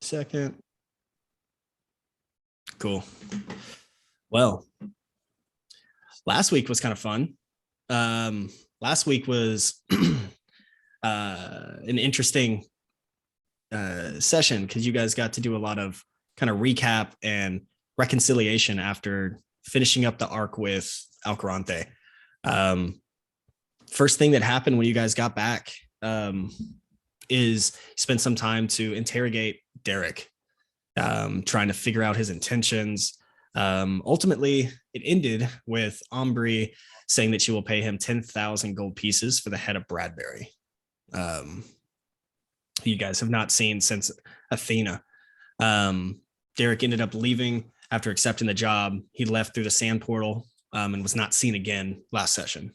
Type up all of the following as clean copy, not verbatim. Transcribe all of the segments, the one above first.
Second. Cool. Well, last week was kind of fun. Last week was an interesting session because you guys got to do a lot of kind of recap and reconciliation after finishing up the arc with Alcarante. First thing that happened when you guys got back is spend some time to interrogate Derek, trying to figure out his intentions. Ultimately, it ended with Ombre saying that she will pay him 10,000 gold pieces for the head of Bradbury. You guys have not seen since Athena. Derek ended up leaving after accepting the job. He left through the sand portal and was not seen again last session.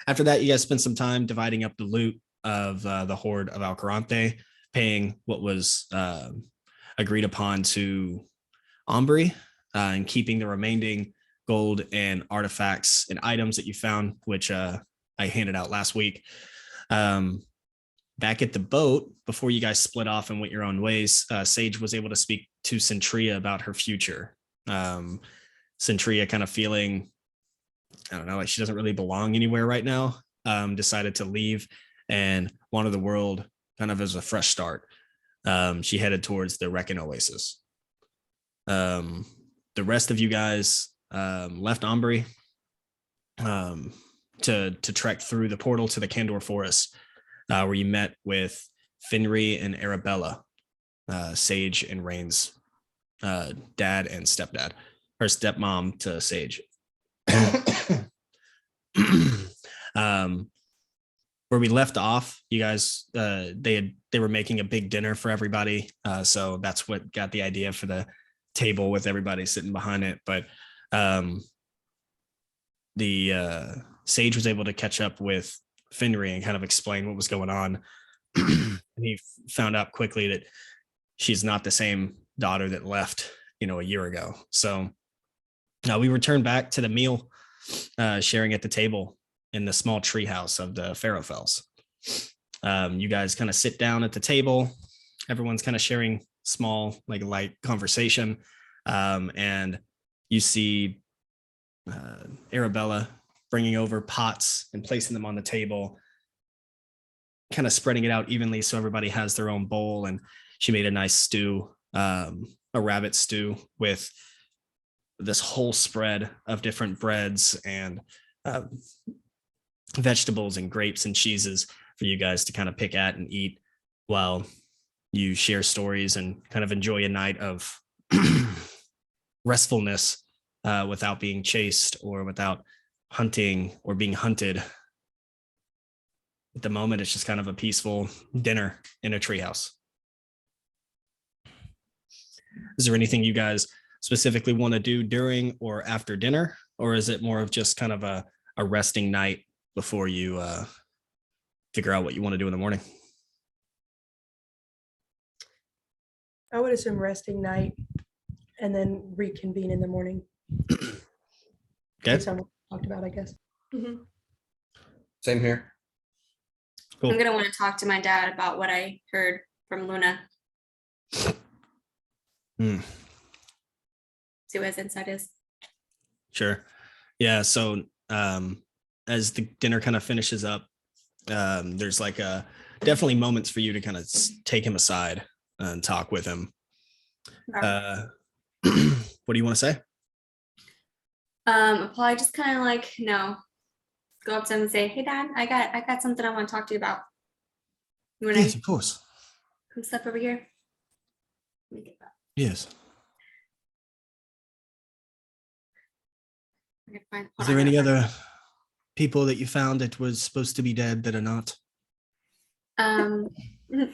After that, you guys spent some time dividing up the loot of the horde of Alcarante, paying what was agreed upon to Ombre, and keeping the remaining gold and artifacts and items that you found, which I handed out last week. Back at the boat, before you guys split off and went your own ways, Sage was able to speak to Centria about her future. Centria kind of feeling, I don't know, like she doesn't really belong anywhere right now, decided to leave and wanted the world kind of as a fresh start. She headed towards the Reckon Oasis. The rest of you guys left Ombre to trek through the portal to the Candor Forest, where you met with Finri and Arabella, Sage and Rain's dad and stepdad, or stepmom to Sage. Where we left off, you guys, they were making a big dinner for everybody, so that's what got the idea for the table with everybody sitting behind it. But the Sage was able to catch up with Finri and kind of explain what was going on. And he found out quickly that she's not the same daughter that left, a year ago. So we returned back to the meal, sharing at the table in the small treehouse of the Pharaohfels. You guys kind of sit down at the table. Everyone's kind of sharing small, light conversation. And you see Arabella bringing over pots and placing them on the table, kind of spreading it out evenly so everybody has their own bowl. And she made a nice stew, a rabbit stew with this whole spread of different breads and vegetables and grapes and cheeses for you guys to kind of pick at and eat while you share stories and kind of enjoy a night of restfulness without being chased or without hunting or being hunted. At the moment, it's just kind of a peaceful dinner in a treehouse. Is there anything you guys specifically want to do during or after dinner, or is it more of just kind of a resting night before you figure out what you want to do in the morning? I would assume resting night and then reconvene in the morning. Okay. Someone talked about, I guess. Mm-hmm. Same here. Cool. I'm going to want to talk to my dad about what I heard from Luna. See what his insight is. Sure. Yeah. So as the dinner kind of finishes up, there's definitely moments for you to kind of take him aside and talk with him. What do you want to say? Probably just kind of go up to him and say, "Hey, Dad, I got something I want to talk to you about. You want to?" Yes, of course. Come step over here. Let me get that. Yes. Is Is there any other people that you found that was supposed to be dead that are not? No. Well,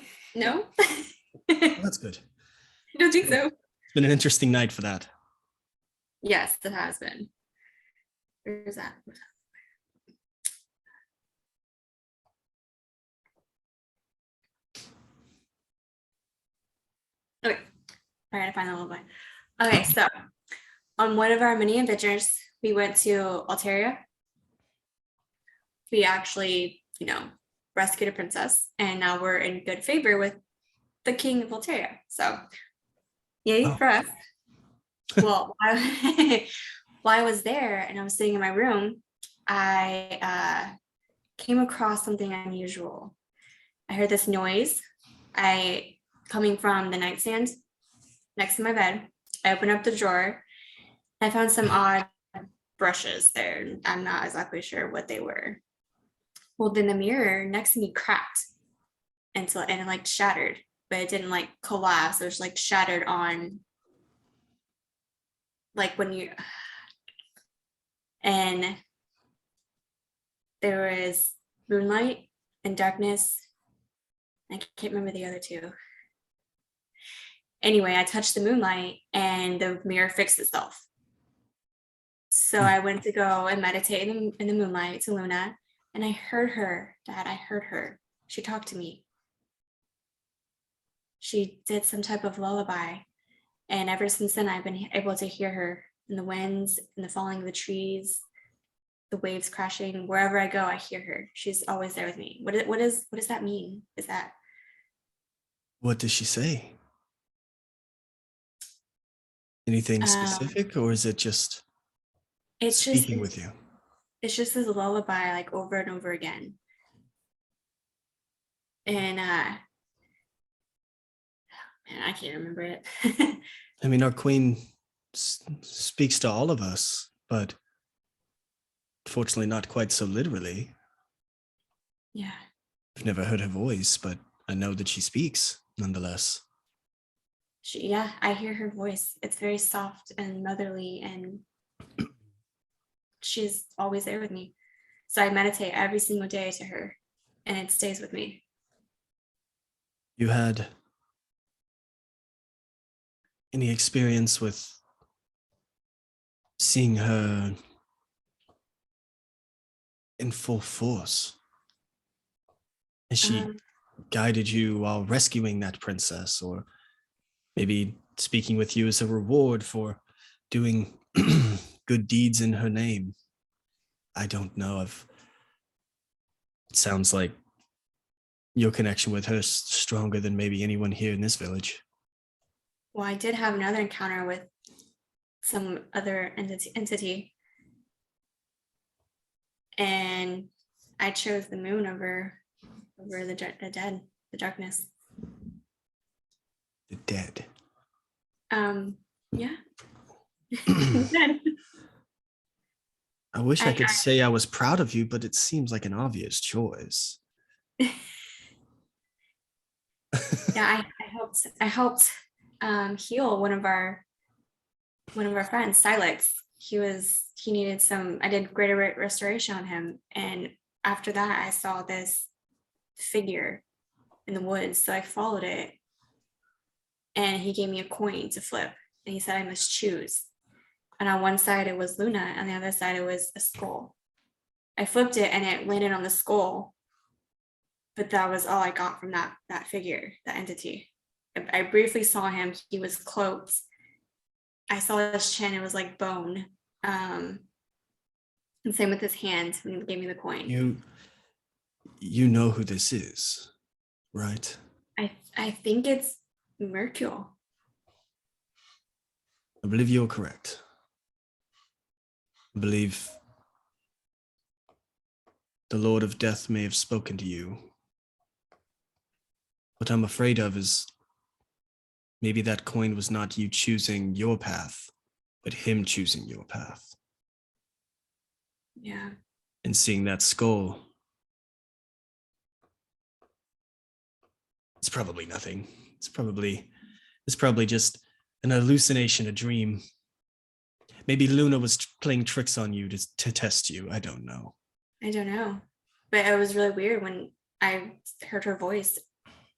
that's good. I don't think so. It's been an interesting night for that. Yes, it has been. Where's that? Okay, I gotta find the little boy. Okay, so on one of our mini adventures, we went to Alteria. We actually, rescued a princess, and now we're in good favor with the king of Voltaire. So yay Oh. for us. Well, while I was there and I was sitting in my room, I came across something unusual. I heard this noise. Coming from the nightstand next to my bed. I opened up the drawer. I found some odd brushes there. I'm not exactly sure what they were. Well, then the mirror next to me cracked and it like shattered, but it didn't like collapse. It was like shattered on like when you, and there was moonlight and darkness. I can't remember the other two. Anyway, I touched the moonlight and the mirror fixed itself. So I went to go and meditate in the moonlight to Luna, and I heard her, Dad, I heard her. She talked to me. She did some type of lullaby. And ever since then, I've been able to hear her in the winds, in the falling of the trees, the waves crashing. Wherever I go, I hear her. She's always there with me. What does that mean? What does she say? Anything specific, or is it just it's speaking just with you? it's just this lullaby like over and over again. And man, I can't remember it. I mean, our queen speaks to all of us, but fortunately not quite so literally. Yeah. I've never heard her voice, but I know that she speaks nonetheless. I hear her voice. It's very soft and motherly, and she's always there with me. So I meditate every single day to her, and it stays with me. You had any experience with seeing her in full force? Has she guided you while rescuing that princess, or maybe speaking with you as a reward for doing good deeds in her name? I don't know. It sounds like your connection with her is stronger than maybe anyone here in this village. Well, I did have another encounter with some other entity, and I chose the moon over the dead, the darkness. The dead. Yeah. I wish I could say I was proud of you, but it seems like an obvious choice. Yeah, I helped heal one of our friends, Silex. He needed some, I did greater restoration on him, and after that I saw this figure in the woods, so I followed it, and he gave me a coin to flip, and he said I must choose, and on one side it was Luna, on the other side it was a skull. I flipped it and it landed on the skull, but that was all I got from that figure, that entity. I briefly saw him. He was cloaked. I saw his chin. It was like bone. And same with his hand when he gave me the coin. You know who this is, right? I think it's Mercule. I believe you're correct. I believe the Lord of Death may have spoken to you. What I'm afraid of is maybe that coin was not you choosing your path, but him choosing your path. Yeah. And seeing that skull, it's probably nothing. It's probably just an hallucination, a dream. Maybe Luna was playing tricks on you to test you. I don't know. I don't know. But it was really weird when I heard her voice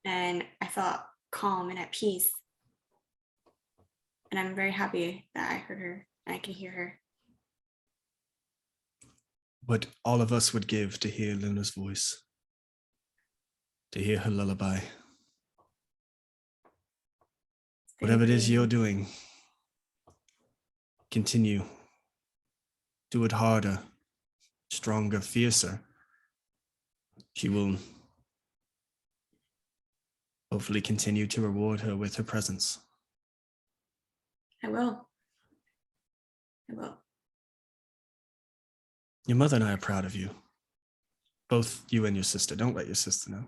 and I felt calm and at peace. And I'm very happy that I heard her and I can hear her. What all of us would give to hear Luna's voice, to hear her lullaby. Whatever it is you're doing, continue. Do it harder, stronger, fiercer. She will hopefully continue to reward her with her presence. I will. I will. Your mother and I are proud of you. Both you and your sister. Don't let your sister know.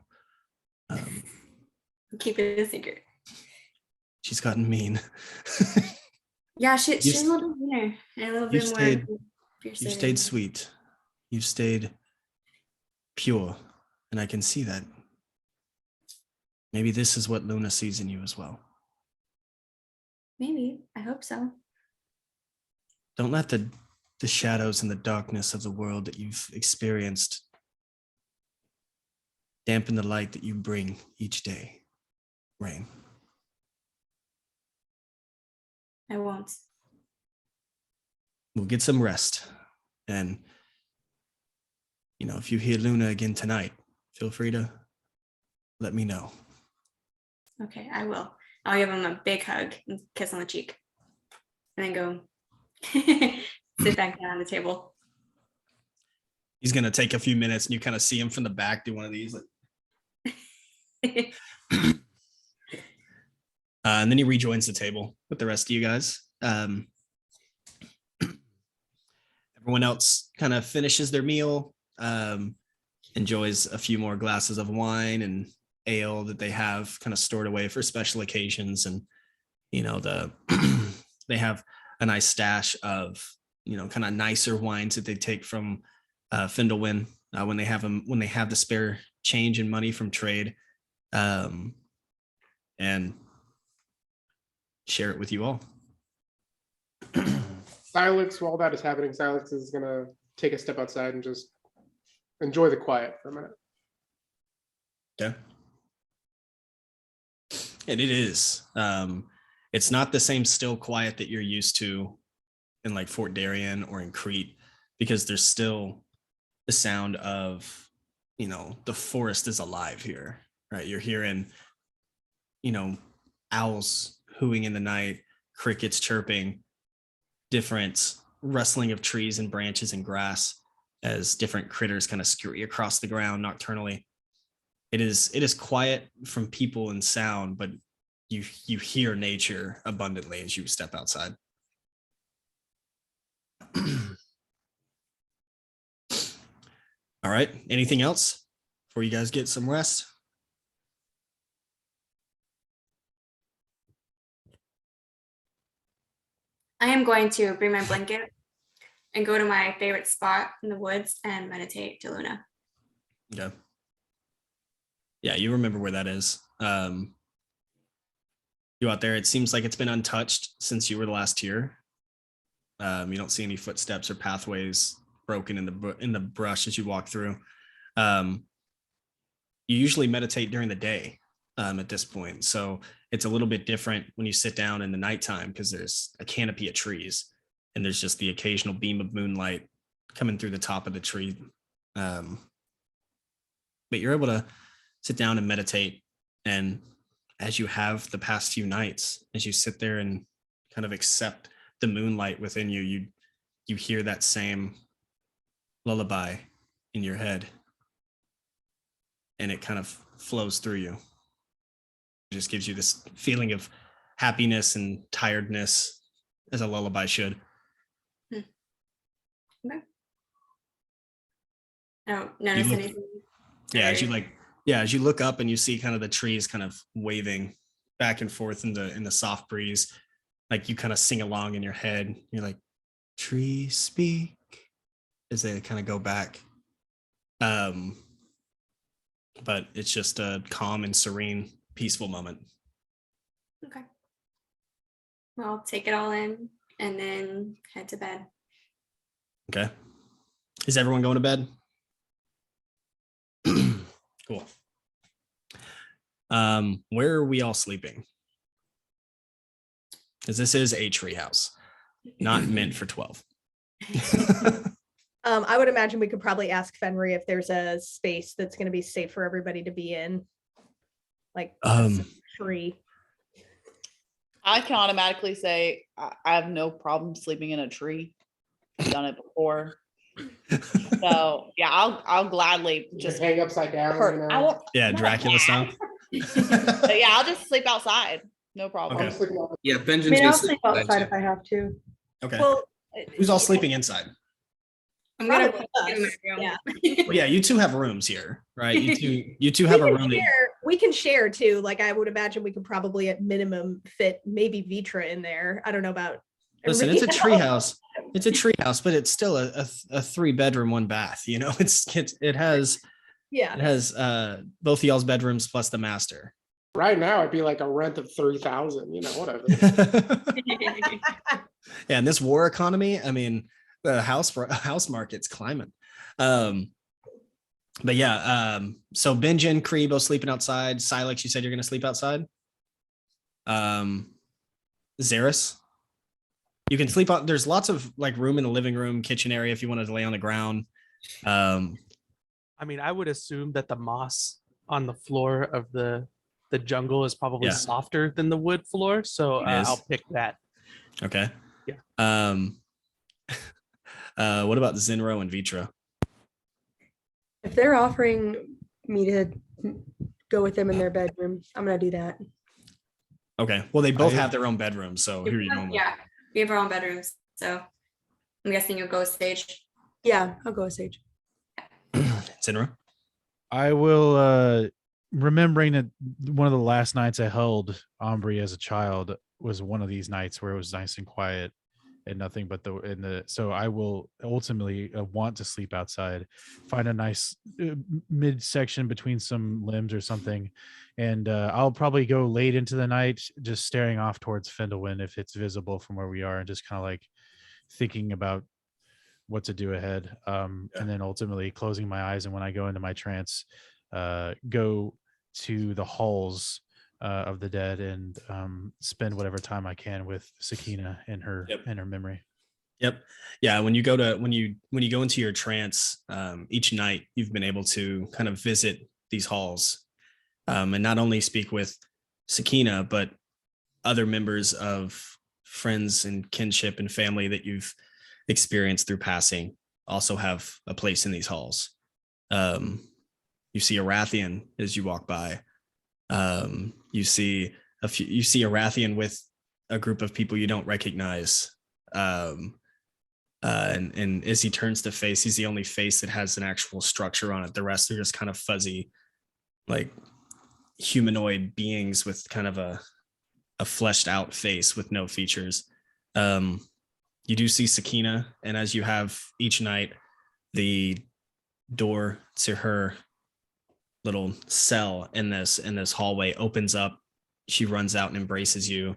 Keep it a secret. She's gotten mean. Yeah, she's You've- a little bit meaner and a little bit more fiercer. You stayed sweet. You stayed pure. And I can see that. Maybe this is what Luna sees in you as well. Maybe. I hope so. Don't let the shadows and the darkness of the world that you've experienced dampen the light that you bring each day, Rain. I won't. We'll get some rest. And, you know, if you hear Luna again tonight, feel free to let me know. Okay, I will. I'll give him a big hug and kiss on the cheek. And then go sit back down on the table. He's going to take a few minutes and you kind of see him from the back do one of these. Like... and then he rejoins the table with the rest of you guys. Everyone else kind of finishes their meal, enjoys a few more glasses of wine and ale that they have kind of stored away for special occasions. And, you know, they have a nice stash of, you know, kind of nicer wines that they take from Findlewin when they have the spare change and money from trade, and share it with you all. Silex, while that is happening, Silex is gonna take a step outside and just enjoy the quiet for a minute. Okay. And it is. It's not the same still quiet that you're used to in like Fort Darien or in Crete, because there's still the sound of, you know, the forest is alive here, right? You're hearing, you know, owls hooting in the night, crickets chirping, different rustling of trees and branches and grass as different critters kind of scurry across the ground nocturnally. It is quiet from people and sound, but you hear nature abundantly as you step outside. All right. Anything else before you guys get some rest? I am going to bring my blanket and go to my favorite spot in the woods and meditate to Luna. Okay. Yeah, you remember where that is. You out there, it seems like it's been untouched since you were the last here. You don't see any footsteps or pathways broken in the brush as you walk through. You usually meditate during the day at this point, so it's a little bit different when you sit down in the nighttime because there's a canopy of trees and there's just the occasional beam of moonlight coming through the top of the tree. But you're able to sit down and meditate, and as you have the past few nights, as you sit there and kind of accept the moonlight within you, you hear that same lullaby in your head, and it kind of flows through you. It just gives you this feeling of happiness and tiredness, as a lullaby should. Okay. I don't notice anything. As you look up and you see kind of the trees kind of waving back and forth in the soft breeze, like you kind of sing along in your head. You're like, trees speak, as they kind of go back. But it's just a calm and serene, peaceful moment. Okay. Well, I'll take it all in and then head to bed. Okay. Is everyone going to bed? Cool. Where are we all sleeping? Because this is a tree house, not meant for 12. I would imagine we could probably ask Fenry if there's a space that's going to be safe for everybody to be in, like a tree. I can automatically say I have no problem sleeping in a tree. I've done it before. So yeah, I'll gladly Just just hang upside down. hurt. I won't, Yeah, not Dracula that. style. But yeah, I'll just sleep outside. No problem. I'm Okay. sleeping on Yeah, I Benjamin's mean, gonna I'll sleep sleep outside outside too. if I have to. Okay. Well, Who's all sleeping inside? I'm gonna Probably put it in my us, room. yeah. Well, yeah, you two have rooms here, right? You two We have a can room that share- we can share too. Like I would imagine we could probably at minimum fit maybe Vitra in there. I don't know about. listen, it's a everybody else. treehouse. It's a treehouse, but it's still a 3-bedroom, 1-bath. You know, it has Yeah. both of y'all's bedrooms plus the master. right now. It'd be like a rent of 3,000. You know, whatever. Yeah, in this war economy, I mean, the house market's climbing. But yeah, so Benjen, Kree both sleeping outside. Silex, you said you're gonna sleep outside. Zaris, you can sleep out. There's lots of like room in the living room, kitchen area if you wanted to lay on the ground. I mean, I would assume that the moss on the floor of the jungle is probably Yeah. softer than the wood floor, so It is. I'll pick that. Okay. Yeah. What about Zinro and Vitra? If they're offering me to go with them in their bedroom, I'm gonna do that. Okay. Well, they both I- have their own bedrooms, so who are you going with? Yeah, we have our own bedrooms, so I'm guessing you'll go stage. Yeah, I'll go with Sage. Zinro? I will remembering that one of the last nights I held Ombre as a child was one of these nights where it was nice and quiet and nothing but so I will ultimately want to sleep outside, find a nice midsection between some limbs or something, and I'll probably go late into the night just staring off towards Fendelwin if it's visible from where we are, and just kind of like thinking about what to do ahead, and then ultimately closing my eyes, and when I go into my trance, go to the halls of the dead and spend whatever time I can with Sakina in her memory. Yep. Yeah. When you go into your trance, each night you've been able to kind of visit these halls, and not only speak with Sakina, but other members of friends and kinship and family that you've experienced through passing also have a place in these halls. You see a Rathian as you walk by. You see a Rathian with a group of people you don't recognize. And as he turns to face, he's the only face that has an actual structure on it. The rest are just kind of fuzzy, like humanoid beings with kind of a fleshed out face with no features. You do see Sakina, and as you have each night, the door to her little cell in this hallway opens up. She runs out and embraces you,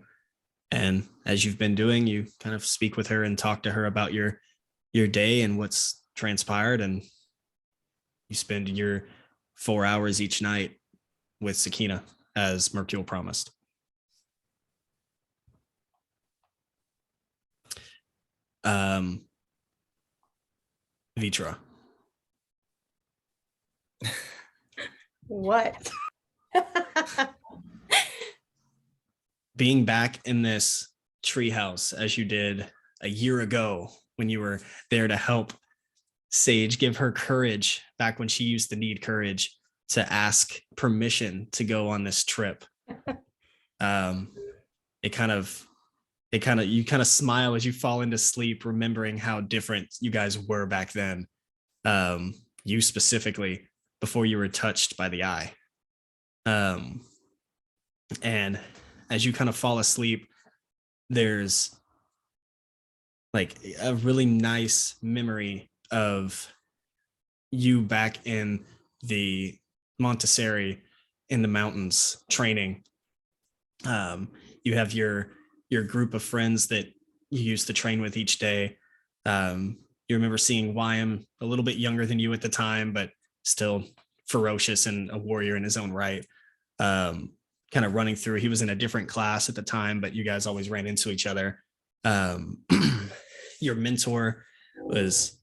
and as you've been doing, you kind of speak with her and talk to her about your day and what's transpired, and you spend your 4 hours each night with Sakina as Mercule promised. Vitra. What? Being back in this treehouse as you did a year ago when you were there to help Sage give her courage back when she used to need courage to ask permission to go on this trip. You kind of smile as you fall into sleep, remembering how different you guys were back then. You specifically, before you were touched by the eye. And as you kind of fall asleep, there's like a really nice memory of you back in the Montessori in the mountains training. You have your group of friends that you used to train with each day. You remember seeing Wyam, a little bit younger than you at the time, but still ferocious and a warrior in his own right. Kind of running through. He was in a different class at the time, but you guys always ran into each other. Your mentor was,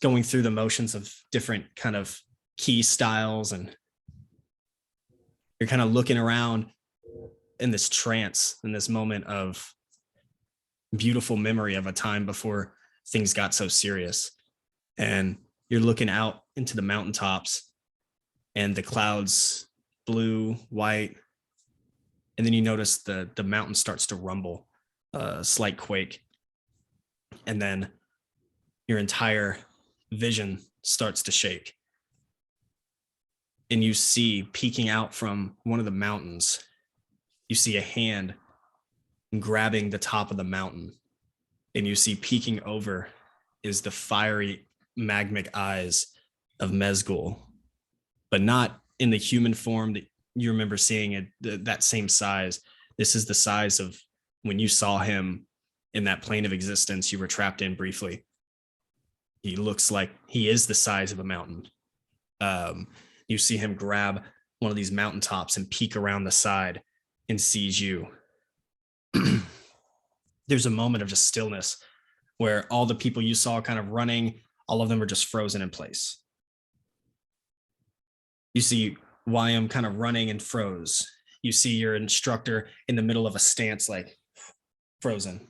going through the motions of different kind of key styles, and you're kind of looking around in this trance, in this moment of beautiful memory of a time before things got so serious. And you're looking out into the mountaintops, and the clouds blue, white, and then you notice the mountain starts to rumble, a slight quake, and then your entire vision starts to shake. And you see, peeking out from one of the mountains, you see a hand grabbing the top of the mountain. And you see peeking over is the fiery magmic eyes of Mezgul, but not in the human form that you remember seeing it, that same size. This is the size of when you saw him in that plane of existence you were trapped in briefly. He looks like he is the size of a mountain. You see him grab one of these mountaintops and peek around the side and sees you. There's a moment of just stillness where all the people you saw kind of running, all of them are just frozen in place. You see YM kind of running and froze. You see your instructor in the middle of a stance, like frozen.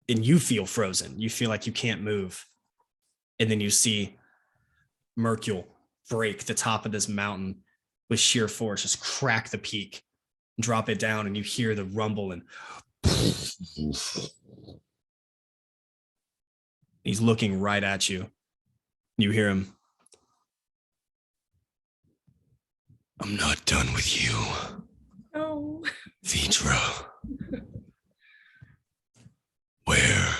And you feel frozen. You feel like you can't move. And then you see Mercule break the top of this mountain with sheer force, just crack the peak, drop it down, and you hear the rumble, and he's looking right at you. You hear him. I'm not done with you, Oh. Vidra. Where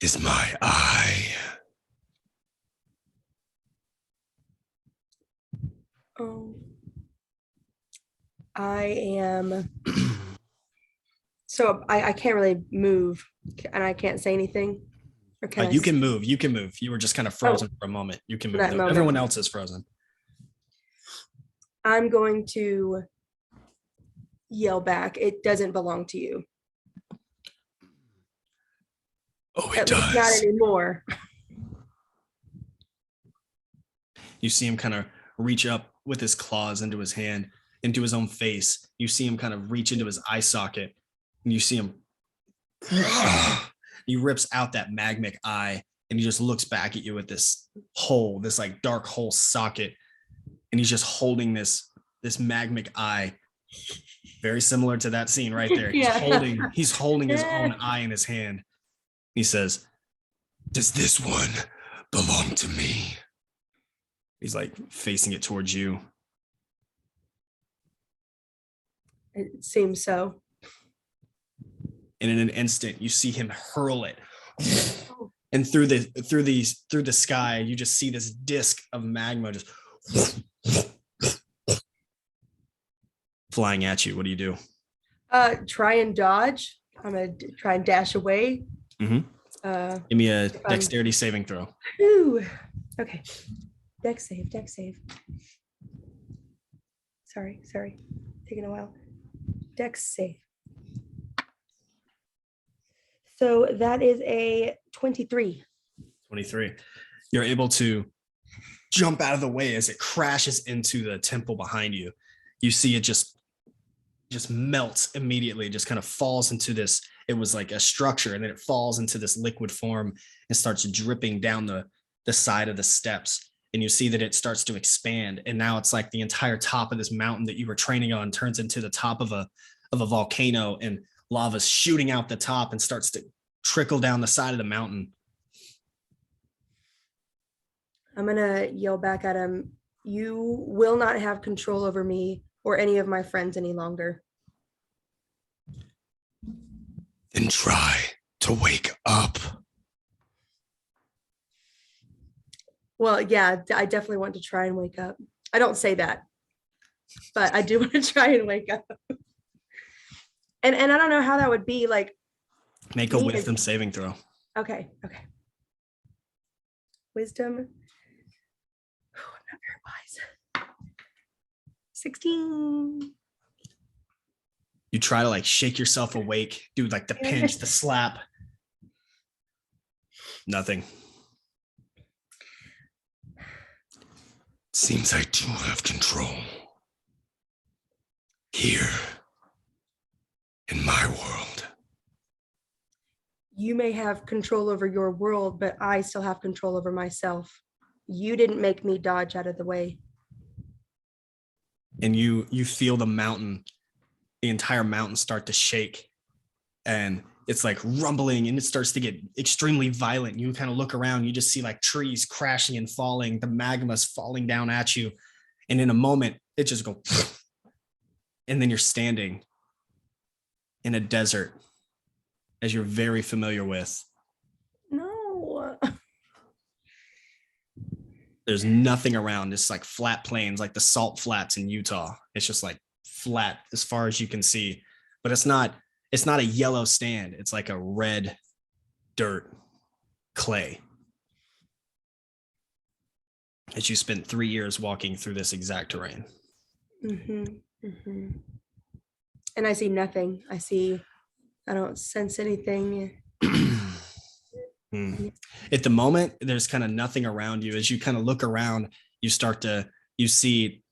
is my eye? Oh. I am. So I can't really move, and I can't say anything. Or can I You can move. You can move. You were just kind of frozen for a moment. You can For move. that moment. Everyone else is frozen. I'm going to yell back. It doesn't belong to you. Oh, At least not anymore. You see him kind of reach up with his claws into his hand, into his own face. You see him kind of reach into his eye socket, and you see him. He rips out that magmic eye, and he just looks back at you with this hole, this like dark hole socket, and he's just holding this magmic eye, very similar to that scene right there. Yeah. He's holding his own eye in his hand. He says, "Does this one belong to me?" He's like facing it towards you. It seems so. And in an instant, you see him hurl it. And through the sky, you just see this disc of magma just flying at you. What do you do? Try and dodge. I'm gonna try and dash away. Mhm. Give me a dexterity saving throw. Ooh. Okay. Dex save. Sorry. Taking a while. Dex save. So that is a 23. 23. You're able to jump out of the way as it crashes into the temple behind you. You see it just melts immediately, just kind of falls into this. It was like a structure, and then it falls into this liquid form and starts dripping down the side of the steps. And you see that it starts to expand. And now it's like the entire top of this mountain that you were training on turns into the top of a volcano, and lava's shooting out the top and starts to trickle down the side of the mountain. I'm gonna yell back at him. You will not have control over me or any of my friends any longer. Then try to wake up. Well, yeah, I definitely want to try and wake up. I don't say that, but I do want to try and wake up. And I don't know how that would be like. Make a wisdom saving throw. Okay. Wisdom. Oh, I'm not very wise. 16. You try to like shake yourself awake, do like the pinch, the slap. Nothing. Seems I do have control here in my world. You may have control over your world, but I still have control over myself. You didn't make me dodge out of the way. and you feel the entire mountain start to shake, and it's like rumbling, and it starts to get extremely violent. You kind of look around, you just see like trees crashing and falling, the magma's falling down at you, and in a moment it just goes, and then you're standing in a desert, as you're very familiar with. No. There's nothing around. It's like flat plains, like the salt flats in Utah. It's just like flat as far as you can see, but it's not a yellow sand. It's like a red dirt clay. As you spent 3 years walking through this exact terrain. And I see nothing. I don't sense anything. At the moment, there's kind of nothing around you. As you kind of look around, you see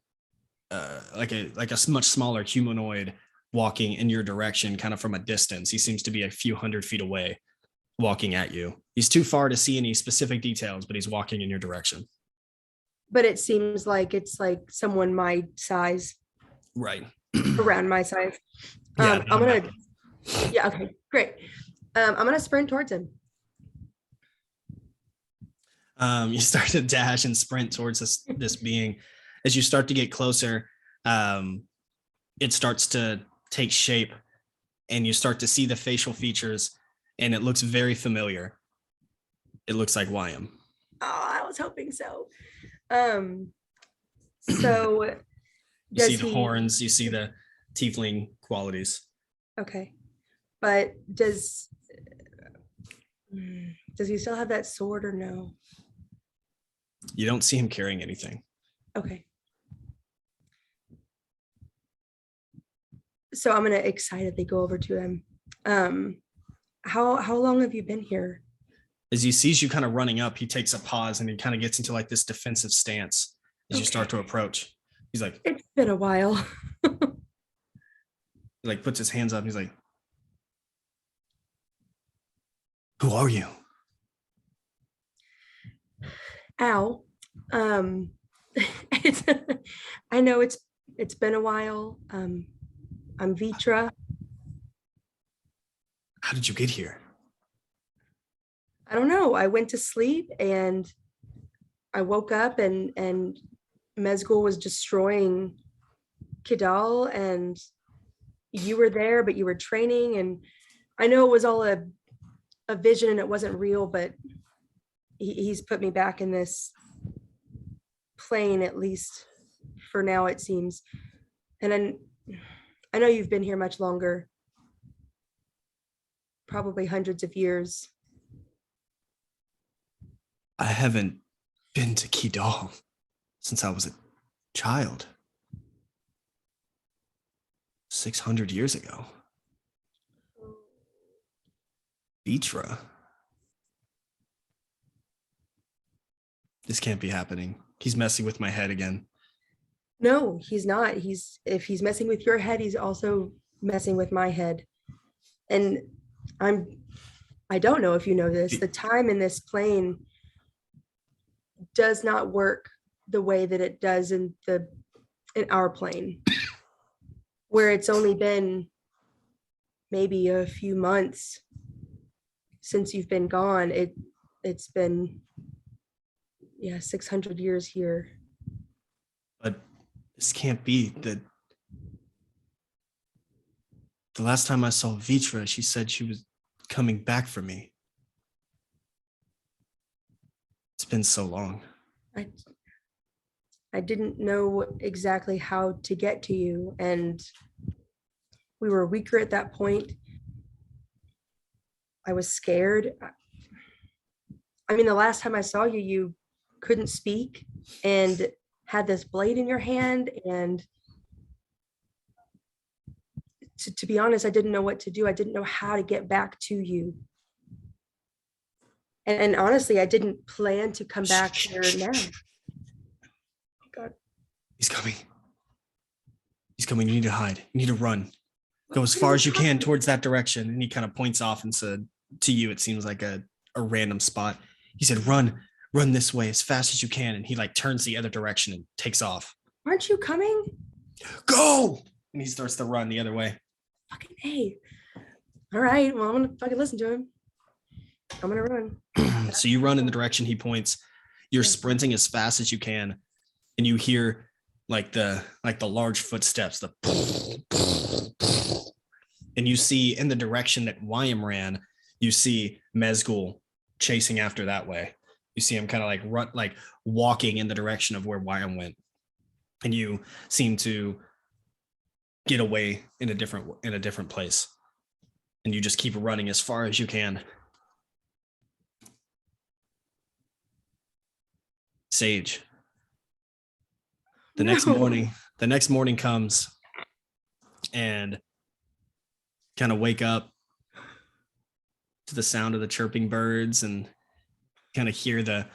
like a much smaller humanoid walking in your direction, kind of from a distance. He seems to be a few hundred feet away, walking at you. He's too far to see any specific details, but he's walking in your direction. But it seems like it's like someone my size. Right. Around my size. Yeah, Okay, great. I'm gonna sprint towards him. You start to dash and sprint towards this being. As you start to get closer, it starts to take shape, and you start to see the facial features, and it looks very familiar. It looks like Wyam. Oh, I was hoping so. So you see the horns, you see the tiefling qualities. Okay, but does he still have that sword or no? You don't see him carrying anything. Okay. So I'm gonna excitedly go over to him. How long have you been here? As he sees you kind of running up, he takes a pause, and he kind of gets into like this defensive stance as you start to approach. He's like, it's been a while. He like puts his hands up. He's like, who are you? Ow. I know it's been a while. I'm Vitra. How did you get here? I don't know. I went to sleep and I woke up and Mezgul was destroying Kidal, and you were there, but you were training, and I know it was all a vision and it wasn't real, but he's put me back in this plane, at least for now, it seems. And then I know you've been here much longer, probably hundreds of years. I haven't been to Kidal since I was a child. 600 years ago. Vitra. This can't be happening. He's messing with my head again. No, he's not. If he's messing with your head, he's also messing with my head. And I don't know if you know this, the time in this plane does not work the way that it does in our plane, where it's only been maybe a few months since you've been gone. It's been 600 years here. But this can't be. The last time I saw Vitra, she said she was coming back for me. It's been so long. I didn't know exactly how to get to you, and we were weaker at that point. I was scared. I mean, the last time I saw you, you couldn't speak and had this blade in your hand, and to be honest, I didn't know what to do. I didn't know how to get back to you. And honestly, I didn't plan to come back here now. God. He's coming. He's coming. You need to hide. You need to run. Go as far as you can towards that direction. And he kind of points off and said, to you, it seems like a random spot. He said, run this way as fast as you can. And he like turns the other direction and takes off. Aren't you coming? Go! And he starts to run the other way. Fucking A. All right. Well, I'm gonna fucking listen to him. I'm gonna run. So you run in the direction he points. You're sprinting as fast as you can, and you hear like the large footsteps, and you see in the direction that Wyam ran, you see Mezgul chasing after that way. You see him kind of like walking in the direction of where Wyam went, and you seem to get away in a different place, and you just keep running as far as you can. Sage. The next morning comes, and kind of wake up to the sound of the chirping birds and kind of hear the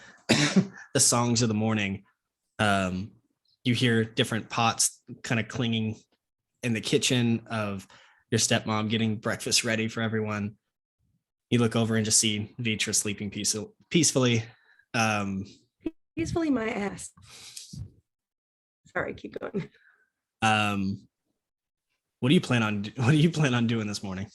the songs of the morning. You hear different pots kind of clinging in the kitchen of your stepmom getting breakfast ready for everyone. You look over and just see Vitra sleeping peacefully. Peacefully my ass. Sorry, keep going. What do you plan on doing this morning?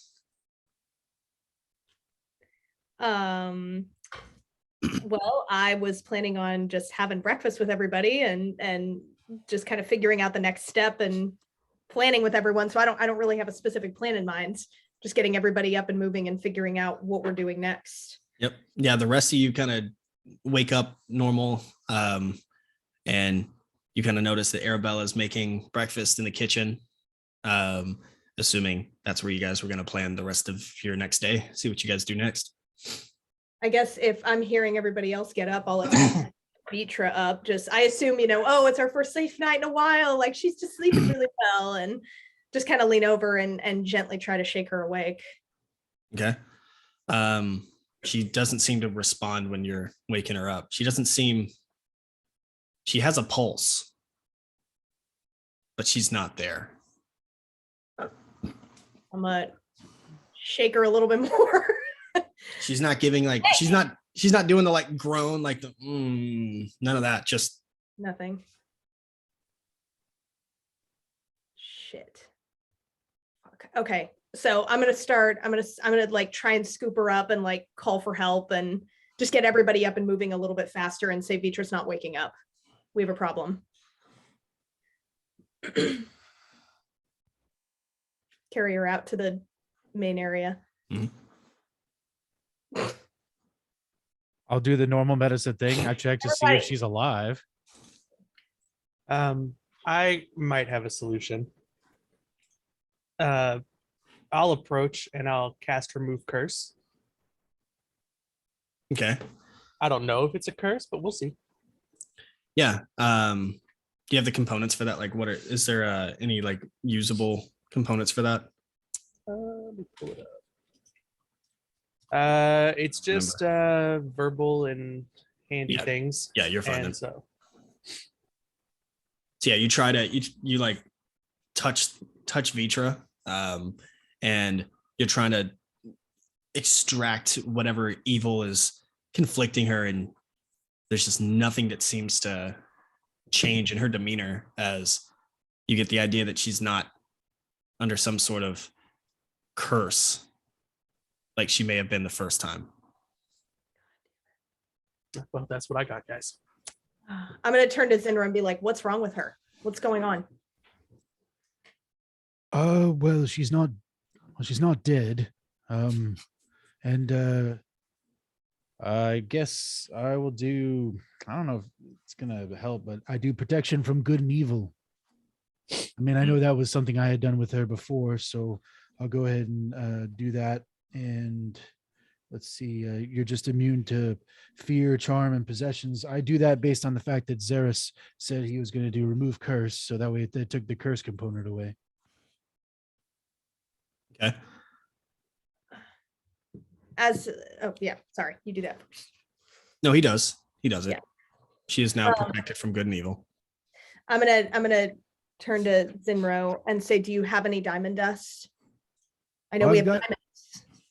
Well, I was planning on just having breakfast with everybody and just kind of figuring out the next step and planning with everyone. So I don't really have a specific plan in mind. Just getting everybody up and moving and figuring out what we're doing next. Yep. Yeah. The rest of you kind of wake up normal, and you kind of notice that Arabella's making breakfast in the kitchen, assuming that's where you guys were going to plan the rest of your next day. See what you guys do next. I guess if I'm hearing everybody else get up, I'll let Vitra up. Just, I assume, oh, it's our first safe night in a while. Like she's just sleeping really well, and just kind of lean over and gently try to shake her awake. Okay. She doesn't seem to respond when you're waking her up. She has a pulse, but she's not there. I'm gonna shake her a little bit more. She's not giving she's not doing the like groan, like the none of that. Just nothing. Shit. Okay. So I'm gonna like try and scoop her up and like call for help and just get everybody up and moving a little bit faster and say Vitra's not waking up. We have a problem. Carry her out to the main area. Mm-hmm. I'll do the normal medicine thing. I check to see if she's alive. I might have a solution. I'll approach and I'll cast Remove Curse. okay. I don't know if it's a curse, but we'll see. Yeah. Do you have the components for that? Like, is there any like usable components for that? Let me pull it up. It's just verbal and handy things. Yeah, you're fine. And so yeah, you try to you like touch Vitra, and you're trying to extract whatever evil is conflicting her, and there's just nothing that seems to change in her demeanor as you get the idea that she's not under some sort of curse like she may have been the first time. Well, that's what I got, guys. I'm going to turn to Zinra and be like, what's wrong with her? What's going on? Well, she's not dead. I guess I will do, I don't know if it's going to help, but I do protection from good and evil. I mean, I know that was something I had done with her before, so I'll go ahead and do that. And let's see, you're just immune to fear, charm, and possessions. I do that based on the fact that Xeris said he was going to do remove curse, so that way they took the curse component away. Okay. Sorry, you do that first. No, he does it. Yeah. She is now protected from good and evil. I'm gonna turn to Zinro and say, do you have any diamond dust? I know we have diamonds.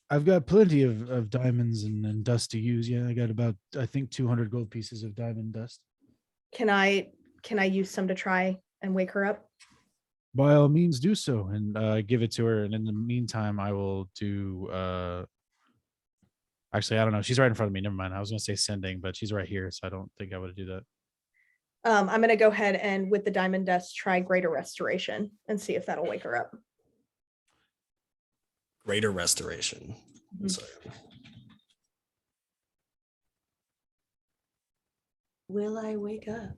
I've got plenty of diamonds and dust to use. Yeah, I got about, I think, 200 gold pieces of diamond dust. Can I use some to try and wake her up? by all means do so, and give it to her. And in the meantime, I will do. Actually, I don't know. She's right in front of me. Never mind. I was going to say sending, but she's right here, so I don't think I would do that. I'm going to go ahead and with the diamond dust try greater restoration and see if that'll wake her up. Greater restoration. Mhm. So, Will I wake up?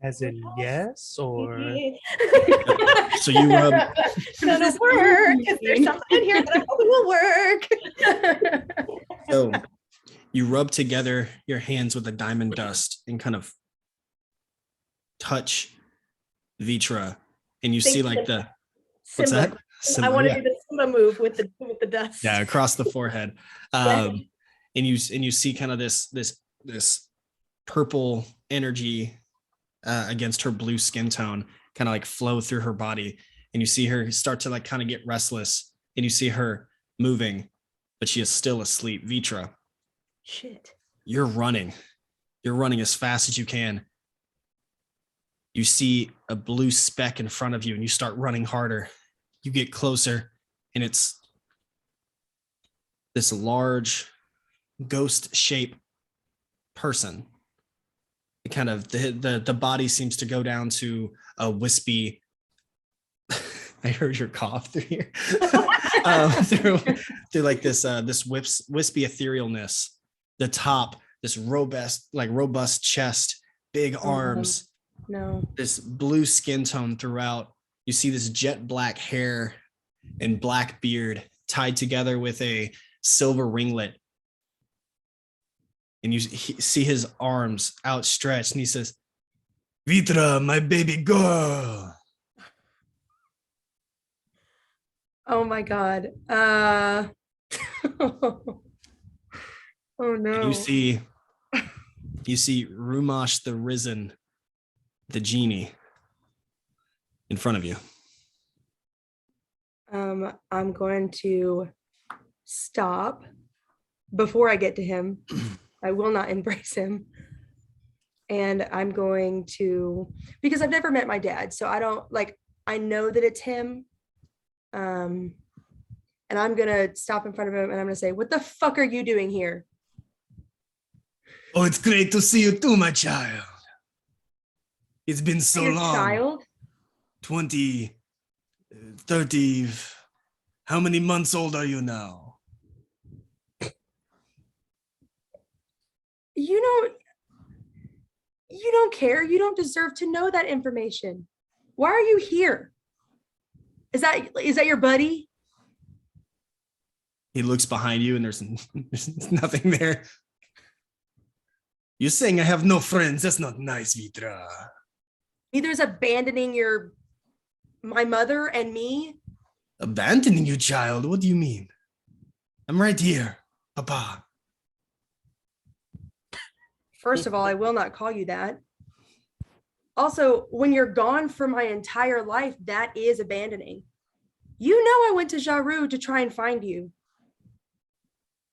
As in yes, or So you rub. Gonna work. Is there something in here that I hope will work? So you rub together your hands with the diamond dust and kind of touch Vitra, and you see like the what's Simba. that? I want to Yeah. do the Simba move with the dust. Yeah, across the forehead. And you see kind of this purple energy against her blue skin tone kind of like flow through her body, and you see her start to like kind of get restless, and you see her moving, but she is still asleep. Vitra, Shit. you're running as fast as you can. You see a blue speck in front of you, and you start running harder. You get closer, and it's this large ghost shape person. It kind of the body seems to go down to a wispy. I heard your cough through here. through like this wispy etherealness. The top, this robust chest, big arms, No. this blue skin tone throughout. You see this jet black hair and black beard tied together with a silver ringlet. And you see his arms outstretched, and he says, "Vitra, my baby girl." Oh my God. Oh no. And you see Rumash the Risen, the genie, in front of you. I'm going to stop before I get to him. I will not embrace him. And I'm going to, because I've never met my dad, so I know that it's him. And I'm gonna stop in front of him and I'm gonna say, "What the fuck are you doing here?" Oh, it's great to see you too, my child. It's been so Your long. child? 20, 30. How many months old are you now? You don't care. You don't deserve to know that information. Why are you here? Is that your buddy? He looks behind you, and there's nothing there. You're saying I have no friends. That's not nice, Vitra. Neither is abandoning my mother and me. Abandoning you, child? What do you mean? I'm right here, Papa. First of all, I will not call you that. Also, when you're gone for my entire life, that is abandoning. You know I went to Jaru to try and find you.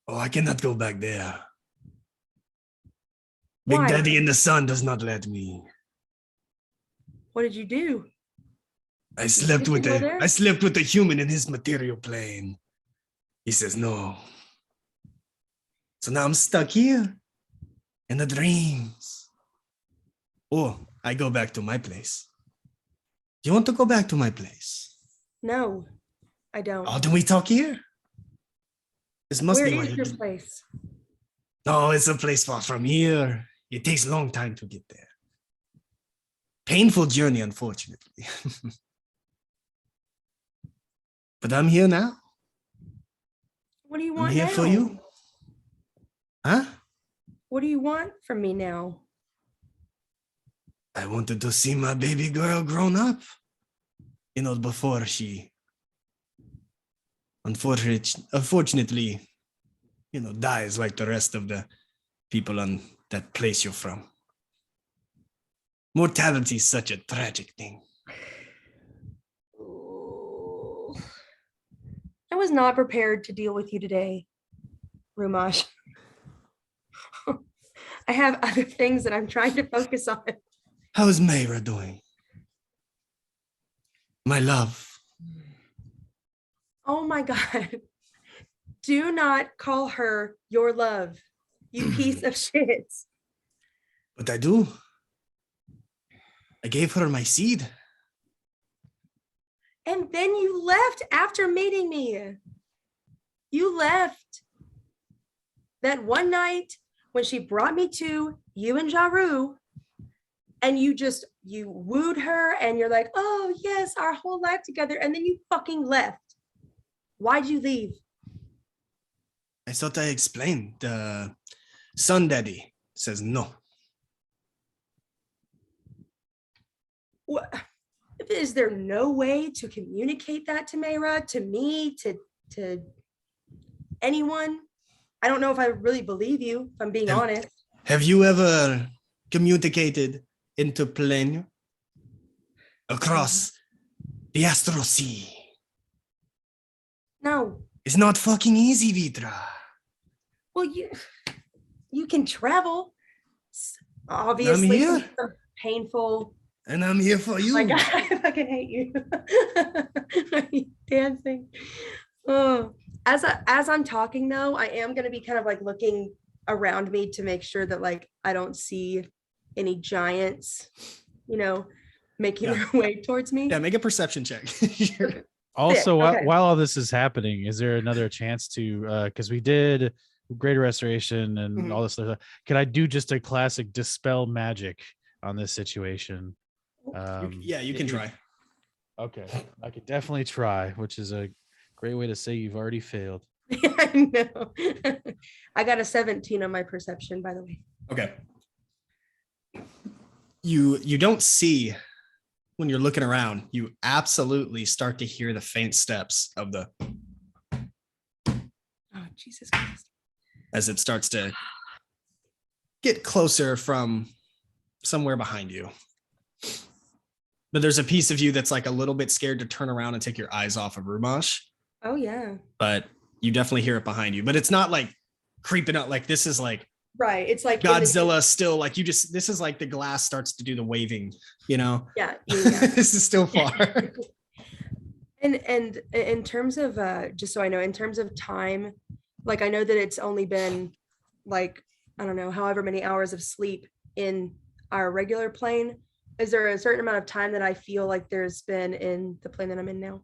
Oh, I cannot go back there. Big Why? Daddy in the sun does not let me. What did you do? I slept you with go there? a human in his material plane. He says no. So now I'm stuck here in the dreams. Oh, I go back to my place. You want to go back to my place? No, I don't. Oh, then we talk here. This must Where be is your place? No, it's a place far from here. It takes a long time to get there. Painful journey, unfortunately. But I'm here now. What do you I'm want here now? for you. Huh? What do you want from me now? I wanted to see my baby girl grown up. You know, before she unfortunately, dies like the rest of the people on that place you're from. Mortality is such a tragic thing. I was not prepared to deal with you today. Rumash. I have other things that I'm trying to focus on. How's Mayra doing? My love. Oh my God. Do not call her your love, you piece of shit. But I do. I gave her my seed. And then you left after meeting me. You left that one night when she brought me to you and Jaru, and you wooed her and you're like, oh yes, our whole life together. And then you fucking left. Why'd you leave? I thought I explained. The Sun Daddy says no. What? Is there no way to communicate that to Mayra, to me, to anyone? I don't know if I really believe you, if I'm being honest. Have you ever communicated into plane across the astral sea? No. It's not fucking easy, Vitra. Well, you can travel. Obviously, here. some painful. And I'm here for you. Oh my God, I fucking hate you. Are you dancing? Oh, as I'm talking though, I am gonna be kind of like looking around me to make sure that like I don't see any giants, making their way towards me. Yeah, make a perception check. Also, okay. while all this is happening, is there another chance to because we did greater restoration and all this stuff? Can I do just a classic dispel magic on this situation? You can try. Okay, I could definitely try, which is a great way to say you've already failed. I know. I got a 17 on my perception, by the way. Okay. You don't see when you're looking around. You absolutely start to hear the faint steps of the Oh, Jesus Christ. as it starts to get closer from somewhere behind you. But there's a piece of you that's like a little bit scared to turn around and take your eyes off of Rumash. Oh yeah. But you definitely hear it behind you. But it's not like creeping up. Like this is like Right. It's like in the- Godzilla still like this is like the glass starts to do the waving, Yeah. This is still far. And in terms of just so I know, in terms of time, like I know that it's only been like, I don't know, however many hours of sleep in our regular plane. Is there a certain amount of time that I feel like there's been in the plane that I'm in now?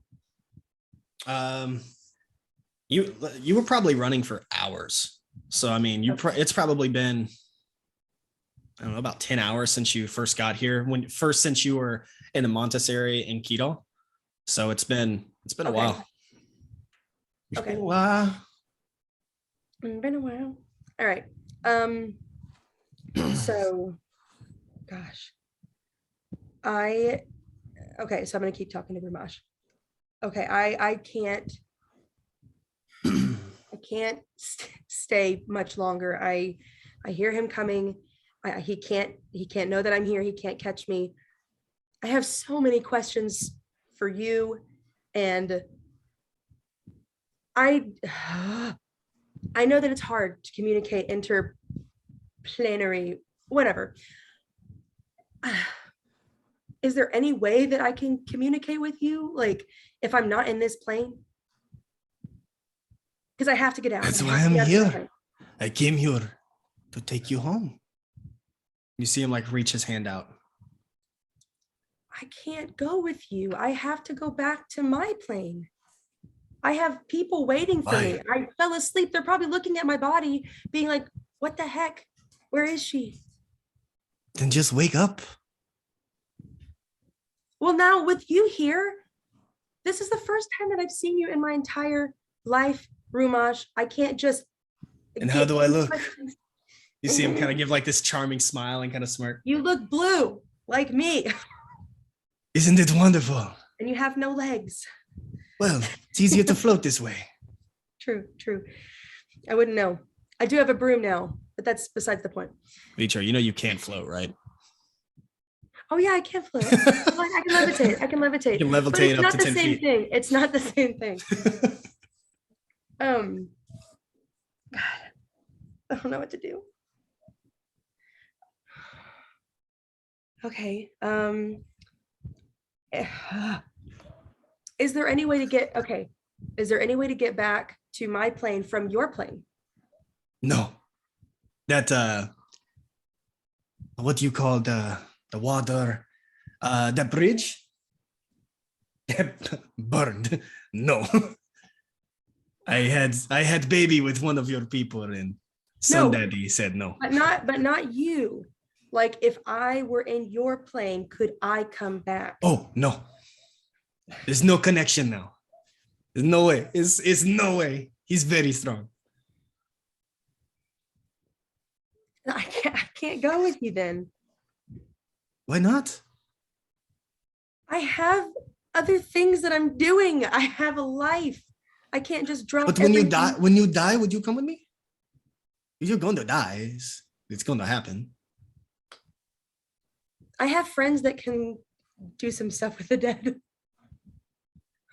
You were probably running for hours. So I mean, it's probably been, I don't know, about 10 hours since you first got here. Since you were in the Montessori in Quito. So it's been a while. It's Okay. been a while. It's been a while. All right. So gosh. Okay, so I'm gonna keep talking to Ramash. Okay, I can't stay much longer. I hear him coming. He can't know that I'm here. He can't catch me. I have so many questions for you, and I know that it's hard to communicate interplanetary, whatever. Is there any way that I can communicate with you? Like if I'm not in this plane? Because I have to get out. That's I why have to I'm get out of this here. plane. I came here to take you home. You see him like reach his hand out. I can't go with you. I have to go back to my plane. I have people waiting for me. I fell asleep. They're probably looking at my body being like, what the heck? Where is she? Then just wake up. Well, now with you here, this is the first time that I've seen you in my entire life, Rumash. I can't just. And how do I look? You see him kind of give like this charming smile and kind of smirk. You look blue, like me. Isn't it wonderful? And you have no legs. Well, it's easier to float this way. True. I wouldn't know. I do have a broom now, but that's besides the point. Vitra, you can't float, right? Oh yeah, I can float. I can levitate. I can levitate. You can levitate but it's up not to the 10 same feet. thing. It's not the same thing. God. I don't know what to do. Okay. Is there any way to get back to my plane from your plane? No. That what do you call the water? The bridge? Burned. No. I had baby with one of your people, and Sun No. Daddy said no. But not you. Like if I were in your plane, could I come back? Oh no. There's no connection now. There's no way. It's no way. He's very strong. I can't go with you then. Why not? I have other things that I'm doing. I have a life. I can't just drop. But when you die, would you come with me? You're going to die. It's going to happen. I have friends that can do some stuff with the dead.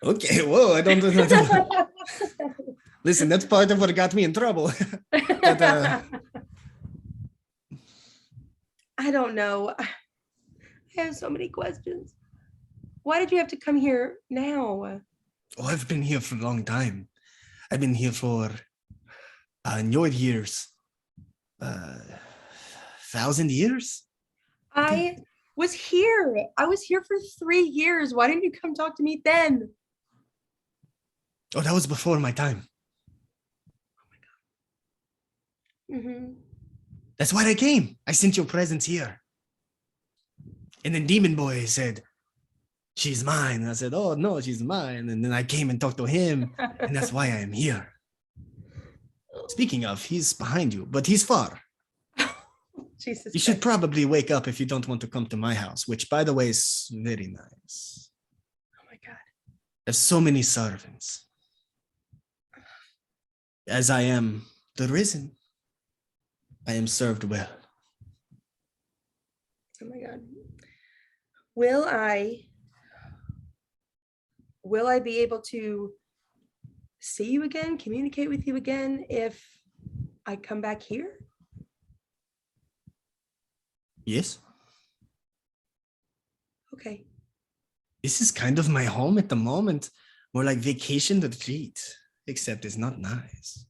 Okay, whoa, I don't. Listen, that's part of what got me in trouble. But, I don't know. I have so many questions. Why did you have to come here now? oh, I've been here for a long time. I've been here for in your years, 1,000 years. I was here. I was here for 3 years. Why didn't you come talk to me then? Oh, that was before my time. Mm-hmm. That's why I came. I sent your presence here. And then Demon Boy said, she's mine. And I said, oh, no, she's mine. And then I came and talked to him. And that's why I am here. Speaking of, he's behind you, but he's far. Jesus. You should probably wake up if you don't want to come to my house, which, by the way, is very nice. Oh my God. There's so many servants. As I am the risen, I am served well. Oh my God. Will I be able to see you again, communicate with you again if I come back here? Yes, Okay. this is kind of my home at the moment. More like vacation retreat, except it's not nice.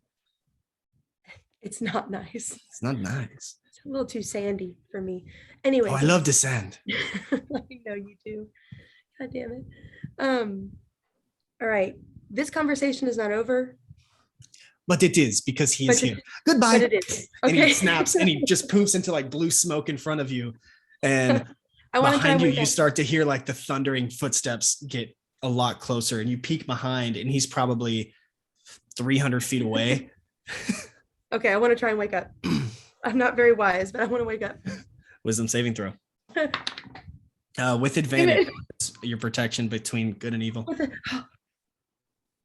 It's not nice. It's not nice. It's a little too sandy for me. Anyway. Oh, I love the sand. I know you do. God damn it. All right. This conversation is not over. But it is, because he is But here. Goodbye. But it is. And Okay. he snaps and he just poofs into like blue smoke in front of you. And I want to try behind and you, wake you up. start to hear like the thundering footsteps get a lot closer, and you peek behind and he's probably 300 feet away. Okay, I want to try and wake up. I'm not very wise, but I want to wake up. Wisdom saving throw. With advantage, your protection between good and evil. What the-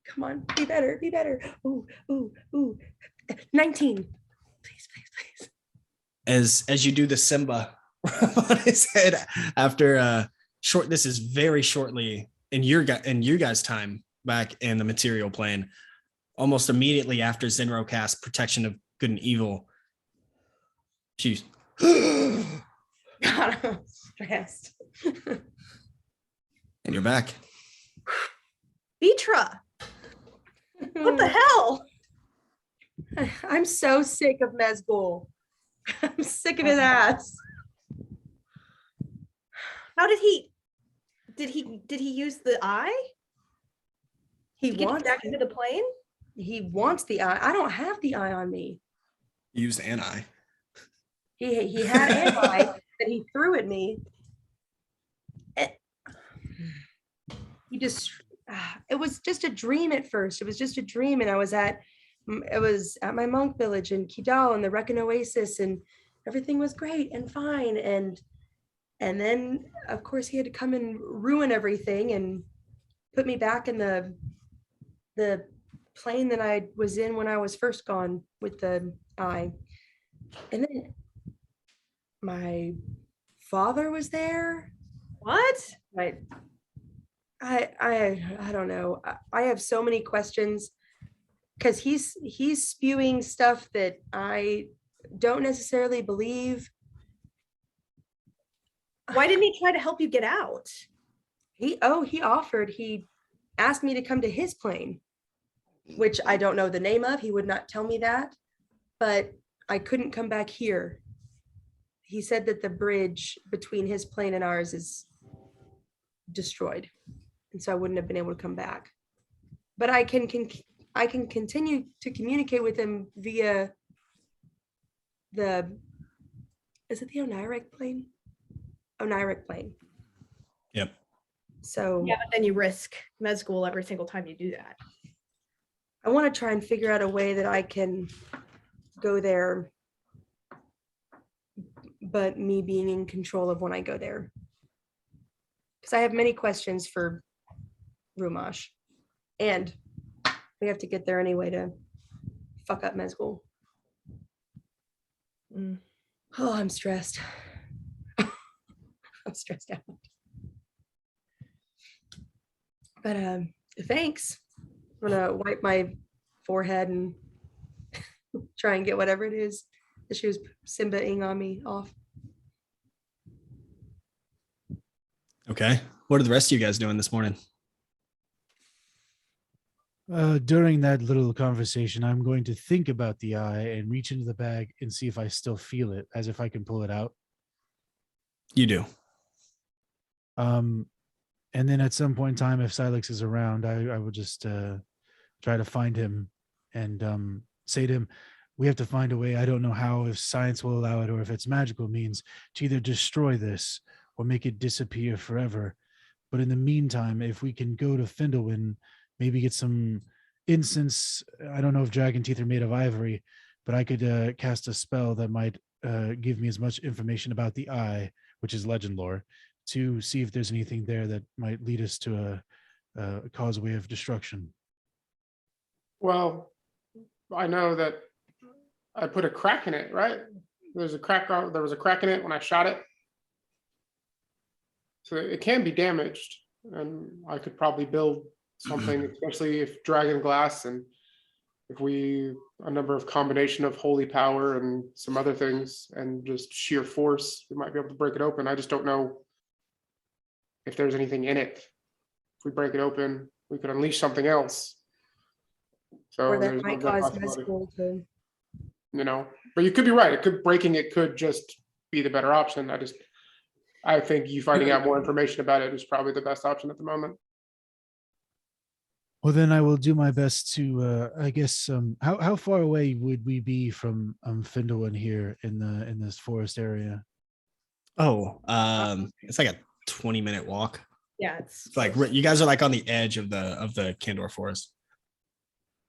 Come on, be better, be better. Ooh, ooh, ooh. 19. Please, please, please. As you do the Simba on his head after this is very shortly in your guys' time back in the material plane, almost immediately after Zenro cast protection of good and evil. She's God, I'm stressed. and you're back. Vitra, what the hell? I'm so sick of Mezgul. I'm sick of his ass. How did he use the eye He to get wants back into the plane? He wants the eye. I don't have the eye on me. Used an eye. He had an eye that he threw at me. It was just a dream at first. It was just a dream, and it was at my monk village in Kidal in the Reckon Oasis, and everything was great and fine. And then of course he had to come and ruin everything and put me back in the plane that I was in when I was first gone with the eye. And then my father was there. What? Right. I don't know. I have so many questions. because he's spewing stuff that I don't necessarily believe. Why didn't he try to help you get out? He offered. He asked me to come to his plane, which I don't know the name of. He would not tell me that, but I couldn't come back here. He said that the bridge between his plane and ours is destroyed, and so I wouldn't have been able to come back. But I can continue to communicate with him via is it the Oniric plane? Oniric plane. Yep. So Yeah, but then you risk Mezgul every single time you do that. I want to try and figure out a way that I can go there, but me being in control of when I go there. Because I have many questions for Rumash. And we have to get there anyway to fuck up Mezgul. Mm. Oh, I'm stressed. I'm stressed out. But thanks. I'm gonna wipe my forehead and try and get whatever it is that she was Simba-ing on me off. Okay. What are the rest of you guys doing this morning? During that little conversation, I'm going to think about the eye and reach into the bag and see if I still feel it, as if I can pull it out. You do. And then at some point in time, if Silex is around, I will just try to find him and say to him, we have to find a way. I don't know how, if science will allow it or if it's magical means, to either destroy this or make it disappear forever. But in the meantime, if we can go to Findlewin, maybe get some incense. I don't know if dragon teeth are made of ivory, but I could cast a spell that might give me as much information about the eye, which is legend lore, to see if there's anything there that might lead us to a causeway of destruction. Well, I know that I put a crack in it, right? There was a crack in it when I shot it. So it can be damaged, and I could probably build something, especially if dragon glass and if a number of combination of holy power and some other things and just sheer force, we might be able to break it open. I just don't know if there's anything in it. If we break it open, we could unleash something else. So Or that there's might that cause possibility, Mezgul to. but you could be right. Breaking it could just be the better option. I think you finding out more information about it is probably the best option at the moment. Well, then I will do my best to, I guess, how far away would we be from Findlewin here in this forest area? Oh, it's like a 20-minute walk. Yeah, it's It's like you guys are like on the edge of the Candor forest.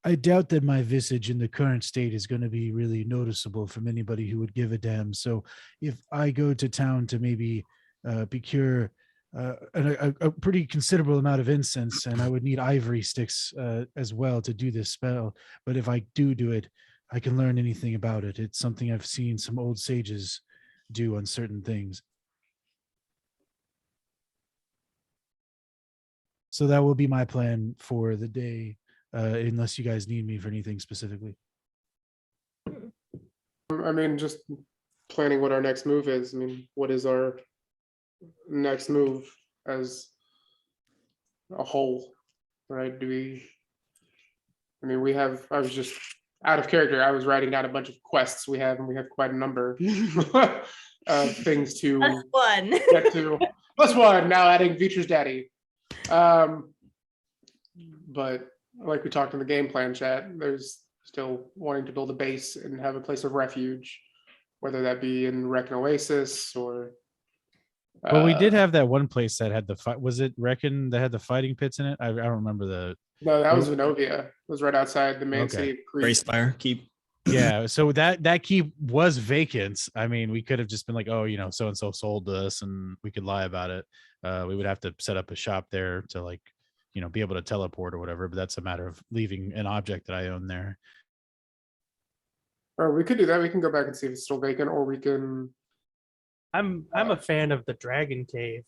I doubt that my visage in the current state is going to be really noticeable from anybody who would give a damn. So if I go to town to maybe procure a pretty considerable amount of incense, and I would need ivory sticks as well to do this spell. But if I do it, I can learn anything about it. It's something I've seen some old sages do on certain things. So that will be my plan for the day, unless you guys need me for anything specifically. I mean, just planning what our next move is. I mean, what is our next move as a whole, right? I was just out of character. I was writing down a bunch of quests we have, and we have quite a number of things to Plus one. get to. Plus one, now adding Features Daddy. But like we talked in the game plan chat, there's still wanting to build a base and have a place of refuge, whether that be in Reckon Oasis or. Well, we did have that one place that had the fight. Was it Reckon that had the fighting pits in it? I don't remember the. No, that was Venovia. It was right outside the main Okay. city of Crete. Gray Spire keep. Yeah, so that keep was vacant. I mean, we could have just been like, oh, so and so sold us, and we could lie about it. We would have to set up a shop there to be able to teleport or whatever. But that's a matter of leaving an object that I own there. Or we could do that. We can go back and see if it's still vacant, or we can. I'm a fan of the Dragon Cave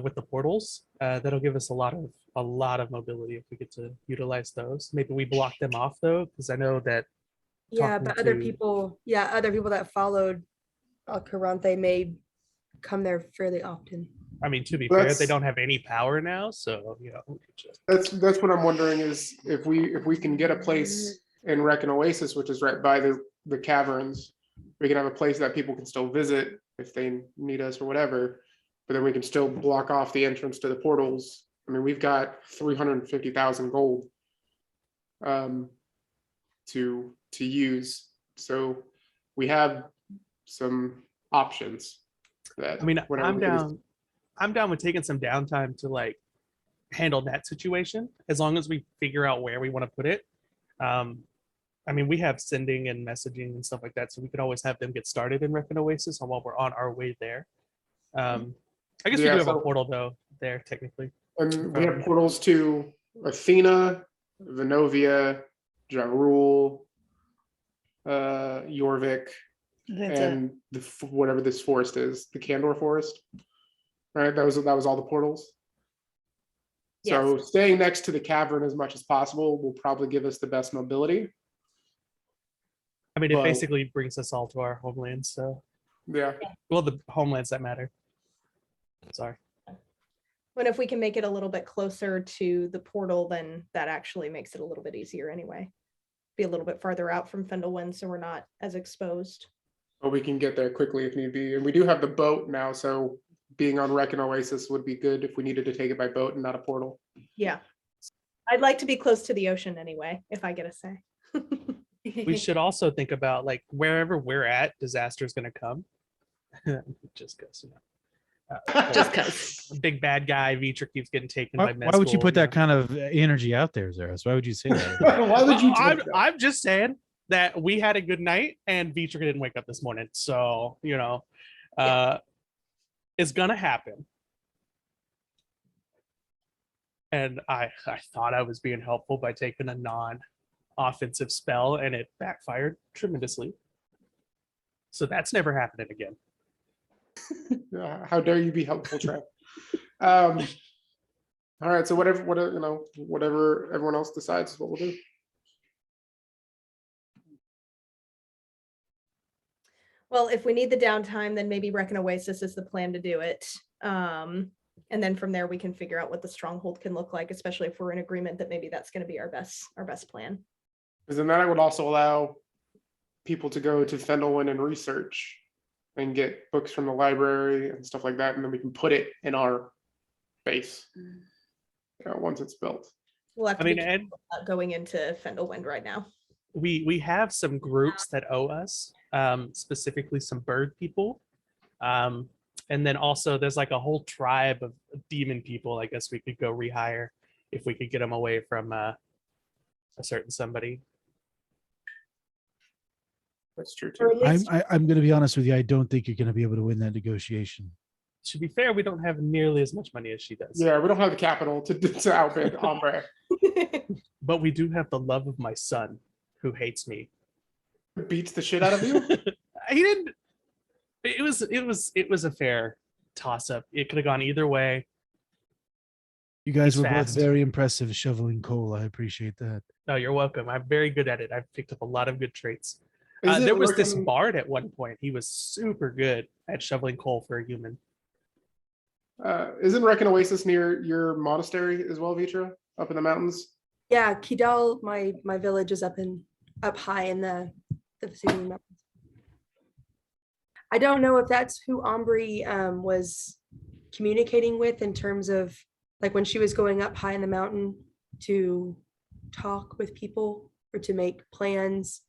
with the portals. That'll give us a lot of a lot of mobility if we get to utilize those. Maybe we block them off though, because I know that. Yeah, talking but other to- people, other people that followed Alcarante may come there fairly often. I mean, to be fair, they That's- don't have any power now, so we could just. That's what I'm wondering is if we can get a place in Wreck and Oasis, which is right by the caverns, we can have a place that people can still visit if they need us or whatever, but then we can still block off the entrance to the portals. I mean, we've got 350,000 gold to use, so we have some options. That I mean, whenever I'm we can just- down. I'm down with taking some downtime to like handle that situation, as long as we figure out where we want to put it. I mean, we have sending and messaging and stuff like that, so we could always have them get started in Reckon Oasis while we're on our way there. I guess we Yeah, do have a so- portal though there technically. And we have portals to Athena, Venovia, Jarul, Jorvik, That's it. and whatever this forest is, the Candor Forest. Right, that was all the portals. So staying next to the cavern as much as possible will probably give us the best mobility. I mean, it Well- basically brings us all to our homelands. So, Yeah, well, the homelands that matter. Sorry. But if we can make it a little bit closer to the portal, then that actually makes it a little bit easier anyway. Be a little bit farther out from Fendelwind, so we're not as exposed. but we can get there quickly if need be. And we do have the boat now, so being on Wreck and Oasis would be good if we needed to take it by boat and not a portal. Yeah. I'd like to be close to the ocean anyway, if I get a say. We should also think about like wherever we're at, disaster is going to come. Just because, Just because. big bad guy Vitra keeps getting taken Why, by why would you Mezcal, put that know? kind of energy out there, Zeros? Why would you say that? Why would you? I'm just saying that we had a good night and Vitra didn't wake up this morning, so it's gonna happen. And I thought I was being helpful by taking a non-offensive spell, and it backfired tremendously. So that's never happening again. How dare you be helpful, Trev? All right, so whatever everyone else decides is what we'll do. Well, if we need the downtime, then maybe Reckon Oasis is the plan to do it. And then from there, we can figure out what the stronghold can look like, especially if we're in agreement that maybe that's going to be our best plan. Because then that would also allow people to go to Fendelwind and research and get books from the library and stuff like that, and then we can put it in our base once it's built. We'll have to I mean, be Ed, careful about going into Fendelwind right now. we have some groups that owe us, specifically some bird people. And then also there's like a whole tribe of demon people I guess we could go rehire if we could get them away from a certain somebody. That's true Or too. at least I'm going to be honest with you. I don't think you're going to be able to win that negotiation. To be fair, we don't have nearly as much money as she does. Yeah, we don't have the capital to outbid Ombre. But we do have the love of my son who hates me. Beats the shit out of you. He didn't. It was a fair toss up. It could have gone either way. You guys He's were fast. both very impressive shoveling coal. I appreciate that. No, you're welcome. I'm very good at it. I've picked up a lot of good traits. Isn't There was this Reckon- bard at one point. He was super good at shoveling coal for a human. Isn't Reckon Oasis near your monastery as well, Vitra? Up in the mountains? Yeah, Kidal, my village is up high in the Vesuvian Mountains. I don't know if that's who Ombre was communicating with in terms of like when she was going up high in the mountain to talk with people or to make plans.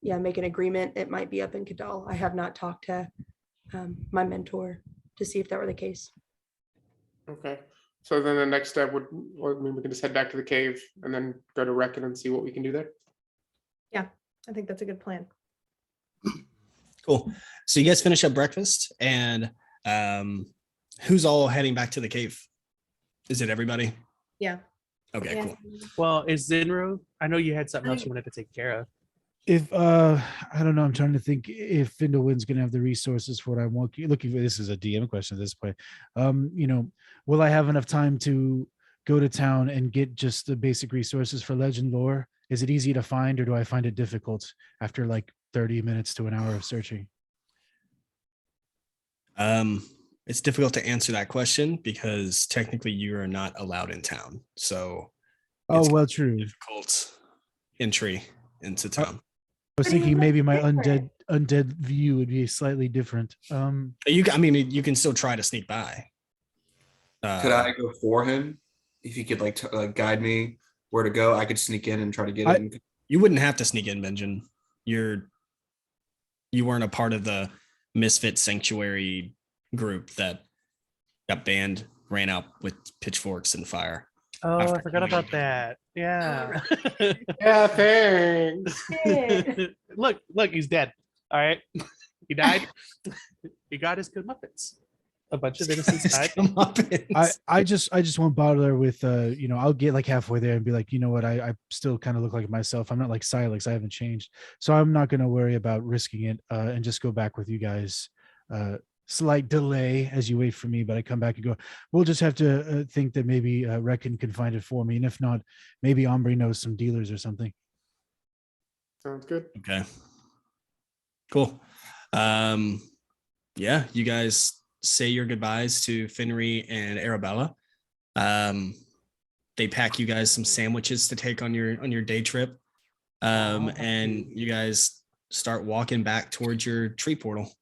Yeah, make an agreement. It might be up in Kidal. I have not talked to my mentor to see if that were the case. Okay. So then the next step would, I mean, we can just head back to the cave and then go to Reckon and see what we can do there. I think that's a good plan. Cool. So you guys finish up breakfast, and who's all heading back to the cave? Is it everybody? Yeah. Okay, Yeah. cool. Well, is Zinro? I know you had something else you wanted to take care of. If I don't know, I'm trying to think if Findlewind's going to have the resources for what I'm looking for. This is a DM question at this point. Will I have enough time to go to town and get just the basic resources for legend lore? Is it easy to find, or do I find it difficult after like 30 minutes to an hour of searching? It's difficult to answer that question because technically you are not allowed in town. So Oh, well, true. difficult entry into town. I was thinking maybe my undead view would be slightly different. You can still try to sneak by. Could I go for him? If he could like guide me where to go, I could sneak in and try to get in. You wouldn't have to sneak in, Benjamin. You weren't a part of the Misfit Sanctuary group that got banned, ran out with pitchforks and fire. Oh, I forgot about that. Yeah. Yeah, thanks. Look, he's dead. All right. He died. He got his comeuppance. A bunch of innocents died. I just won't bother with I'll get like halfway there and be like, you know what, I still kind of look like myself. I'm not like Silex, I haven't changed. So I'm not gonna worry about risking it and just go back with you guys. Slight delay as you wait for me, but I come back and go, we'll just have to think that maybe Reckon can find it for me. And if not, maybe Ombre knows some dealers or something. Sounds good. Okay. Cool. Yeah, you guys say your goodbyes to Finry and Arabella. They pack you guys some sandwiches to take on your day trip. And you guys start walking back towards your tree portal.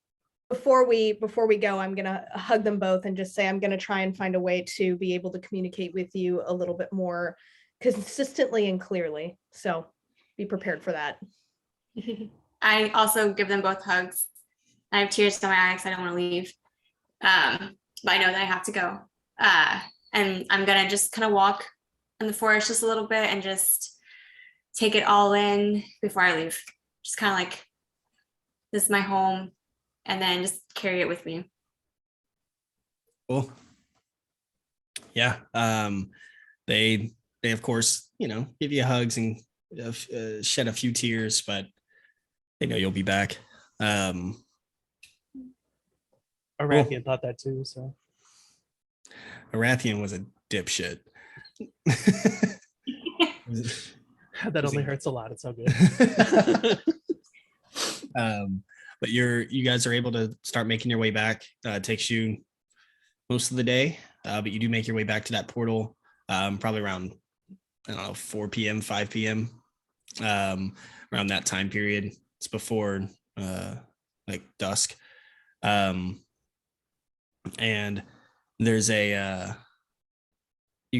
Before we go, I'm gonna hug them both and just say I'm gonna try and find a way to be able to communicate with you a little bit more consistently and clearly. So be prepared for that. I also give them both hugs. I have tears in my eyes. I don't want to leave. But I know that I have to go. And I'm gonna just kind of walk in the forest just a little bit and just take it all in before I leave. Just kind of like, this is my home. And then just carry it with me. Cool. Yeah. They of course, give you hugs and shed a few tears, but they know you'll be back. Arathian thought that too. So Arathian was a dipshit. That only hurts a lot. It's all good. But you guys are able to start making your way back. It takes you most of the day, but you do make your way back to that portal probably around, 4 p.m., 5 p.m. Around that time period. It's before like dusk. And there's you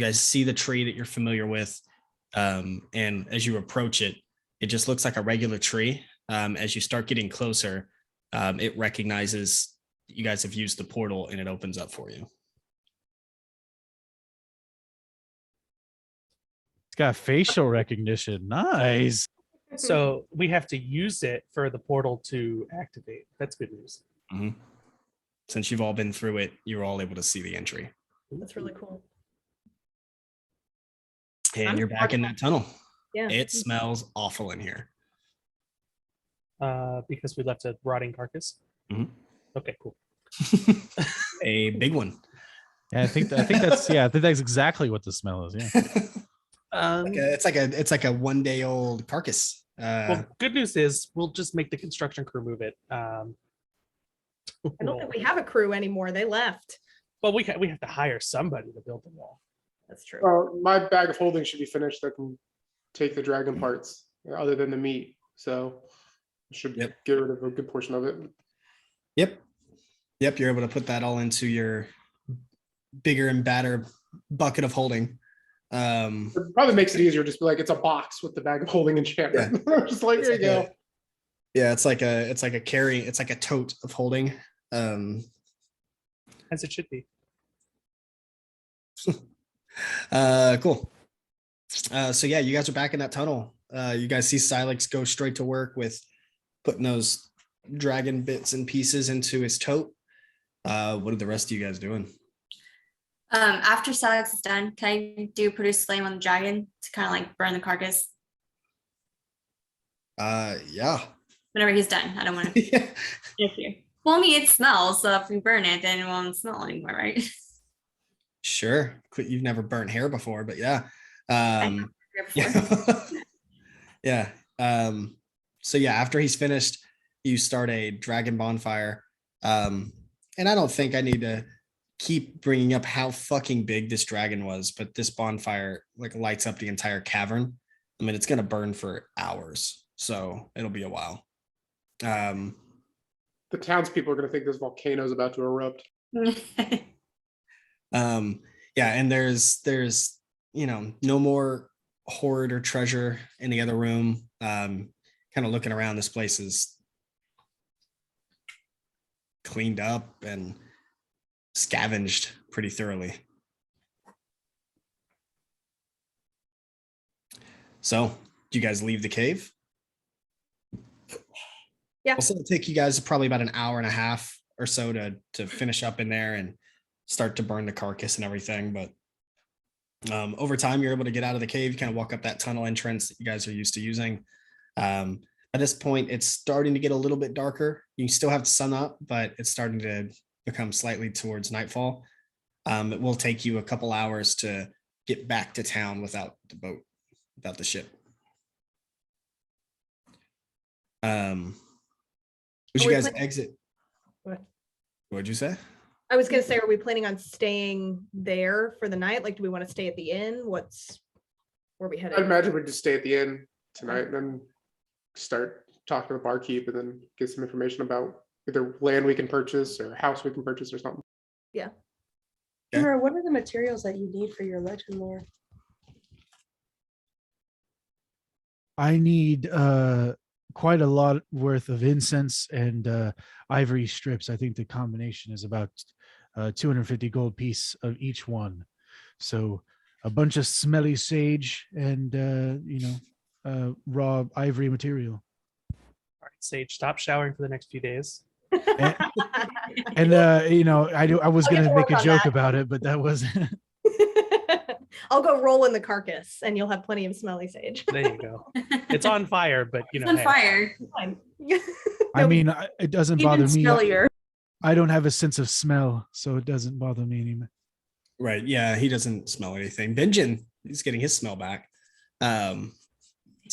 guys see the tree that you're familiar with. And as you approach it, it just looks like a regular tree. As you start getting closer, it recognizes you guys have used the portal and it opens up for you. It's got facial recognition. Nice. So we have to use it for the portal to activate. That's good news. Mm-hmm. Since you've all been through it, you're all able to see the entry. That's really cool. And you're back in that tunnel. Yeah. It smells awful in here. Because we left a rotting carcass. Mm-hmm. Okay, cool. A big one. Yeah, I think that's exactly what the smell is. Yeah. It's like a 1 day old carcass. Well, good news is we'll just make the construction crew move it. I don't think we have a crew anymore. They left. Well, we have to hire somebody to build the wall. That's true. My bag of holding should be finished. I can take the dragon parts other than the meat. So I should get rid of a good portion of it. Yep. You're able to put that all into your bigger and badder bucket of holding. It probably makes it easier. Just be like, it's a box with the bag of holding enchantment. Yeah. Just like, here you go. Yeah, it's like a tote of holding. As it should be. Cool. So yeah, you guys are back in that tunnel. You guys see Silex go straight to work with putting those dragon bits and pieces into his tote. What are the rest of you guys doing? After Silex is done, can I do produce flame on the dragon to kind of like burn the carcass? Yeah. Whenever he's done, I don't want to. Yeah. Well, I mean, it smells, so if we burn it, then it won't smell anymore, right? Sure. You've never burnt hair before, but yeah. I Yeah. Yeah. So yeah, after he's finished, you start a dragon bonfire. And I don't think I need to keep bringing up how fucking big this dragon was, but this bonfire like lights up the entire cavern. I mean, it's gonna burn for hours, so it'll be a while. The townspeople are going to think this volcano is about to erupt. Yeah, and there's no more hoard or treasure in the other room. Kind of looking around, this place is cleaned up and scavenged pretty thoroughly. So, do you guys leave the cave? Yeah. Also, it'll take you guys probably about an hour and a half or so to finish up in there and start to burn the carcass and everything. But over time, you're able to get out of the cave. You kind of walk up that tunnel entrance that you guys are used to using. At this point, it's starting to get a little bit darker. You still have the sun up, but it's starting to become slightly towards nightfall. It will take you a couple hours to get back to town without the boat, without the ship. Would you guys exit? What'd you say? I was gonna say, are we planning on staying there for the night? Like, do we want to stay at the inn? Where we headed? I'd imagine we'd just stay at the inn tonight and then start talking to the barkeep and then get some information about either land we can purchase or house we can purchase or something. Yeah. Okay. Kimura, what are the materials that you need for your legend lore? I need quite a lot worth of incense and ivory strips. I think the combination is about 250 gold piece of each one. So a bunch of smelly sage and raw ivory material. All right, Sage, stop showering for the next few days. And I was I'll get gonna to make work a on joke that. about it, but that wasn't. I'll go roll in the carcass and you'll have plenty of smelly sage. There you go. It's on fire, but It's on hey. fire. Fine. I mean, it doesn't bother Even me. smellier. I don't have a sense of smell, so it doesn't bother me anymore. Right. Yeah, he doesn't smell anything. Benjen, he's getting his smell back. So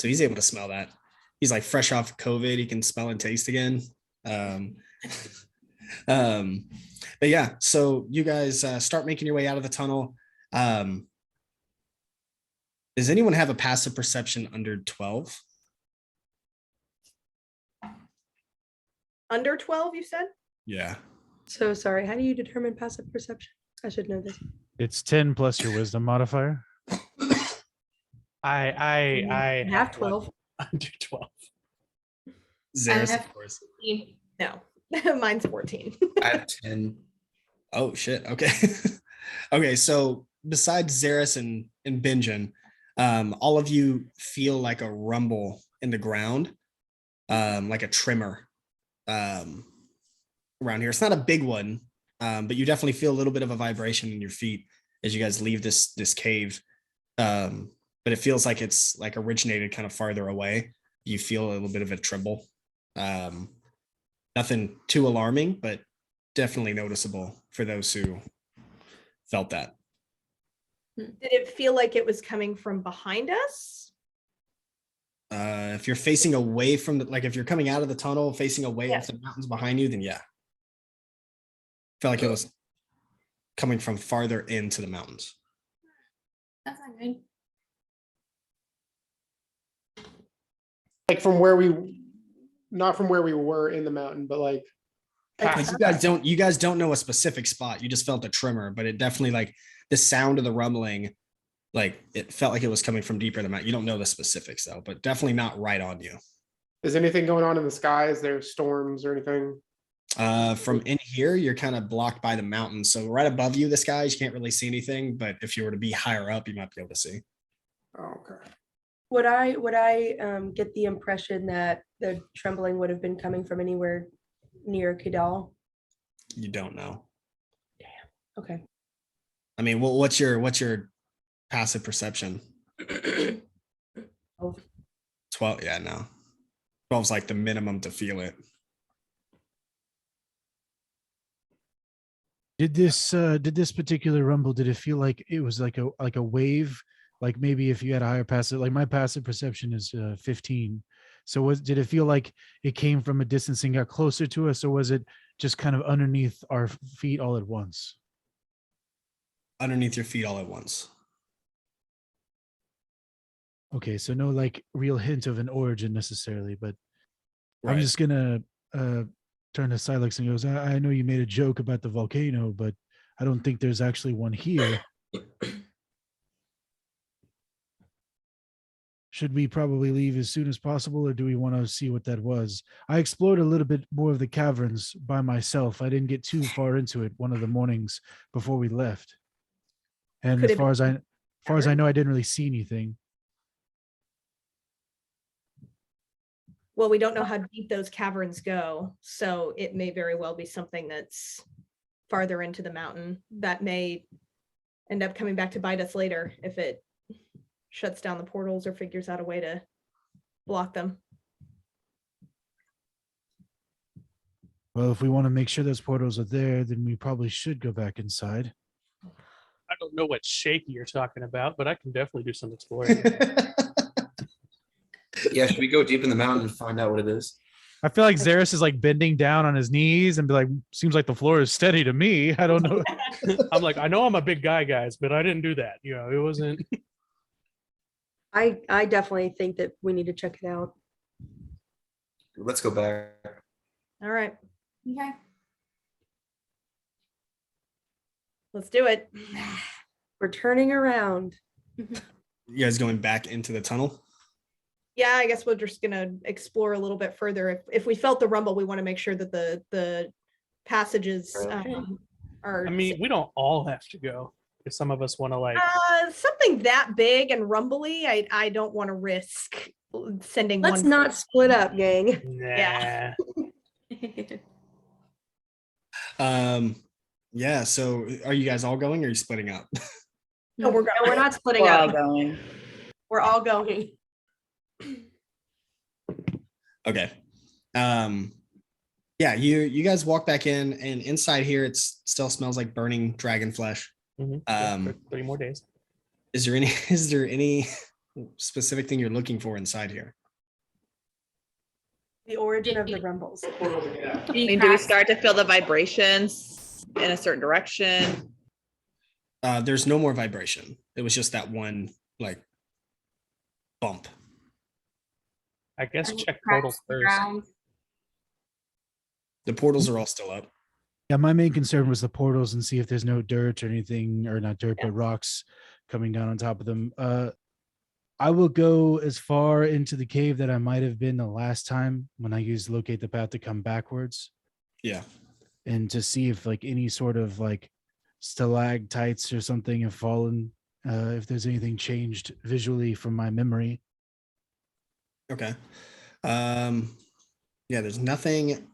he's able to smell that. He's like fresh off COVID. He can smell and taste again. But yeah, so you guys start making your way out of the tunnel. Does anyone have a passive perception under 12? Under 12, you said? Yeah. So sorry, how do you determine passive perception? I should know this. It's 10 plus your wisdom modifier. I have one 12. under 12. Xeris, have- of course. No. Mine's 14. I have 10. Oh shit. Okay. Okay. So besides Xeris and Benjen, all of you feel like a rumble in the ground, like a tremor around here. It's not a big one, but you definitely feel a little bit of a vibration in your feet as you guys leave this cave. But it feels like it's like originated kind of farther away. You feel a little bit of a tremble. Nothing too alarming, but definitely noticeable for those who felt that. Did it feel like it was coming from behind us? If you're facing away from if you're coming out of the tunnel facing away Yeah. off the mountains behind you, then yeah. Felt like it was coming from farther into the mountains. That's not good. Like not from where we were in the mountain, but like Like past. you guys don't know a specific spot. You just felt a tremor, but it definitely like the sound of the rumbling, like it felt like it was coming from deeper in the mountain. You don't know the specifics though, but definitely not right on you. Is anything going on in the sky? Is there storms or anything? From in here, you're kind of blocked by the mountains. So right above you, the skies, you can't really see anything. But if you were to be higher up, you might be able to see. Oh, okay. Would I get the impression that the trembling would have been coming from anywhere near Kidal? You don't know. Okay. I mean, what's your passive perception? 12. 12. Yeah, no. 12's like the minimum to feel it. Did this particular rumble, did it feel like it was like a wave? Like maybe if you had a higher passive, like my passive perception is 15. So did it feel like it came from a distance and got closer to us, or was it just kind of underneath our feet all at once? Underneath your feet all at once. Okay, so no like real hint of an origin necessarily, but Right. I'm just gonna turn to Silex and goes, I know you made a joke about the volcano, but I don't think there's actually one here. Should we probably leave as soon as possible, or do we want to see what that was? I explored a little bit more of the caverns by myself. I didn't get too far into it one of the mornings before we left. And Could as it far as be I know, I didn't really see anything. Well, we don't know how deep those caverns go, so it may very well be something that's farther into the mountain that may end up coming back to bite us later if it shuts down the portals or figures out a way to block them. Well, if we want to make sure those portals are there, then we probably should go back inside. I don't know what shaky you're talking about, but I can definitely do some exploring. Yeah, should we go deep in the mountain and find out what it is? I feel like Xeris is like bending down on his knees and be like, seems like the floor is steady to me. I don't know. I'm like, I know I'm a big guy, guys, but I didn't do that. You know, it wasn't. I definitely think that we need to check it out. Let's go back. All right, Okay. let's do it. We're turning around. You guys going back into the tunnel? Yeah, I guess we're just gonna explore a little bit further. If we felt the rumble, we want to make sure that the passages are. I mean, we don't all have to go. If some of us want to like. Something that big and rumbly, I don't want to risk sending Let's one. not split up, gang. Nah. Yeah. Yeah, so are you guys all going or are you splitting up? No, we're No, we're not splitting We're all up. going. We're all going. Okay. Yeah, you guys walk back in, and inside here it still smells like burning dragon flesh. For 3 more days. Is there any specific thing you're looking for inside here? The origin of the rumbles. I mean, do we start to feel the vibrations in a certain direction? There's no more vibration. It was just that one like bump. I guess check Crack portals the first. ground. The portals are all still up. Yeah, my main concern was the portals and see if there's no dirt or anything, or not dirt, but rocks coming down on top of them. I will go as far into the cave that I might have been the last time when I used locate the path to come backwards. Yeah. And to see if like any sort of like stalactites or something have fallen, if there's anything changed visually from my memory. Okay. Yeah, there's nothing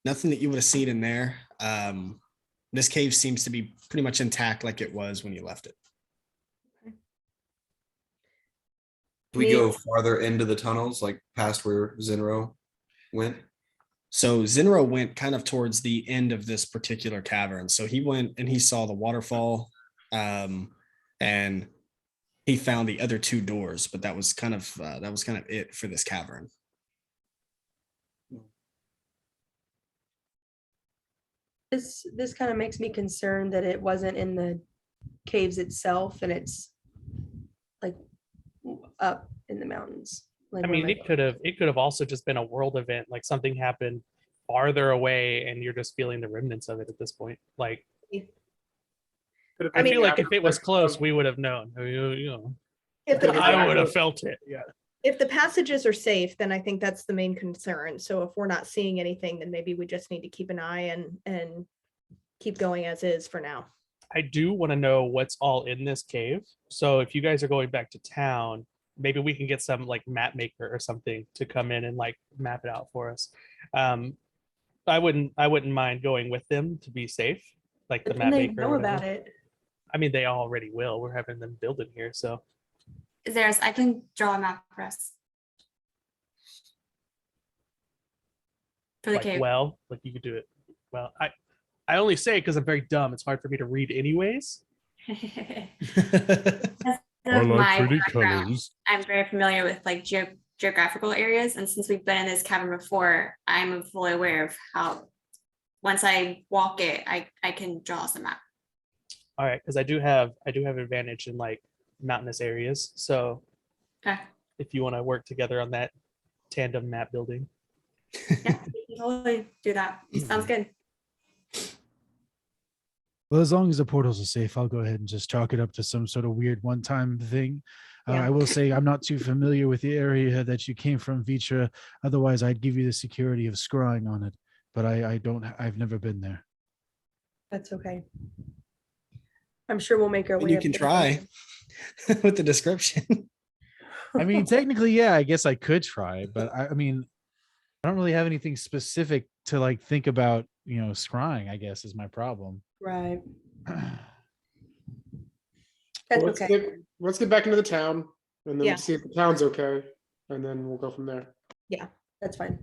that you would have seen in there. This cave seems to be pretty much intact like it was when you left it. Do we go farther into the tunnels, like past where Zinro went? So Zinro went kind of towards the end of this particular cavern. So he went and he saw the waterfall, and he found the other 2 doors, but that was kind of it for this cavern. This kind of makes me concerned that it wasn't in the caves itself, and it's like up in the mountains. Like I mean, it could have also just been a world event, like something happened farther away, and you're just feeling the remnants of it at this point. Like, I feel like if it was close, we would have known. You know, I would have felt it. Yeah. If the passages are safe, then I think that's the main concern. So if we're not seeing anything, then maybe we just need to keep an eye and keep going as is for now. I do want to know what's all in this cave. So if you guys are going back to town, maybe we can get some like map maker or something to come in and like map it out for us. I wouldn't mind going with them to be safe, like the But map then they maker. or know whatever. about it. I mean, they already will. We're having them build it here, so. I can draw a map for us. For the Like, cave. well, like you could do it. Well, I only say it because I'm very dumb. It's hard for me to read anyways. Of my background, I'm very familiar with like geographical areas, and since we've been in this cavern before, I'm fully aware of how once I walk it, I can draw us a map. All right, because I do have advantage in like mountainous areas. So Okay. if you want to work together on that tandem map building. Yeah, we can totally do that. Sounds good. Well, as long as the portals are safe, I'll go ahead and just chalk it up to some sort of weird one-time thing. Yeah. I will say I'm not too familiar with the area that you came from, Vitra. Otherwise, I'd give you the security of scrying on it. But I've never been there. That's okay. I'm sure we'll make our way. You up can there. try with the description. I mean, technically, yeah, I guess I could try, but I mean, I don't really have anything specific to like think about, scrying, I guess is my problem. Right. Well, That's let's okay. let's get back into the town and then Yeah. see if the town's okay, and then we'll go from there. That's fine.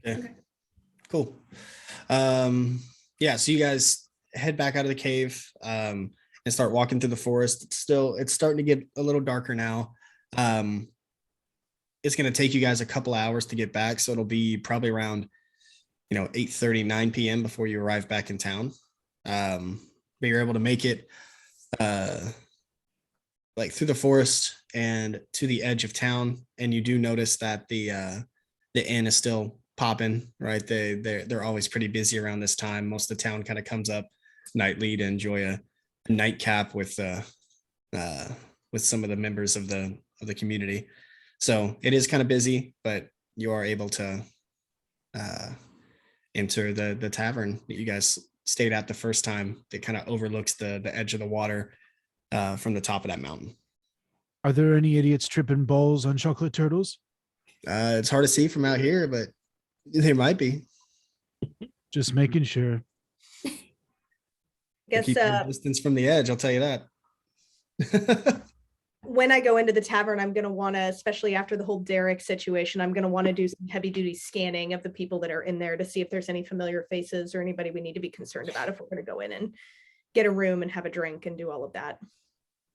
Okay. Cool. Yeah, so you guys head back out of the cave and start walking through the forest. It's starting to get a little darker now. It's going to take you guys a couple hours to get back, so it'll be probably around 8:30, 9 p.m. before you arrive back in town. But you're able to make it like through the forest and to the edge of town, and you do notice that the inn is still popping, right? They're always pretty busy around this time. Most of the town kind of comes up nightly to enjoy a nightcap with some of the members of the community. So it is kind of busy, but you are able to enter the tavern that you guys stayed at the first time. That kind of overlooks the edge of the water from the top of that mountain. Are there any idiots tripping balls on chocolate turtles? It's hard to see from out here, but there might be. Just making sure. Guess Keep your distance from the edge, I'll tell you that. when I go into the tavern, I'm going to want to, especially after the whole Derek situation, I'm going to want to do some heavy duty scanning of the people that are in there to see if there's any familiar faces or anybody we need to be concerned about if we're going to go in and get a room and have a drink and do all of that.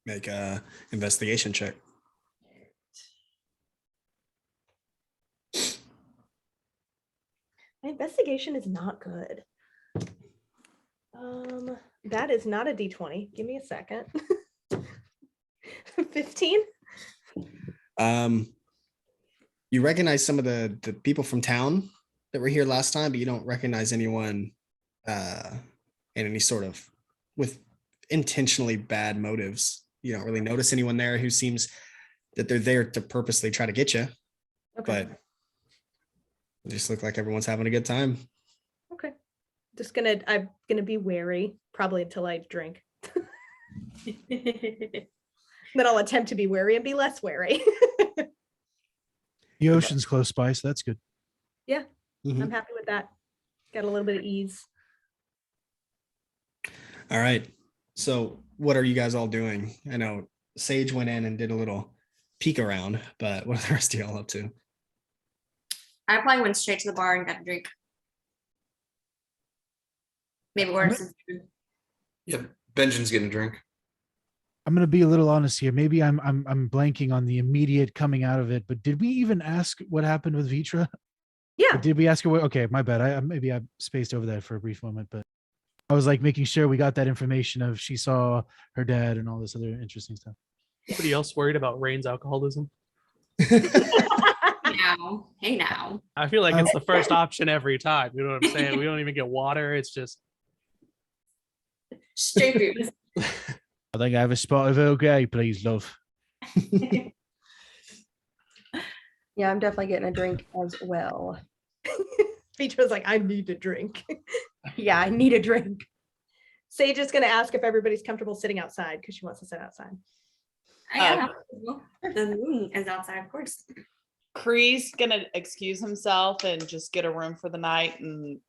Make a investigation check. My investigation is not good. That is not a D20. Give me a second. 15. You recognize some of the people from town that were here last time, but you don't recognize anyone in any sort of with intentionally bad motives. You don't really notice anyone there who seems that they're there to purposely try to get you. Okay. But it just look like everyone's having a good time. Okay. I'm gonna be wary probably until I drink. Then I'll attempt to be wary and be less wary. The ocean's close by, so that's good. Yeah, Mhm. I'm happy with that. Got a little bit of ease. All right. So what are you guys all doing? I know Sage went in and did a little peek around, but what are the rest of y'all up to? I probably went straight to the bar and got a drink. Maybe order some food. Yeah, Benjamin's getting a drink. I'm gonna be a little honest here. Maybe I'm blanking on the immediate coming out of it, but did we even ask what happened with Vitra? Yeah. Or did we ask her? Okay, my bad. Maybe I spaced over that for a brief moment, but I was like making sure we got that information of she saw her dad and all this other interesting stuff. Anybody else worried about Rain's alcoholism? Now, hey now. I feel like it's the first option every time. You know what I'm saying? We don't even get water. It's just Straight booze. I think I have a spot of okay, please, love. Yeah, I'm definitely getting a drink as well. Peach was like, I need to drink. Yeah, I need a drink. Sage is gonna ask if everybody's comfortable sitting outside because she wants to sit outside. I am. The moon is outside, of course. Kree's gonna excuse himself and just get a room for the night and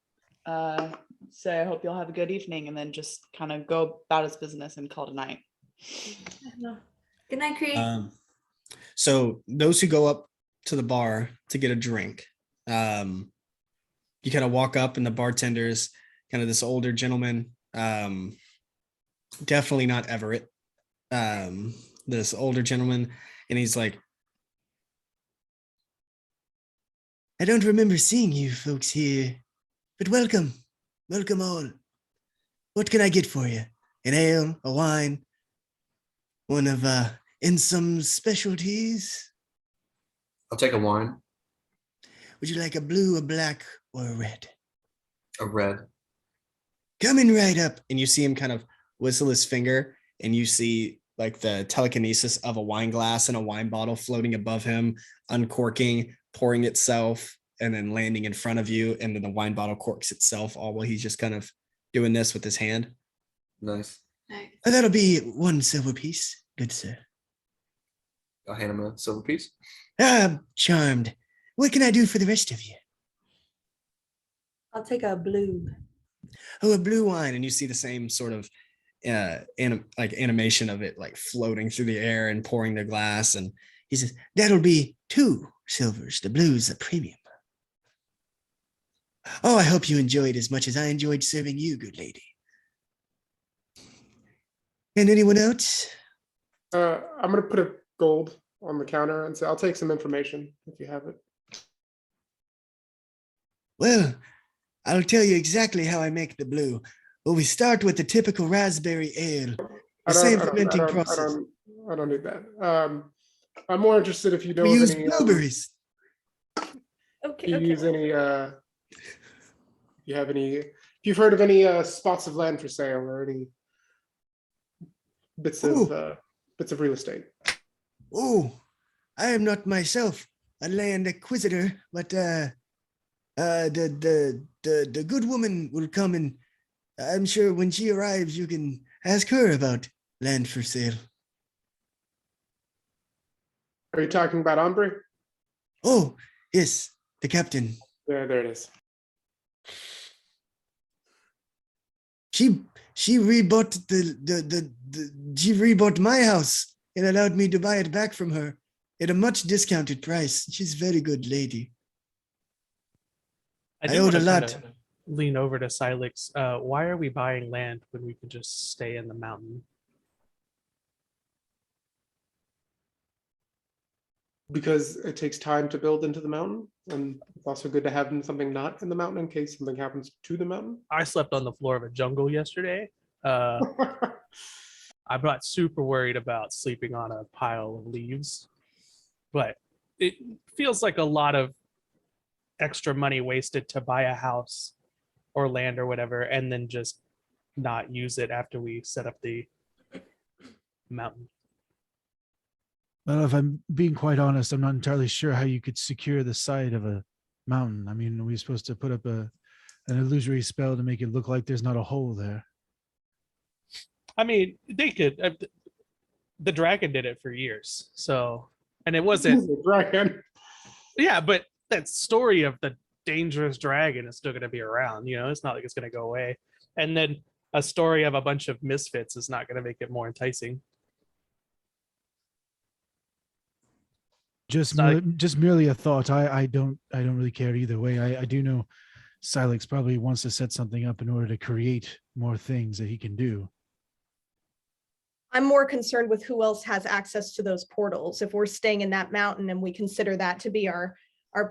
say, I hope you'll have a good evening, and then just kind of go about his business and call it a night. Good night, Kree. So those who go up to the bar to get a drink, you kind of walk up and the bartenders kind of this older gentleman. Definitely not Everett. This older gentleman, and he's like, I don't remember seeing you folks here, but welcome all. What can I get for you? An ale, a wine, one of Insom's specialties? I'll take a wine. Would you like a blue, a black, or a red? A red. Coming right up. And you see him kind of whistle his finger, and you see like the telekinesis of a wine glass and a wine bottle floating above him, uncorking, pouring itself, and then landing in front of you. And then the wine bottle corks itself, all while he's just kind of doing this with his hand. Nice. That'll be 1 silver piece, good sir. I'll hand him a silver piece. Charmed. What can I do for the rest of you? I'll take a blue. Oh, a blue wine. And you see the same sort of animation of it like floating through the air and pouring the glass. And he says, that'll be 2 silvers. The blue's a premium. Oh, I hope you enjoyed as much as I enjoyed serving you, good lady. And anyone else? I'm going to put a gold on the counter and say, I'll take some information if you have it. Well, I'll tell you exactly how I make the blue. Well, we start with the typical raspberry ale. The same fermenting process. I don't need that. I'm more interested if you know We of use any blueberries. Okay. do you Okay. use any you have any if you've heard of any spots of land for sale or any bits of real estate. Oh, I am not myself a land acquisitor, but the good woman will come, and I'm sure when she arrives, you can ask her about land for sale. Are you talking about Ombre? Oh, yes, the captain. Yeah, there it is. She rebought she rebought my house and allowed me to buy it back from her at a much discounted price. She's a very good lady. I owed a lot. Lean over to Silex. Why are we buying land when we could just stay in the mountain? Because it takes time to build into the mountain, and it's also good to have something not in the mountain in case something happens to the mountain. I slept on the floor of a jungle yesterday. I'm not super worried about sleeping on a pile of leaves, but it feels like a lot of extra money wasted to buy a house or land or whatever, and then just not use it after we set up the mountain. Well, if I'm being quite honest, I'm not entirely sure how you could secure the side of a mountain. I mean, are we supposed to put up an illusory spell to make it look like there's not a hole there? I mean, they could. The dragon did it for years, so, and it wasn't. The dragon. Yeah, but that story of the dangerous dragon is still going to be around. You know, it's not like it's going to go away. And then a story of a bunch of misfits is not going to make it more enticing. Just merely a thought. I don't really care either way. I do know Silex probably wants to set something up in order to create more things that he can do. I'm more concerned with who else has access to those portals. If we're staying in that mountain and we consider that to be our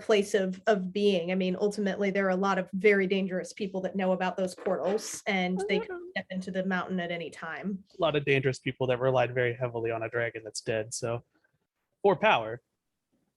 place of being, I mean, ultimately there are a lot of very dangerous people that know about those portals, and they could step into the mountain at any time. A lot of dangerous people that relied very heavily on a dragon that's dead, so, or power.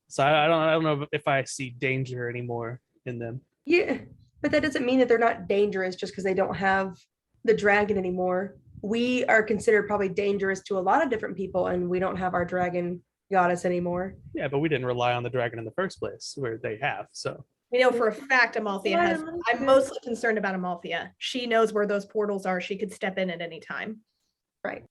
So I don't know if I see danger anymore in them. Yeah, but that doesn't mean that they're not dangerous just because they don't have the dragon anymore. We are considered probably dangerous to a lot of different people, and we don't have our dragon goddess anymore. Yeah, but we didn't rely on the dragon in the first place, where they have. So We know for a fact Amalthea has. I'm mostly concerned about Amalthea. She knows where those portals are. She could step in at any time. Right.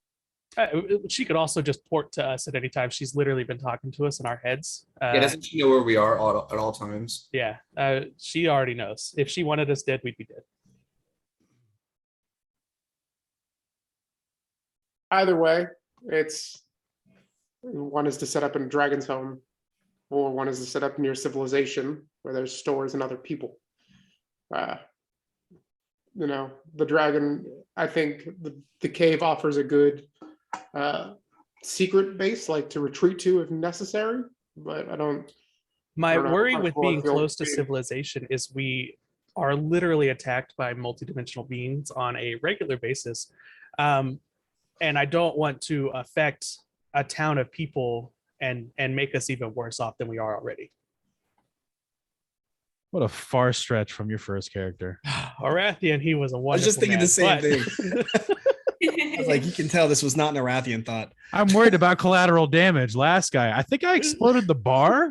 She could also just port to us at any time. She's literally been talking to us in our heads. Yeah, doesn't she know where we are at all times? Yeah, she already knows. If she wanted us dead, we'd be dead. Either way, it's one is to set up in a dragon's home, or one is to set up near civilization where there's stores and other people. the dragon, I think the cave offers a good secret base, like to retreat to if necessary. But I don't know how worry with comfortable I being feel close to being- civilization is we are literally attacked by multidimensional beings on a regular basis. And I don't want to affect a town of people and make us even worse off than we are already. What a far stretch from your first character. Arathian, he was a wonderful I was just thinking man, the same but- thing. I was like, you can tell this was not an Arathian thought. I'm worried about collateral damage. Last guy, I think I exploded the bar.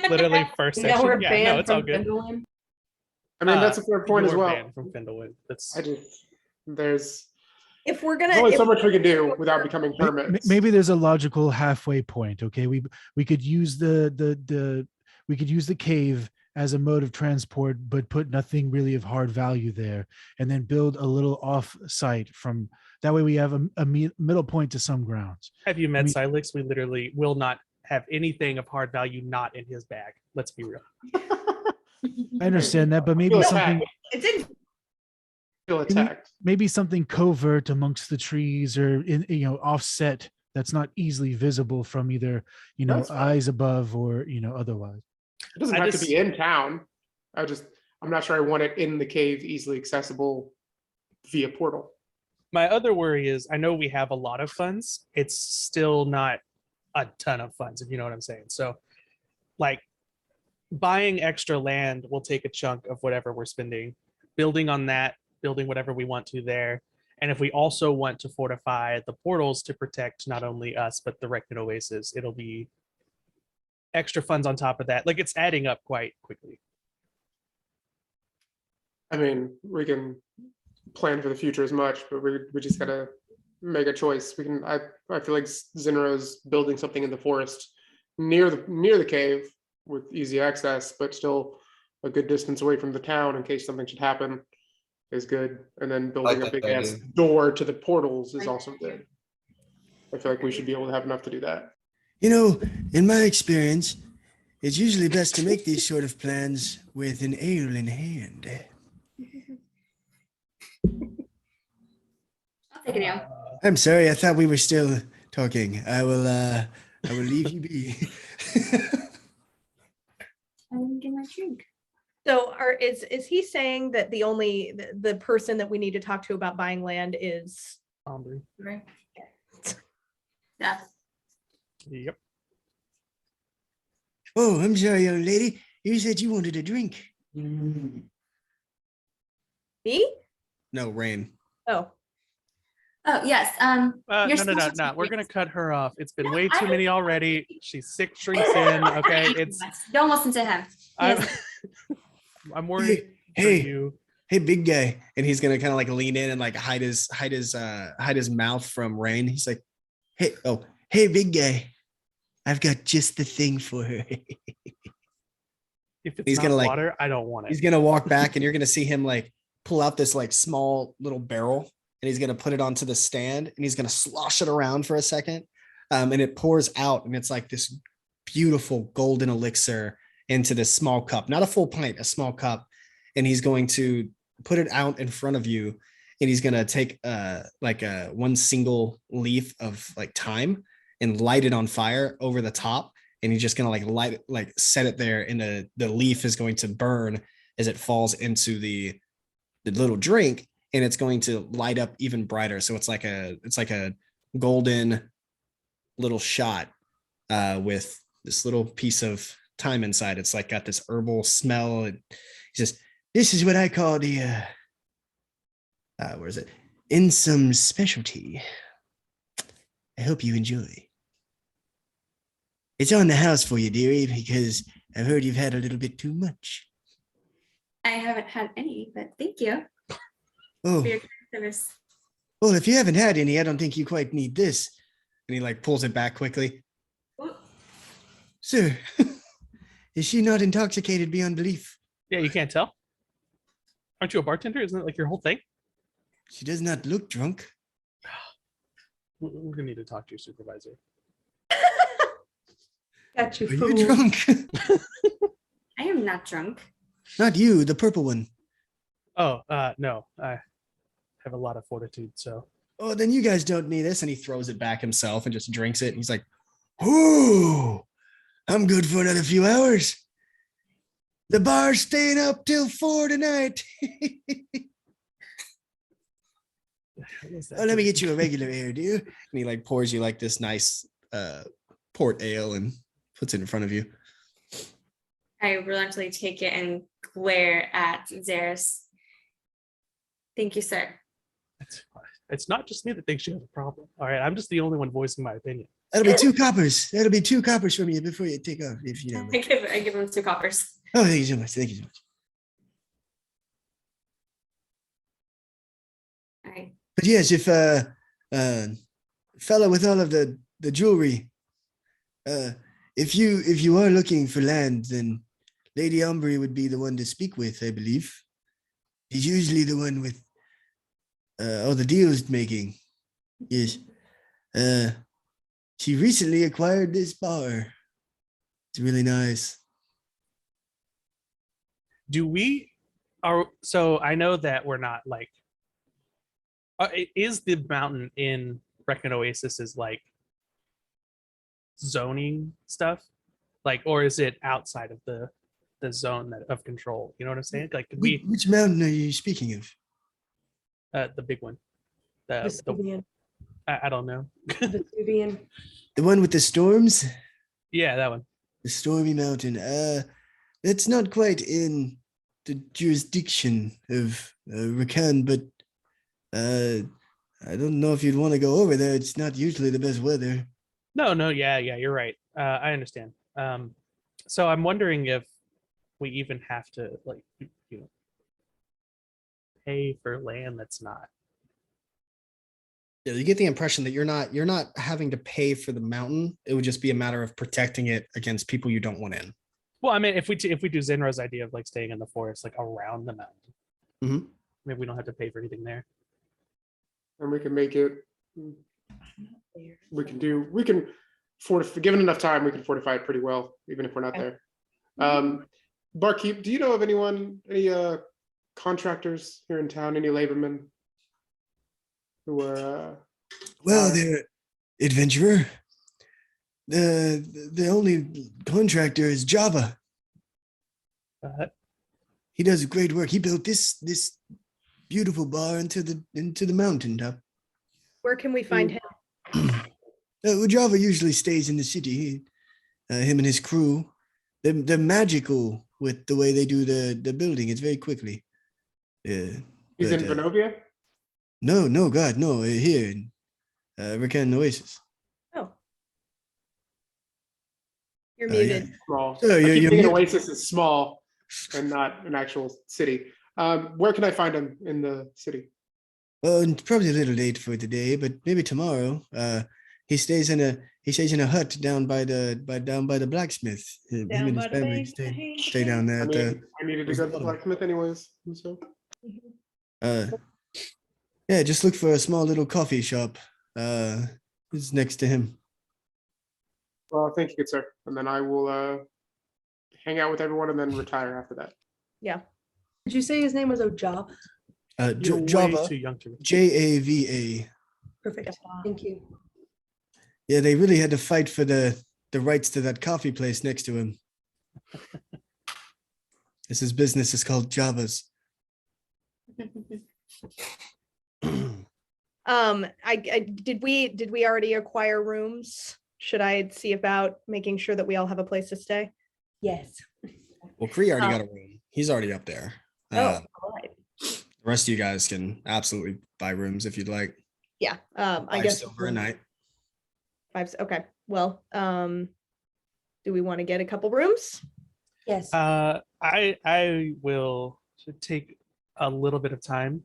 Literally first Now section. we're Yeah, banned no, it's all from good. Findolin. I mean, that's a fair point as You were well. banned from Findlewood. That's There's If we're there's gonna, only if so much we can do without becoming hermits. Maybe there's a logical halfway point. Okay, we could use the we could use the cave as a mode of transport, but put nothing really of hard value there, and then build a little off site from that way. We have a middle point to some grounds. Have you met I mean- Silix? We literally will not have anything of hard value not in his bag. Let's be real. I understand that, but maybe Feel something attacked. it's in, Feel attacked. maybe something covert amongst the trees or in offset that's not easily visible from either That's fine. eyes above or otherwise. It doesn't I have to just- be in town. I'm not sure I want it in the cave, easily accessible via portal. My other worry is I know we have a lot of funds. It's still not a ton of funds, if you know what I'm saying. So like buying extra land will take a chunk of whatever we're spending, building on that, building whatever we want to there. And if we also want to fortify the portals to protect not only us, but the Reknet Oasis, it'll be extra funds on top of that. Like it's adding up quite quickly. I mean, we can plan for the future as much, but we just gotta make a choice. I feel like Zinro's building something in the forest near the cave with easy access, but still a good distance away from the town in case something should happen is good. And then building a that big ass idea. door to the portals is also good. I feel like we should be able to have enough to do that. In my experience, it's usually best to make these sort of plans with an ale in hand. I'll take it down. I'm sorry, I thought we were still talking. I will leave you be. I didn't get my drink. so is he saying that the person that we need to talk to about buying land is Ombre. Right. Yeah. Yep. Oh, I'm sorry, young lady. You said you wanted a drink. me? No, Rain. Oh, Oh, yes. No. You're supposed to We're take gonna it. cut her off. It's been No, way too I- many already. She's 6 drinks in. Okay, it's Don't listen to him. He I'm, doesn't- I'm worried for Hey, you. Hey, big guy. And he's gonna kind of like lean in and like hide his mouth from Rain. He's like, hey, big guy. I've got just the thing for her. If it's he's not gonna, like- water, I don't want it. he's gonna walk back and you're gonna see him like pull out this like small little barrel and he's gonna put it onto the stand and he's gonna slosh it around for a second. And it pours out and it's like this beautiful golden elixir into this small cup, not a full pint, a small cup. And he's going to put it out in front of you and he's gonna take one single leaf of like thyme and light it on fire over the top. And he's just gonna set it there, and the leaf is going to burn as it falls into the little drink, and it's going to light up even brighter. So it's like a golden little shot with this little piece of thyme inside. It's like got this herbal smell. And he says, This is what I call the where is it? In some specialty. I hope you enjoy. It's on the house for you, dearie, because I've heard you've had a little bit too much. I haven't had any, but thank you Oh, for your service. well, if you haven't had any, I don't think you quite need this. and he like pulls it back quickly. Sir, is she not intoxicated beyond belief? Yeah, you can't tell. Aren't you a bartender? Isn't that like your whole thing? She does not look drunk. We're gonna need to talk to your supervisor. Got you, Are fool. you drunk? I am not drunk. Not you, the purple one. Oh, no, I have a lot of fortitude, so. Oh, then you guys don't need this. And he throws it back himself and just drinks it. And he's like, "Ooh, I'm good for another few hours. The bar's staying up till 4 tonight." Oh, let me get you a regular ale, dude. And he like pours you like this nice port ale and puts it in front of you. I reluctantly take it and glare at Zaris. Thank you, sir. It's not just me that thinks you have a problem. All right, I'm just the only one voicing my opinion. That'll be 2 coppers. That'll be 2 coppers from you before you take off, if you don't mind. I give him 2 coppers. Oh, thank you so much. Thank you so much. All right. But yes, if fella with all of the jewelry, if you are looking for land, then Lady Umbry would be the one to speak with, I believe. He's usually the one with all the deals making. Yes. She recently acquired this bar. It's really nice. So I know that we're not like, is the mountain in Reckon Oasis is like zoning stuff? Like, or is it outside of the zone of control? You know what I'm saying? Like, could we, Which mountain are you speaking of? the big one, Vesuvian. I don't know. Vesuvian. The one with the storms? Yeah, that one. The Stormy Mountain. That's not quite in the jurisdiction of Rakan, but I don't know if you'd want to go over there. It's not usually the best weather. No, yeah, you're right. I understand. So I'm wondering if we even have to like, pay for land that's not. Yeah, you get the impression that you're not having to pay for the mountain. It would just be a matter of protecting it against people you don't want in. Well, I mean, if we do Zenra's idea of like staying in the forest, like around the mountain, Mhm. maybe we don't have to pay for anything there. And we can make it. We can fortify. Given enough time, we can fortify it pretty well, even if we're not there. Barkeep, do you know of any contractors here in town, any labormen who are? Well, they're adventurer. The only contractor is Java. He does great work. He built this beautiful bar into the mountaintop. Where can we find him? Java usually stays in the city. Him and his crew. They're magical with the way they do the building. It's very quickly. He's in Venovia? No, God, no. Here in Rakan Oasis. Oh. You're muted. Yeah. Small. So I keep you're thinking muted. Oasis is small and not an actual city. Where can I find him in the city? Well, it's probably a little late for today, but maybe tomorrow. He stays in a hut down by the blacksmith. Him and his family stay down there. I needed to go to the blacksmith anyways. So. Yeah, just look for a small little coffee shop. It's next to him. Well, thank you, good sir. And then I will hang out with everyone and then retire after that. Yeah. Did you say his name was Ojava? You're way Java. too young to. Java. Perfect. Thank you. Yeah, they really had to fight for the rights to that coffee place next to him. His business is called Java's. Did we already acquire rooms? Should I see about making sure that we all have a place to stay? Yes. Well, Kree already got a room. He's already up there. All right. The rest of you guys can absolutely buy rooms if you'd like. Yeah. I 5 guess silver a night. 5. Okay. Well, do we want to get a couple rooms? Yes. I will take a little bit of time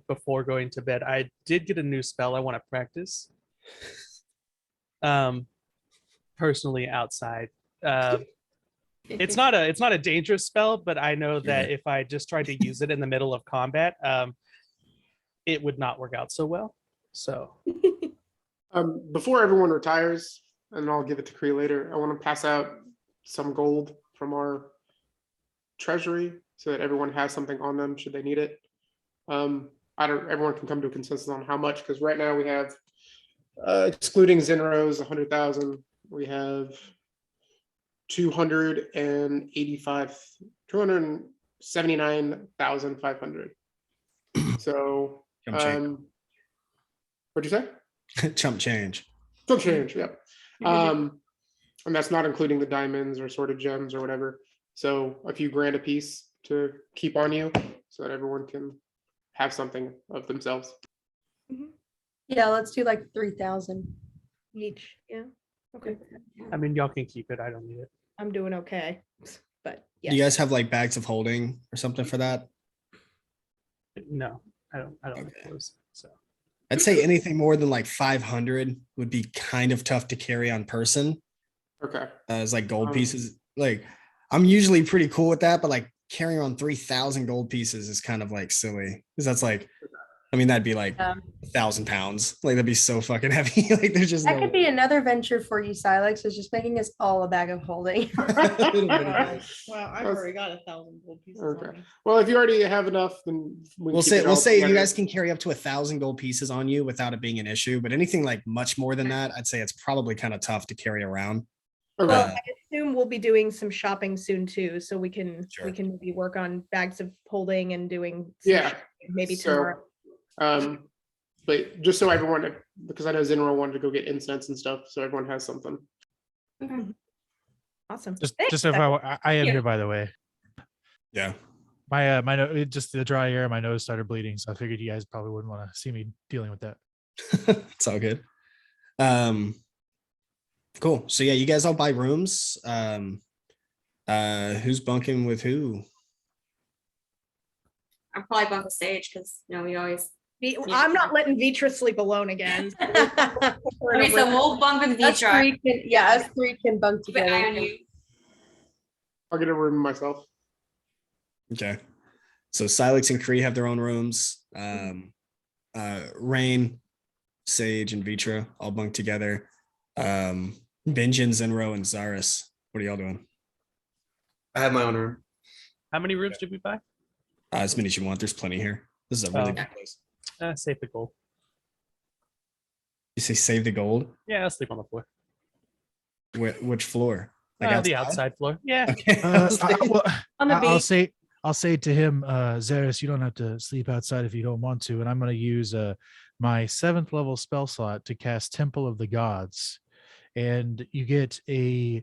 before going to bed. I did get a new spell I want to practice. Personally outside. It's not a dangerous spell, but I know that if I just tried to use it in the middle of combat, it would not work out so well. So before everyone retires, and I'll give it to Kree later, I want to pass out some gold from our treasury so that everyone has something on them should they need it. Everyone can come to a consensus on how much, because right now we have, excluding Zinro's 100,000, we have 279,500. So, Chump change. what'd you say? Chump change. Chump change, yeah. And that's not including the diamonds or sorted gems or whatever. So a few grand a piece to keep on you, so that everyone can have something of themselves. Yeah, let's do like 3,000 each. Yeah. Okay. I mean, y'all can keep it. I don't need it. I'm doing okay. But yeah. Do you guys have like bags of holding or something for that? No, I don't Okay. have those. So I'd say anything more than like 500 would be kind of tough to carry on person. Okay. As like gold pieces. Like I'm usually pretty cool with that, but like carrying on 3,000 gold pieces is kind of like silly because that's like, I mean, that'd be like 1,000 pounds. Like that'd be so fucking heavy. Like there's just That no could be another venture for you, Silex, is just making us all a bag of holding. Well, I've already got 1,000 gold pieces. Okay. On me. Well, if you already have enough, then We'll say you guys can carry up to 1,000 gold pieces on you without it being an issue, but anything like much more than that, I'd say it's probably kind of tough to carry around. Well, I assume we'll be doing some shopping soon too, so we can Sure. we can maybe work on bags of holding and doing Yeah. shopping maybe So, tomorrow. But just so everyone, because I know Zinro wanted to go get incense and stuff, so everyone has something. Awesome. Just Thanks. if I am here, by the way. Yeah. My just the dry air, my nose started bleeding, so I figured you guys probably wouldn't want to see me dealing with that. It's all good. Cool. So yeah, you guys all buy rooms. Who's bunking with who? I'm probably bunk the stage because we always. I'm not letting Vitra sleep alone again. Okay, so we'll bunk with Us Vitra. three can, yeah, us three can bunk Keep an eye on together. you. I'll get a room myself. Okay. So Silex and Kree have their own rooms. Rain, Sage, and Vitra all bunk together. Benjin, Zenro, and Zaris. What are y'all doing? I have my own room. how many rooms did we buy? As many as you want. There's plenty here. This is a really Oh. big place. Save the gold. You say save the gold? Yeah, I'll sleep on the floor. Which floor? The outside floor. Yeah. Okay. On the I'll say to him, Zaris, you don't have to sleep outside if you don't want to. And I'm going to use my 7th level spell slot to cast Temple of the Gods. And you get a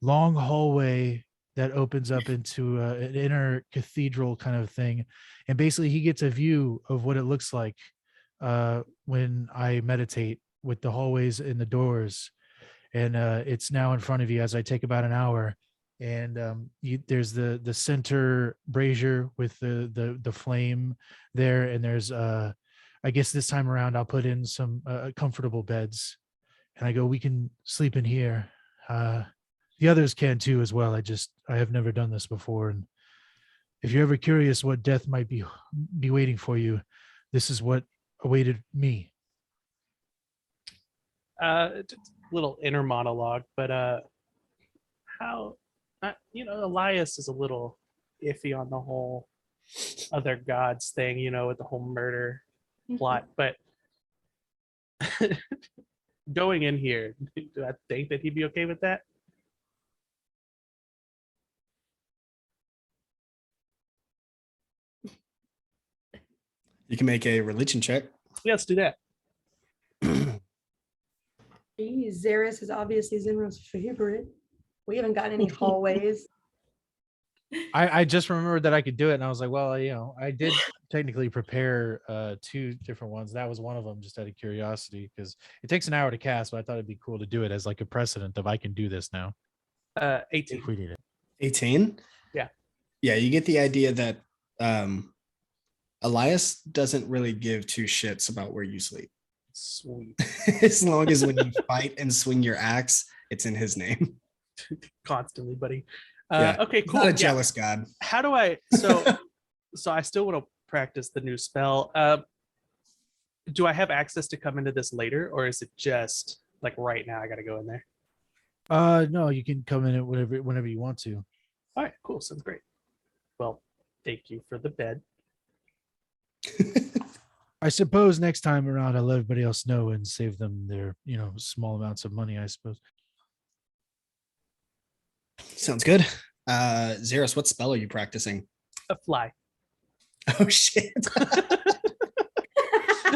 long hallway that opens up into an inner cathedral kind of thing. And basically he gets a view of what it looks like when I meditate, with the hallways and the doors. And it's now in front of you as I take about an hour. And there's the center brazier with the flame there. And there's, I guess this time around, I'll put in some comfortable beds. And I go, we can sleep in here. The others can too as well. I have never done this before. And if you're ever curious what death might be waiting for you, this is what awaited me. Just a little inner monologue, but how, Elias is a little iffy on the whole other gods thing, with the whole murder plot, but going in here, do I think that he'd be okay with that? You can make a religion check. Yeah, let's do that. Geez, Zaris is obviously Zinro's favorite. We haven't got any hallways. I just remembered that I could do it, and I was like, well, I did technically prepare 2 different ones. That was one of them, just out of curiosity, because it takes an hour to cast, but I thought it'd be cool to do it as like a precedent of I can do this now. 18. If we need it. 18? Yeah. Yeah, you get the idea that Elias doesn't really give 2 shits about where you sleep. Sweet. As long as when you fight and swing your axe, it's in his name. Constantly, buddy. Yeah. Okay, He's cool. not a Yeah. jealous god. How do I so I still want to practice the new spell. Do I have access to come into this later, or is it just like right now I gotta go in there? No, you can come in at whenever you want to. All right, cool. Sounds great. Well, Thank you for the bed. I suppose next time around, I'll let everybody else know and save them their, small amounts of money, I suppose. Sounds good. Xeris, what spell are you practicing? A fly. Oh shit.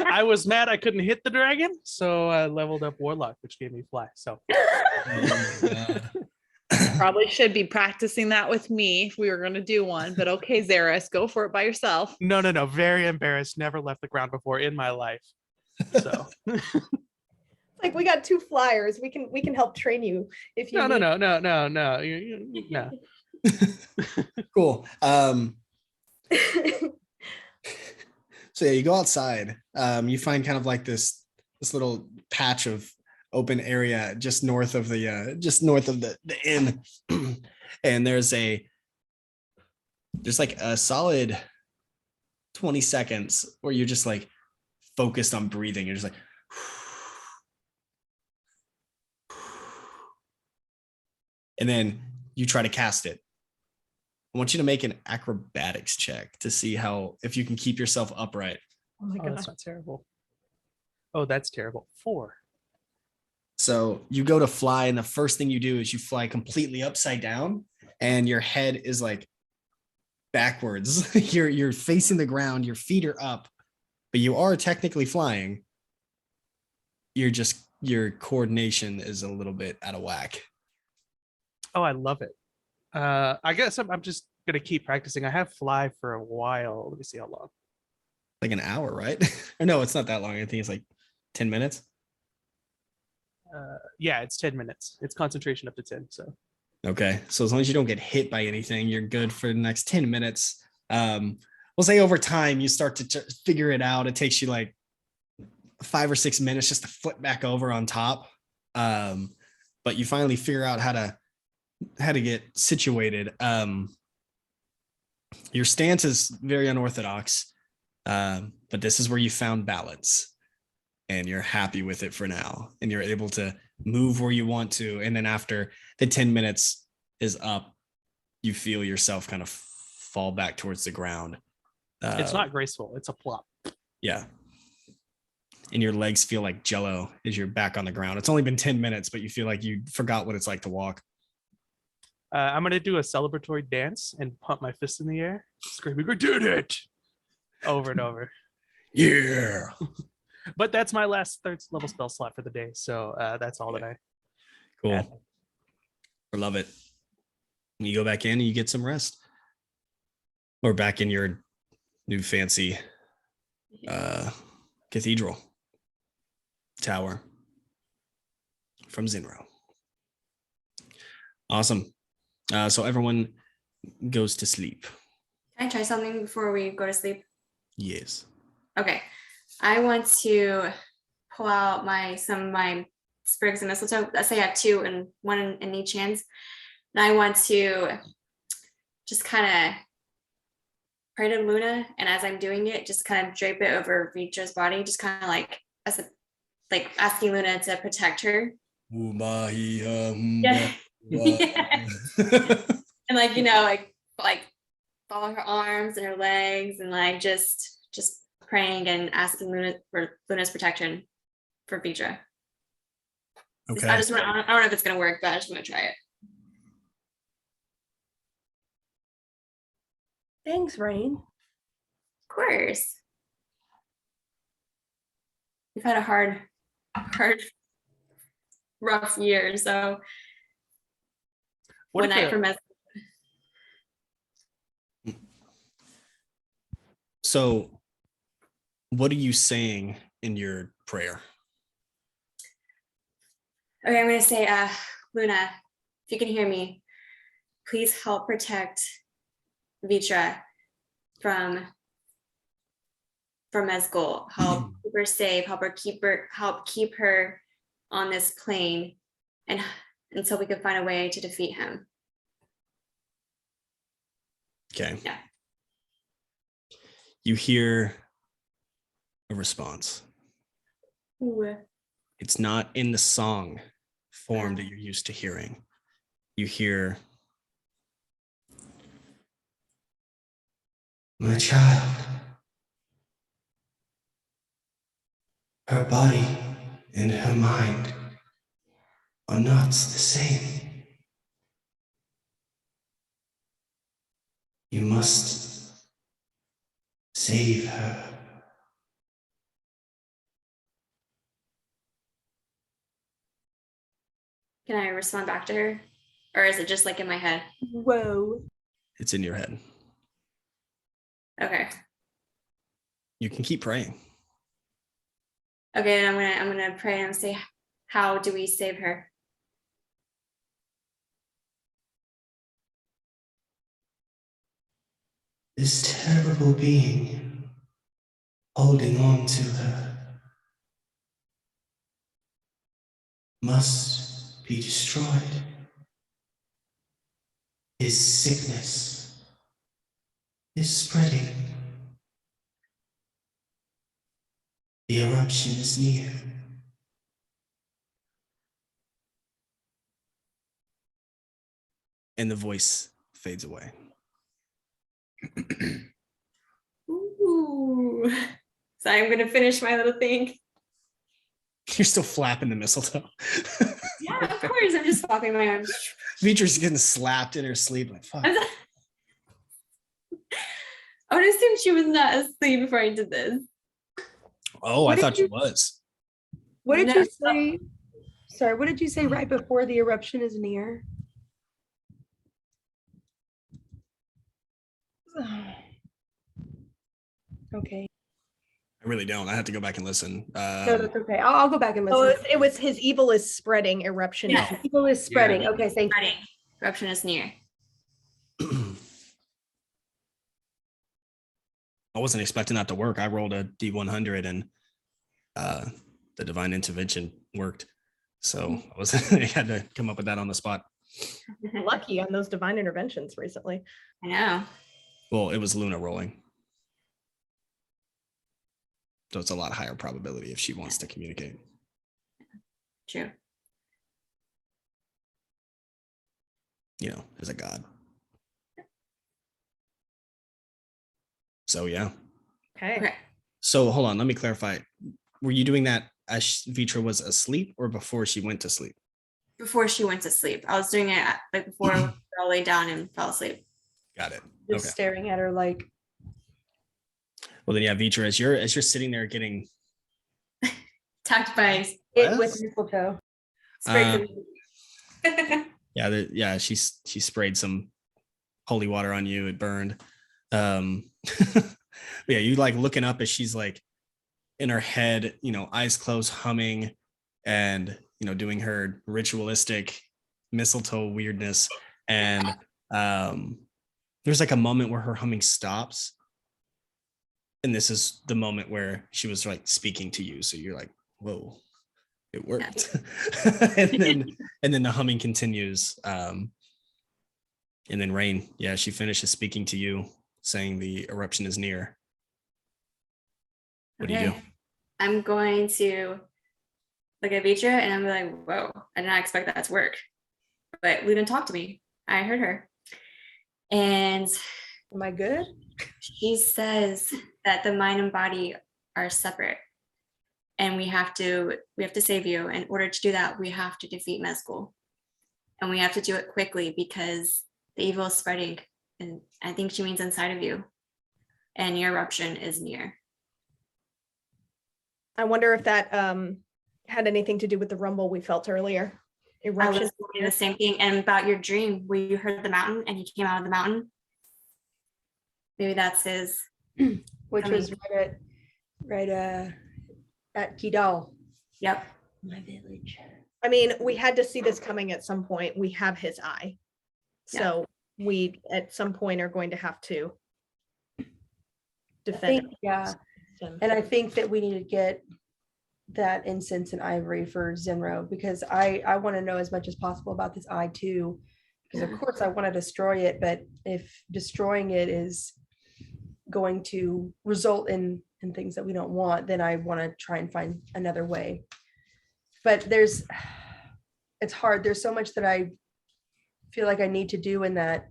I was mad I couldn't hit the dragon, so I leveled up Warlock, which gave me fly. So Probably should be practicing that with me if we were going to do one, but okay, Xeris, go for it by yourself. no. Very embarrassed. Never left the ground before in my life. So Like, we got 2 flyers. We can help train you if you no. need. No. Cool. So yeah, you go outside. You find kind of like this little patch of open area just north of the inn, and there's like a solid 20 seconds where you're just like focused on breathing. You're just like, and then you try to cast it. I want you to make an acrobatics check to see if you can keep yourself upright. Oh my Oh, god. that's not terrible. Oh, that's terrible. 4. So you go to fly, and the first thing you do is you fly completely upside down, and your head is like backwards. You're facing the ground, your feet are up, but you are technically flying. Your coordination is a little bit out of whack. Oh, I love it. I guess I'm just gonna keep practicing. I have fly for a while. Let me see how long. Like an hour, right? Or no, it's not that long. I think it's like 10 minutes. Yeah, it's 10 minutes. It's concentration up to 10. So Okay. So as long as you don't get hit by anything, you're good for the next 10 minutes. We'll say over time, you start to figure it out. It takes you like 5 or 6 minutes just to flip back over on top. But you finally figure out how to get situated. Your stance is very unorthodox, but this is where you found balance, and you're happy with it for now, and you're able to move where you want to. And then after the 10 minutes is up, you feel yourself kind of fall back towards the ground. it's not graceful. It's a plop. Yeah. And your legs feel like jello as you're back on the ground. It's only been 10 minutes, but you feel like you forgot what it's like to walk. I'm gonna do a celebratory dance and pump my fist in the air, screaming, "I did it!" over and over. Yeah. But that's my last 3rd level spell slot for the day. So that's all that I. Cool. Yeah. I love it. You go back in and you get some rest. Or back in your new fancy cathedral tower from Zinro. Awesome. So everyone goes to sleep. Can I try something before we go to sleep? Yes. Okay. I want to pull out some of my sprigs of mistletoe. Let's say I have 2 and 1 in each hand. And I want to just kind of pray to Luna, and as I'm doing it, just kind of drape it over Vitra's body, just kind of like asking Luna to protect her. Yeah. Yeah. And like follow her arms and her legs, and like just praying and asking Luna for Luna's protection for Vitra. Okay. I don't know if it's gonna work, but I just want to try it. Thanks, Rain. Of course. We've had a hard, rough year. So What one night for mess. So what are you saying in your prayer? Okay, I'm gonna say, Luna, if you can hear me, please help protect Vitra from Mezgul. Help keep her safe. Help keep her on this plane, and until we can find a way to defeat him. Okay. Yeah. You hear a response. Ooh. It's not in the song form that you're used to hearing. You hear, My child, her body and her mind are not the same. You must save her. Can I respond back to her? Or is it just like in my head? Whoa. It's in your head. Okay. You can keep praying. Okay, and I'm gonna pray and say, how do we save her? This terrible being holding on to her must be destroyed. His sickness is spreading. The eruption is near. And the voice fades away. Ooh. So I'm gonna finish my little thing. You're still flapping the mistletoe. Yeah, of course. I'm just flopping my arms. Beatrice is getting slapped in her sleep. Like, fuck. I would assume she was not asleep before I did this. Oh, What I did thought she you- was. What did No. you say? Sorry, what did you say right before the eruption is near? Okay. I really don't. I have to go back and listen. No, that's okay. I'll go back and Oh, listen. it was his evil is spreading, eruption. Yeah. is- People is spreading. Okay, thank you. Spreading. Eruption is near. I wasn't expecting that to work. I rolled a D100 and the divine intervention worked. So I was I had to come up with that on the spot. Lucky on those divine interventions recently. I know. Well, it was Luna rolling. So it's a lot higher probability if she wants to communicate. True. You know, as a god. So yeah. Okay. Okay. So hold on, let me clarify. Were you doing that as Vitra was asleep or before she went to sleep? Before she went to sleep. I was doing it like before I all lay down and fell asleep. Got it. Just Okay. staring at her like, Well then, yeah, Vitra, as you're sitting there getting Tapped by it with mistletoe. spray. yeah, she sprayed some holy water on you. It burned. Yeah, you like looking up as she's like in her head, you know, eyes closed, humming, and you know, doing her ritualistic mistletoe weirdness. And there's like a moment where her humming stops. And this is the moment where she was like speaking to you. So you're like, whoa, it worked. and then the humming continues. And then Rain, yeah, she finishes speaking to you, saying the eruption is near. What do you do? I'm going to look at Vitra and I'm like, whoa, I did not expect that to work. But Luna talked to me. I heard her. And Am I good? she says that the mind and body are separate. And we have to save you. In order to do that, we have to defeat Mezcal. And we have to do it quickly because the evil is spreading. And I think she means inside of you. And your eruption is near. I wonder if that had anything to do with the rumble we felt earlier. I Eruption. was thinking the same thing. And about your dream where you heard the mountain and he came out of the mountain. Maybe that's his. Which was right at Kidal. Yep. My village. I mean, we had to see this coming at some point. We have his eye. So we at some point are going to have to defend Yeah. And I think that we need to get that incense and ivory for Zenro because I want to know as much as possible about this eye too. Because of course I want to destroy it, but if destroying it is going to result in things that we don't want, then I want to try and find another way. But it's hard. There's so much that I feel like I need to do in that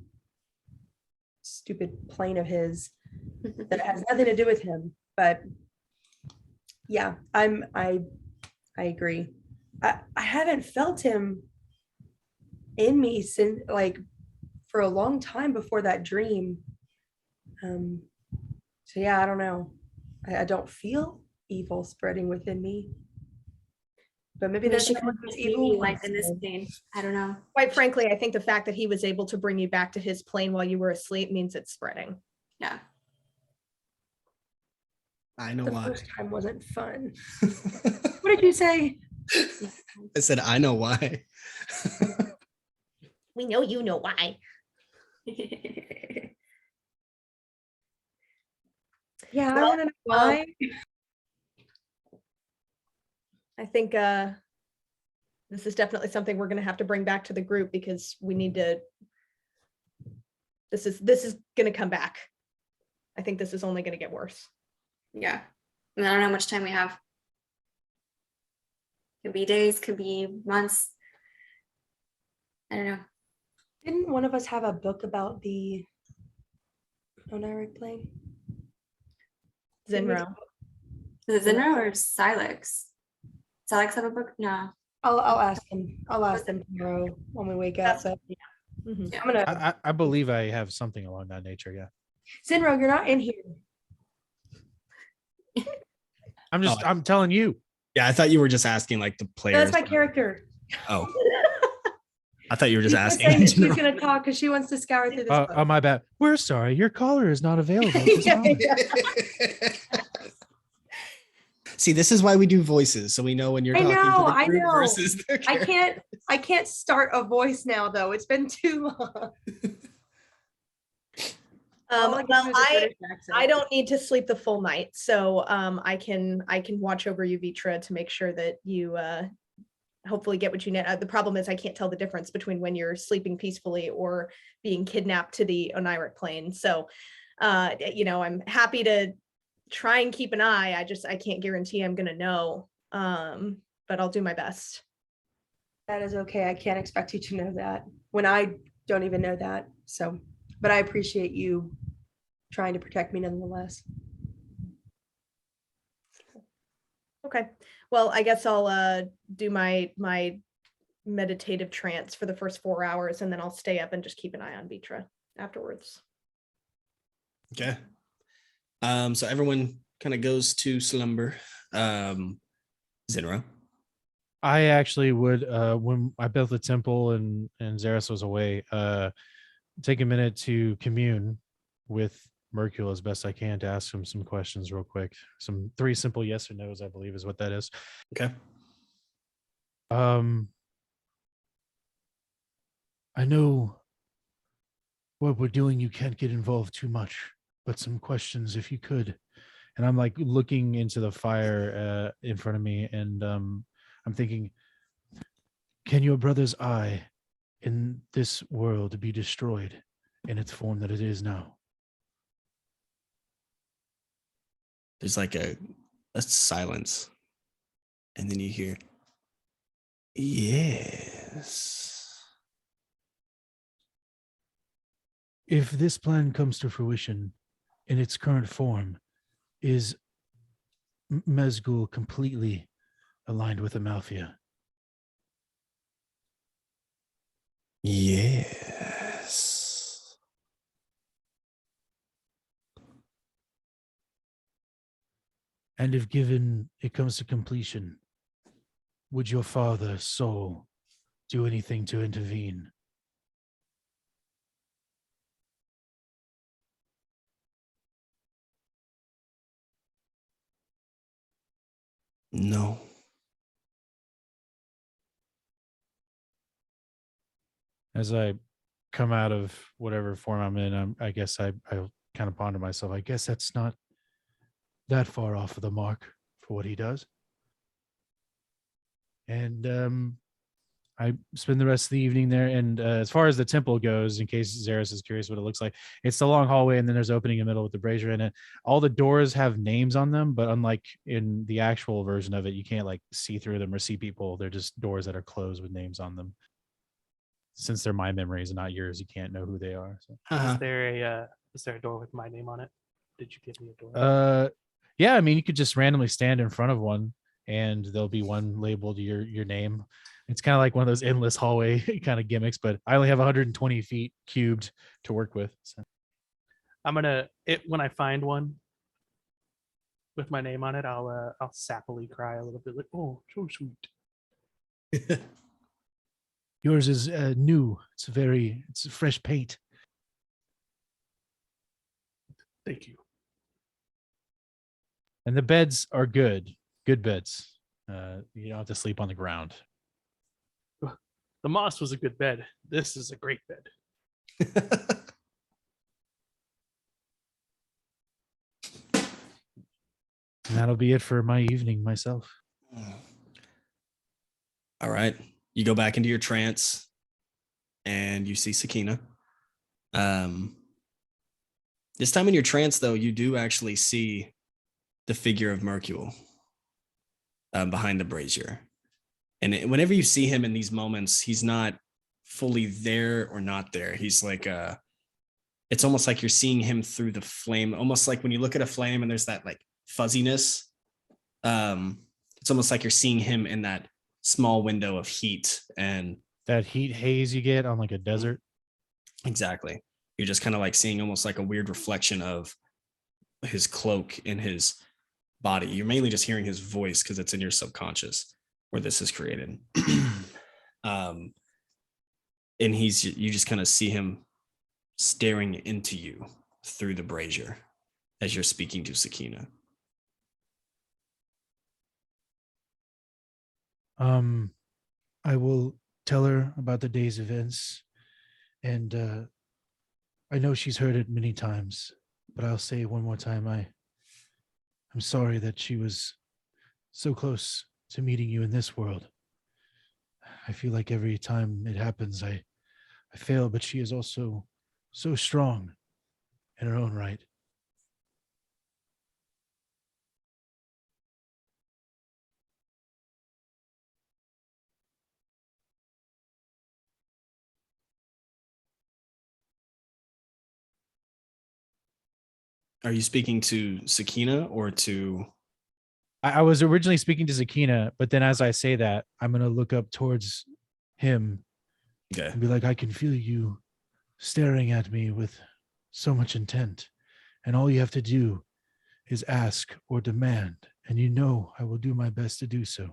stupid plane of his. that it has nothing to do with him. But yeah, I agree. I haven't felt him in me since like for a long time before that dream. So yeah, I don't know. I don't feel evil spreading within me. But maybe Maybe that's she not could what this just evil be wants like in this to. pain. I don't know. Quite frankly, I think the fact that he was able to bring you back to his plane while you were asleep means it's spreading. Yeah. I know The why. first time wasn't fun. What did you say? I said, I know why. We know you know why. Yeah, I Well, want to know why. I think this is definitely something we're going to have to bring back to the group because we need to. This is going to come back. I think this is only going to get worse. Yeah. And I don't know how much time we have. Could be days, could be months. I don't know. Didn't one of us have a book about the Oniric plane? Zinro. Is it Zinro or Silex? Silex have a book? No. I'll ask him. I'll ask them tomorrow when we wake up. But Mhm. I'm gonna. I believe I have something along that nature. Yeah. Zinro, you're not in here. I'm telling you. Yeah, I thought you were just asking like the No, players. that's my character. Oh, I thought you were just She's asking. saying that she's gonna talk because she wants to scour through this book. Oh, my bad. We're sorry. Your caller is not available at this Yeah, moment. yeah. See, this is why we do voices, so we know when you're I talking know, to the I group know. versus the I can't start a voice now though. It's been too long. All I can Well, do is a British accent. I don't need to sleep the full night, so I can watch over you, Vitra, to make sure that you hopefully get what you need. The problem is I can't tell the difference between when you're sleeping peacefully or being kidnapped to the Oniric plane. So, I'm happy to try and keep an eye. I can't guarantee I'm gonna know, but I'll do my best. That is okay. I can't expect you to know that when I don't even know that. So, but I appreciate you trying to protect me nonetheless. Okay. Well, I guess I'll do my meditative trance for the first 4 hours, and then I'll stay up and just keep an eye on Vitra afterwards. Okay. So everyone kind of goes to slumber. Zinro. I actually would when I built the temple and Xeris was away, take a minute to commune with Mercule as best I can to ask him some questions real quick. Some 3 simple yes or no's, I believe is what that is. Okay. I know what we're doing, you can't get involved too much, but some questions if you could. And I'm like looking into the fire in front of me, and I'm thinking, can your brother's eye in this world be destroyed in its form that it is now? There's like a silence, and then you hear, yes. If this plan comes to fruition in its current form, is Mezgul completely aligned with Amalthea? Yes. And if given it comes to completion, would your father, Soul, do anything to intervene? No. As I come out of whatever form I'm in, I guess I kind of ponder myself. I guess that's not that far off of the mark for what he does. And I spend the rest of the evening there. And as far as the temple goes, in case Xeris is curious what it looks like, it's the long hallway, and then there's opening in the middle with the brazier in it. All the doors have names on them, but unlike in the actual version of it, you can't like see through them or see people. They're just doors that are closed with names on them. Since they're my memories and not yours, you can't know who they are. So. Is there a door with my name on it? did you give me a door? Yeah, I mean, you could just randomly stand in front of one and there'll be one labeled your name. It's kind of like one of those endless hallway kind of gimmicks, but I only have 120 feet cubed to work with. So. I'm gonna when I find one with my name on it, I'll sappily cry a little bit, like, oh, so sweet. Yours is new. It's a fresh paint. Thank you. And the beds are good beds. You don't have to sleep on the ground. The moss was a good bed. This is a great bed. And that'll be it for my evening myself. All right. You go back into your trance and you see Sakina. This time in your trance, though, you do actually see the figure of Mercule behind the brazier. And whenever you see him in these moments, he's not fully there or not there. He's like, it's almost like you're seeing him through the flame, almost like when you look at a flame and there's that like fuzziness. It's almost like you're seeing him in that small window of heat and that heat haze you get on like a desert. Exactly. You're just kind of like seeing almost like a weird reflection of his cloak in his body. You're mainly just hearing his voice because it's in your subconscious where this is created. And you just kind of see him staring into you through the brazier as you're speaking to Sakina. I will tell her about the day's events, and I know she's heard it many times, but I'll say it one more time. I'm sorry that she was so close to meeting you in this world. I feel like every time it happens, I fail, but she is also so strong in her own right. Are you speaking to Sakina or to... I was originally speaking to Sakina, but then as I say that, I'm going to look up towards him and be like, I can feel you staring at me with so much intent. And all you have to do is ask or demand. And you know I will do my best to do so.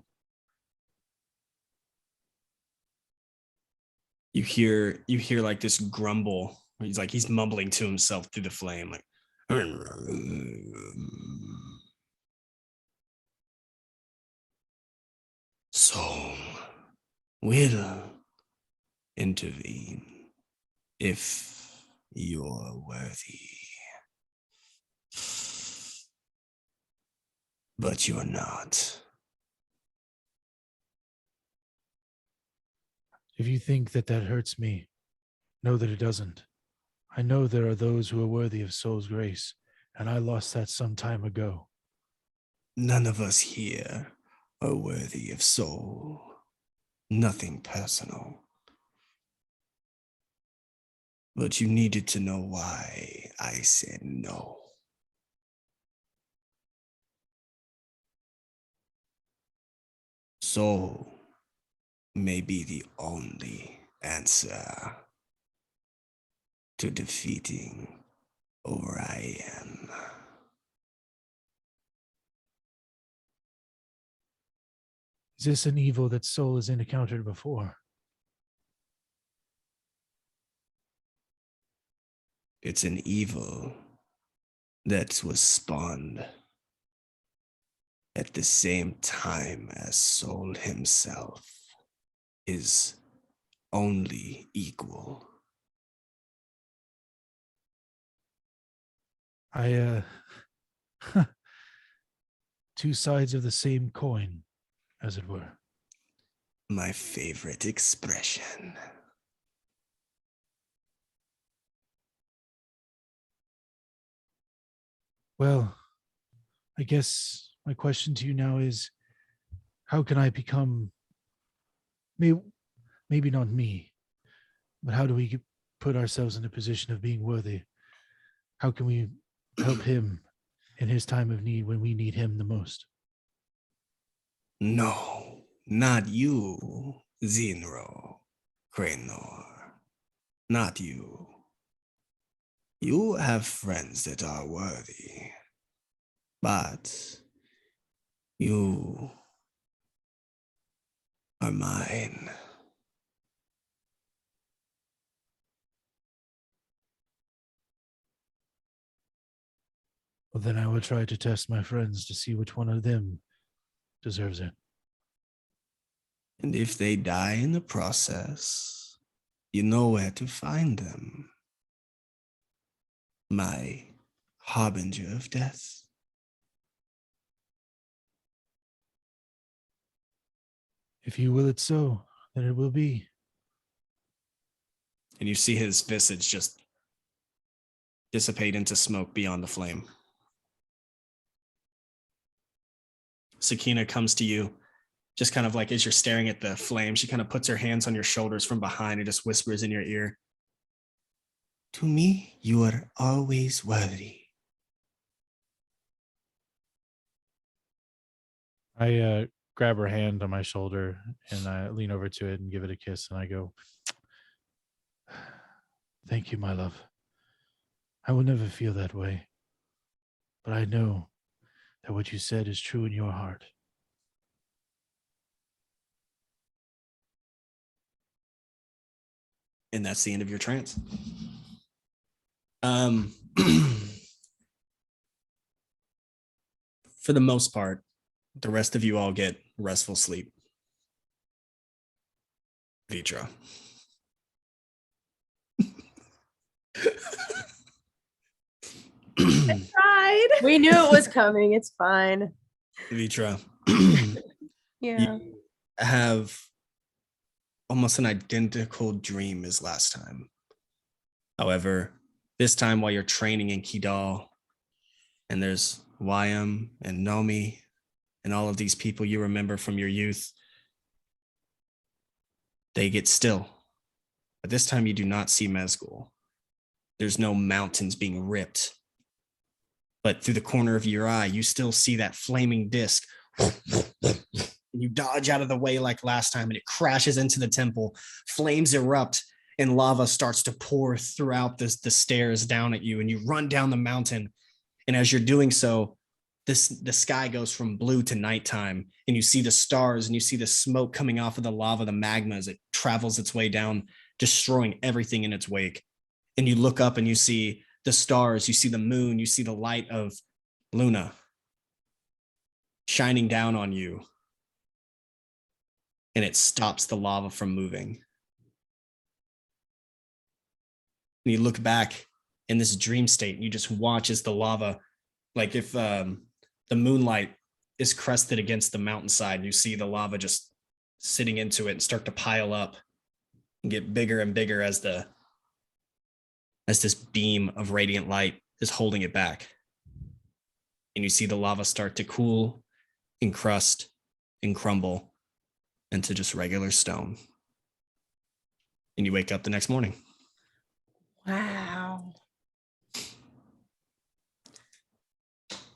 You hear like this grumble. He's mumbling to himself through the flame, like... Soul will intervene if you're worthy. But you're not. If you think that hurts me, know that it doesn't. I know there are those who are worthy of Soul's grace, and I lost that some time ago. None of us here are worthy of Soul. Nothing personal. But you needed to know why I said no. Soul may be the only answer to defeating Orion. Is this an evil that Soul has encountered before? It's an evil that was spawned at the same time as Soul himself is only equal. Two sides of the same coin, as it were. My favorite expression. Well, I guess my question to you now is, how can I become, maybe not me, but how do we put ourselves in a position of being worthy? How can we help him in his time of need when we need him the most. No, not you, Zinro, Kranor. Not you. You have friends that are worthy, but you are mine. Well, then I will try to test my friends to see which one of them deserves it. And if they die in the process, you know where to find them. My harbinger of death. If you will it so, then it will be. And you see his visage just dissipate into smoke beyond the flame. Sakina comes to you, just kind of like as you're staring at the flame, she kind of puts her hands on your shoulders from behind and just whispers in your ear. To me, you are always worthy. I grab her hand on my shoulder and I lean over to it and give it a kiss and I go, thank you, my love. I will never feel that way. But I know that what you said is true in your heart. And that's the end of your trance. For the most part, the rest of you all get restful sleep. Vitra. Tried. We knew it was coming. It's fine. Vitra. Yeah. You have almost an identical dream as last time. However, this time while you're training in Kidal, and there's Wyam and Nomi and all of these people you remember from your youth, they get still. But this time you do not see Mezgul. There's no mountains being ripped. But through the corner of your eye, you still see that flaming disc. You dodge out of the way like last time, and it crashes into the temple. Flames erupt, and lava starts to pour throughout the stairs down at you, and you run down the mountain. And as you're doing so, the sky goes from blue to nighttime, and you see the stars, and you see the smoke coming off of the lava, the magma, as it travels its way down, destroying everything in its wake. And you look up and you see the stars, you see the moon, you see the light of Luna shining down on you. And it stops the lava from moving. And you look back in this dream state and you just watch as the lava, like if the moonlight is crested against the mountainside, and you see the lava just sitting into it and start to pile up and get bigger and bigger as this beam of radiant light is holding it back. And you see the lava start to cool, encrust, and crumble into just regular stone. And you wake up the next morning. Wow.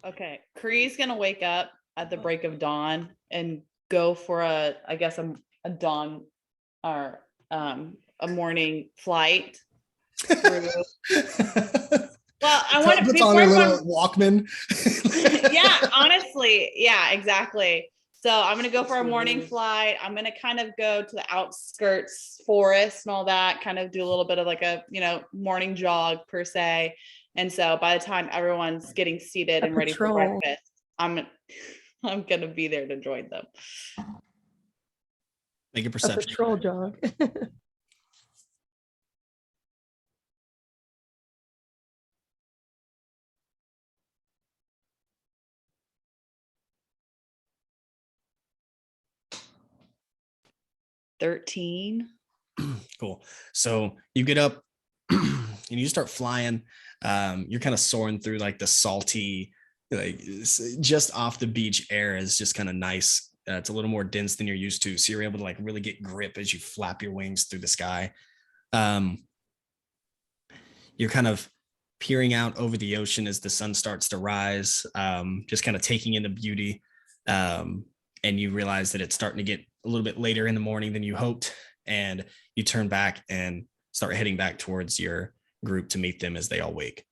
Okay, Kree's gonna wake up at the break of dawn and go for a dawn or a morning flight. Well, I want to puts on her little Walkman. Yeah, honestly, yeah, exactly. So I'm gonna go for a morning flight. I'm gonna kind of go to the outskirts, forest, and all that. Kind of do a little bit of like a morning jog per se. And so by the time everyone's getting seated and ready for breakfast, I'm gonna be there to join them. Make a A perception. patrol jog. 13. Cool. So you get up and you start flying. You're kind of soaring through like the salty, like just off the beach air is just kind of nice. It's a little more dense than you're used to. So you're able to like really get grip as you flap your wings through the sky. You're kind of peering out over the ocean as the sun starts to rise, just kind of taking in the beauty. And you realize that it's starting to get a little bit later in the morning than you hoped. And you turn back and start heading back towards your group to meet them as they all wake.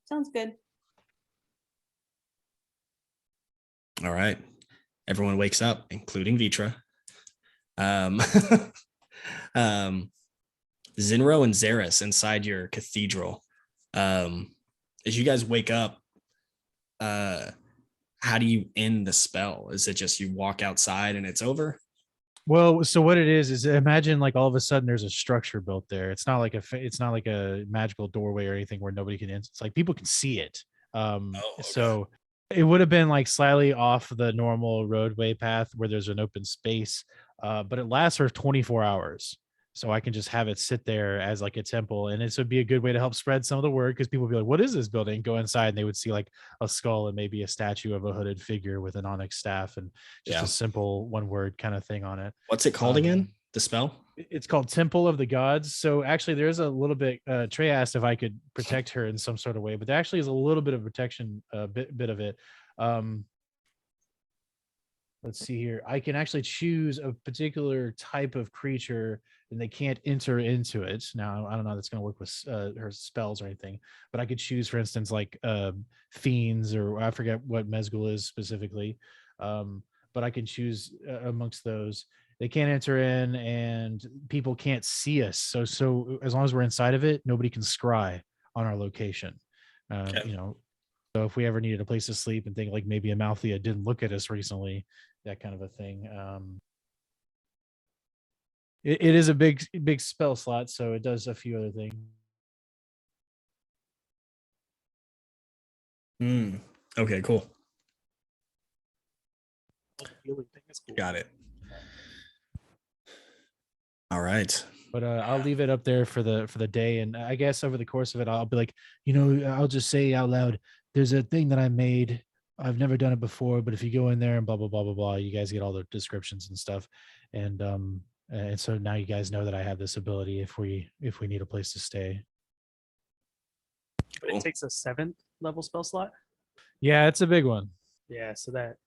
Sounds good. All right. Everyone wakes up, including Vitra. Zinro and Zaris inside your cathedral. As you guys wake up, how do you end the spell? Is it just you walk outside and it's over? Well, so what it is imagine like all of a sudden there's a structure built there. It's not like a magical doorway or anything where nobody can enter. It's like people can see it. Okay. So it would have been like slightly off the normal roadway path where there's an open space, but it lasts for 24 hours. So I can just have it sit there as like a temple, and this would be a good way to help spread some of the word, because people would be like, what is this building? Go inside and they would see like a skull and maybe a statue of a hooded figure with an onyx staff and just a simple one word kind of thing on it. What's it called again? The spell? It's called Temple of the Gods. So actually there's a little bit, Trey asked if I could protect her in some sort of way, but there actually is a little bit of protection, bit of it. Let's see here. I can actually choose a particular type of creature and they can't enter into it. Now, I don't know how that's going to work with her spells or anything, but I could choose, for instance, like fiends, or I forget what Mezgul is specifically. But I can choose amongst those. They can't enter in and people can't see us. So as long as we're inside of it, nobody can scry on our location. You know, so if we ever needed a place to sleep and think like maybe Amalthea didn't look at us recently, that kind of a thing. It is a big spell slot, so it does a few other things. Okay, cool. Got it. All right. But I'll leave it up there for the day, and I guess over the course of it, I'll be like, I'll just say out loud, there's a thing that I made. I've never done it before, but if you go in there and blah blah blah blah blah, you guys get all the descriptions and stuff, and so now you guys know that I have this ability if we need a place to stay. But it takes a 7th level spell slot. Yeah, it's a big one. Yeah, so that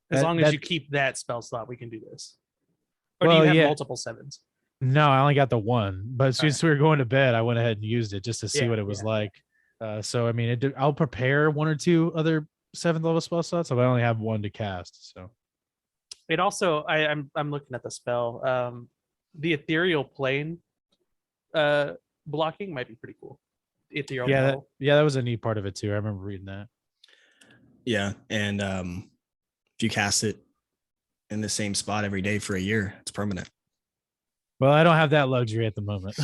as long as you keep that spell slot, we can do this. Or well, do you have multiple 7s? No, I only got the one. But since we were going to bed, I went ahead and used it just to see what it was like. So I mean, I'll prepare 1 or 2 other 7th level spell slots, but I only have 1 to cast. So it also, I'm looking at the spell. The ethereal plane blocking might be pretty cool. Ethereal level. That was a neat part of it too. I remember reading that. Yeah, and if you cast it in the same spot every day for a year, it's permanent. Well, I don't have that luxury at the moment.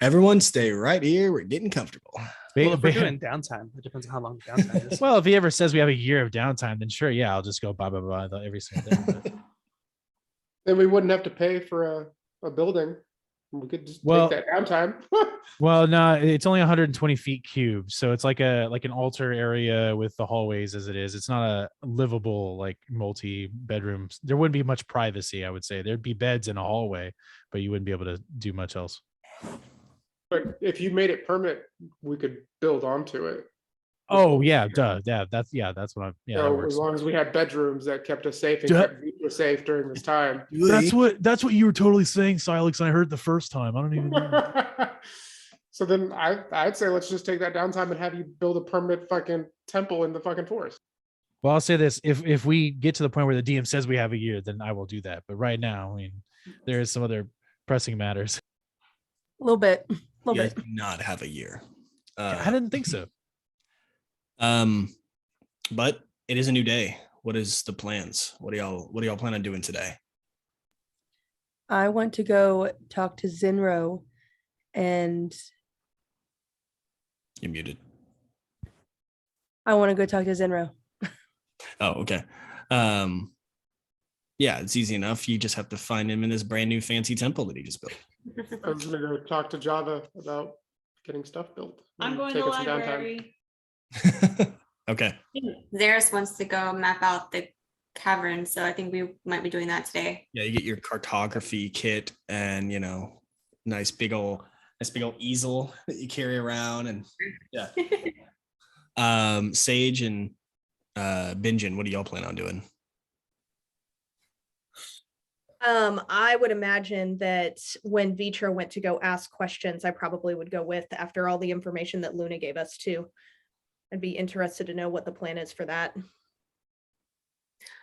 Everyone stay right here. We're getting comfortable. Well, if we're doing downtime, it depends on how long the downtime is. Well, if he ever says we have a year of downtime, then sure, yeah, I'll just go blah blah blah every single day. But... Then we wouldn't have to pay for a building. We could just take that downtime. Well, no, it's only 120 feet cubed, so it's like an altar area with the hallways as it is. It's not a livable like multi-bedroom. There wouldn't be much privacy, I would say. There'd be beds in a hallway, but you wouldn't be able to do much else. But if you made it permanent, we could build onto it. Oh yeah, duh. Yeah, that's what I'm. Yeah, so as long as we had bedrooms that kept us safe and kept people safe during this time. That's what you were totally saying, Silex. And I heard the first time. I don't even know. So then I'd say let's just take that downtime and have you build a permanent fucking temple in the fucking forest. Well, I'll say this: if we get to the point where the DM says we have a year, then I will do that. But right now, I mean, there is some other pressing matters. A little bit. You guys do not have a year. I didn't think so. But it is a new day. What is the plans? What do y'all plan on doing today? I want to go talk to Zinro, and You're muted. I want to go talk to Zinro. Oh, okay. Yeah, it's easy enough. You just have to find him in this brand new fancy temple that he just built. I was gonna go talk to Java about getting stuff built. I'm going to the library. Okay. Zaris wants to go map out the cavern, so I think we might be doing that today. Yeah, you get your cartography kit and nice big old this big old easel that you carry around, and yeah. Sage and Bingen, what do y'all plan on doing? I would imagine that when Vitra went to go ask questions, I probably would go with after all the information that Luna gave us too. I'd be interested to know what the plan is for that.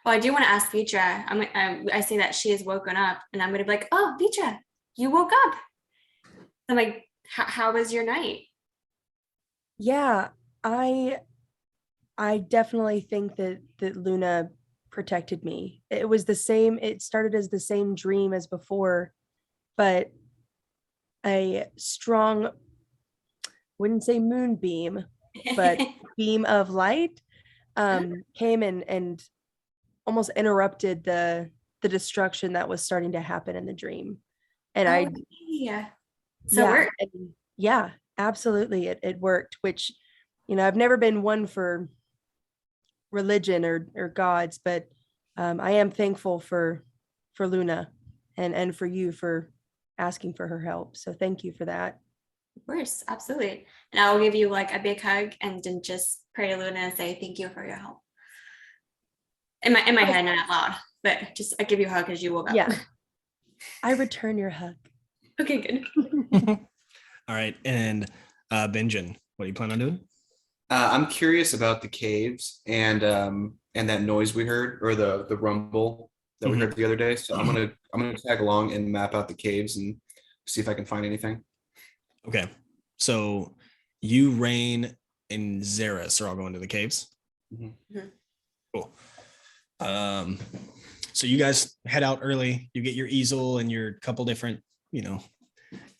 Well, I do want to ask Vitra. I say that she has woken up, and I'm going to be like, "Oh, Vitra, you woke up." I'm like, "How was your night?" Yeah, I definitely think that Luna protected me. It was the same. It started as the same dream as before, but a strong, wouldn't say moonbeam, but beam of light came and almost interrupted the destruction that was starting to happen in the dream. And yeah. So it worked. Yeah, absolutely. It worked, which, I've never been one for religion or gods, but I am thankful for Luna and for you for asking for her help. So thank you for that. Of course, absolutely. And I will give you like a big hug and then just pray to Luna and say thank you for your help. In my head, not out loud, but just I give you a hug as you woke up. Yeah. I return your hug. Okay, good. All right. And Bingen, what do you plan on doing? I'm curious about the caves and that noise we heard, or the rumble that we heard the other day. So I'm gonna tag along and map out the caves and see if I can find anything. Okay. So you, Rain, and Xeris are all going to the caves. Cool. So you guys head out early. You get your easel and your couple different,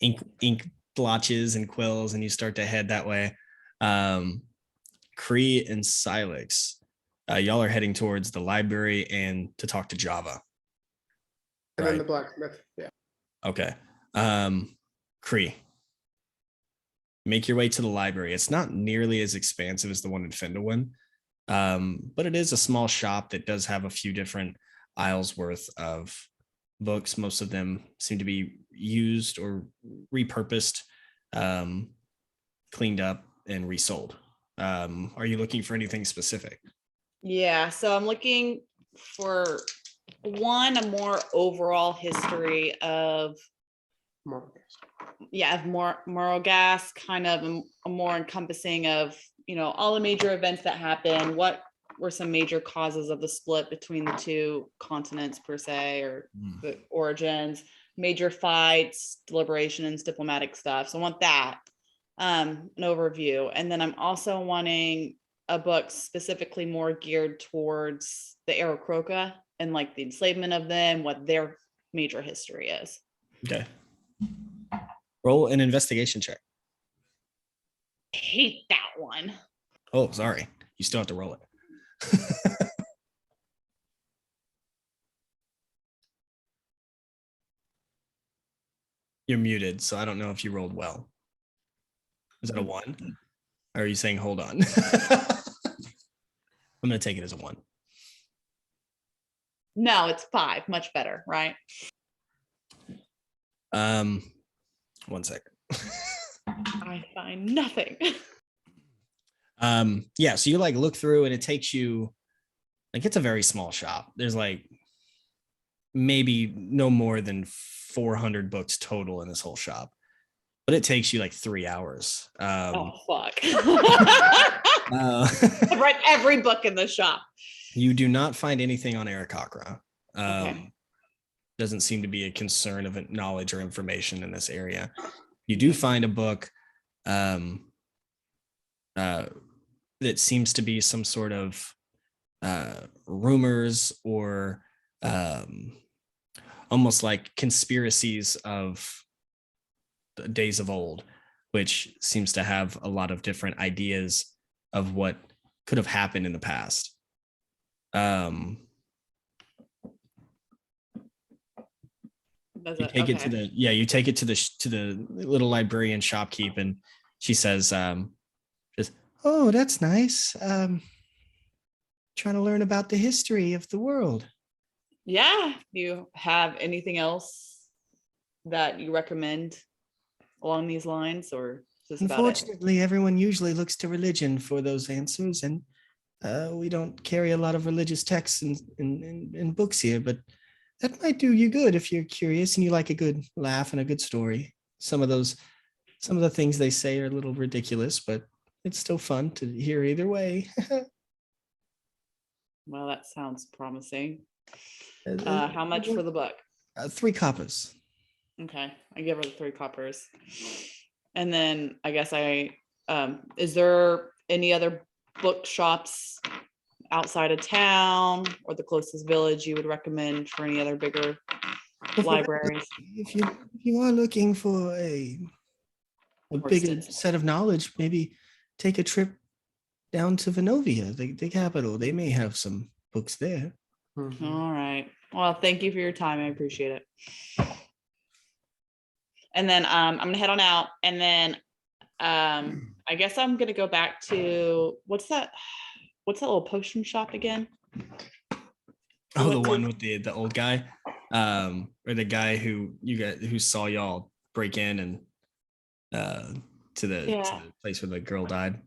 ink blotches and quills, and you start to head that way. Kree and Silex, y'all are heading towards the library and to talk to Java. And then the blacksmith. Yeah. Okay. Kree, make your way to the library. It's not nearly as expansive as the one in Fendelwin, but it is a small shop that does have a few different aisles worth of books. Most of them seem to be used or repurposed, cleaned up, and resold. Are you looking for anything specific? Yeah, so I'm looking for a more overall history of Morrowgast, kind of a more encompassing of, all the major events that happened. What were some major causes of the split between the two continents per se, or the origins, major fights, deliberations, diplomatic stuff. So I want that, an overview. And then I'm also wanting a book specifically more geared towards the Aarakocra and like the enslavement of them, what their major history is. Okay. Roll an investigation check. I hate that one. Oh, sorry. You still have to roll it. You're muted, so I don't know if you rolled well. Is that a 1? Or are you saying hold on? I'm going to take it as a 1. No, it's 5. Much better, right? 1 second. I find nothing. Yeah, so you look through and it takes you, it's a very small shop. There's maybe no more than 400 books total in this whole shop, but it takes you 3 hours. Oh fuck. I've read every book in the shop. You do not find anything on Aarakocra. Okay. Doesn't seem to be a concern of knowledge or information in this area. You do find a book that seems to be some sort of rumors or almost like conspiracies of the days of old, which seems to have a lot of different ideas of what could have happened in the past. You take it to the little librarian shopkeep, and she says, "Oh, that's nice. Trying to learn about the history of the world." Yeah. Do you have anything else that you recommend along these lines, or is this about it? Unfortunately, everyone usually looks to religion for those answers, and we don't carry a lot of religious texts in books here, but that might do you good if you're curious and you like a good laugh and a good story. Some of the things they say are a little ridiculous, but it's still fun to hear either way. Well, that sounds promising. Uh, How much for the book? 3 coppers. Okay, I give her the 3 coppers. And then I guess is there any other bookshops outside of town or the closest village you would recommend for any other bigger libraries? If you are looking for a bigger extensive. set of knowledge, maybe take a trip down to Venovia, the capital. They may have some books there. Mhm. All right. Well, thank you for your time. I appreciate it. And then I'm gonna head on out, and then I guess I'm gonna go back to what's that little potion shop again? Oh, the What's one his- with the old guy, or the guy who who saw y'all break in and to the place where the girl died.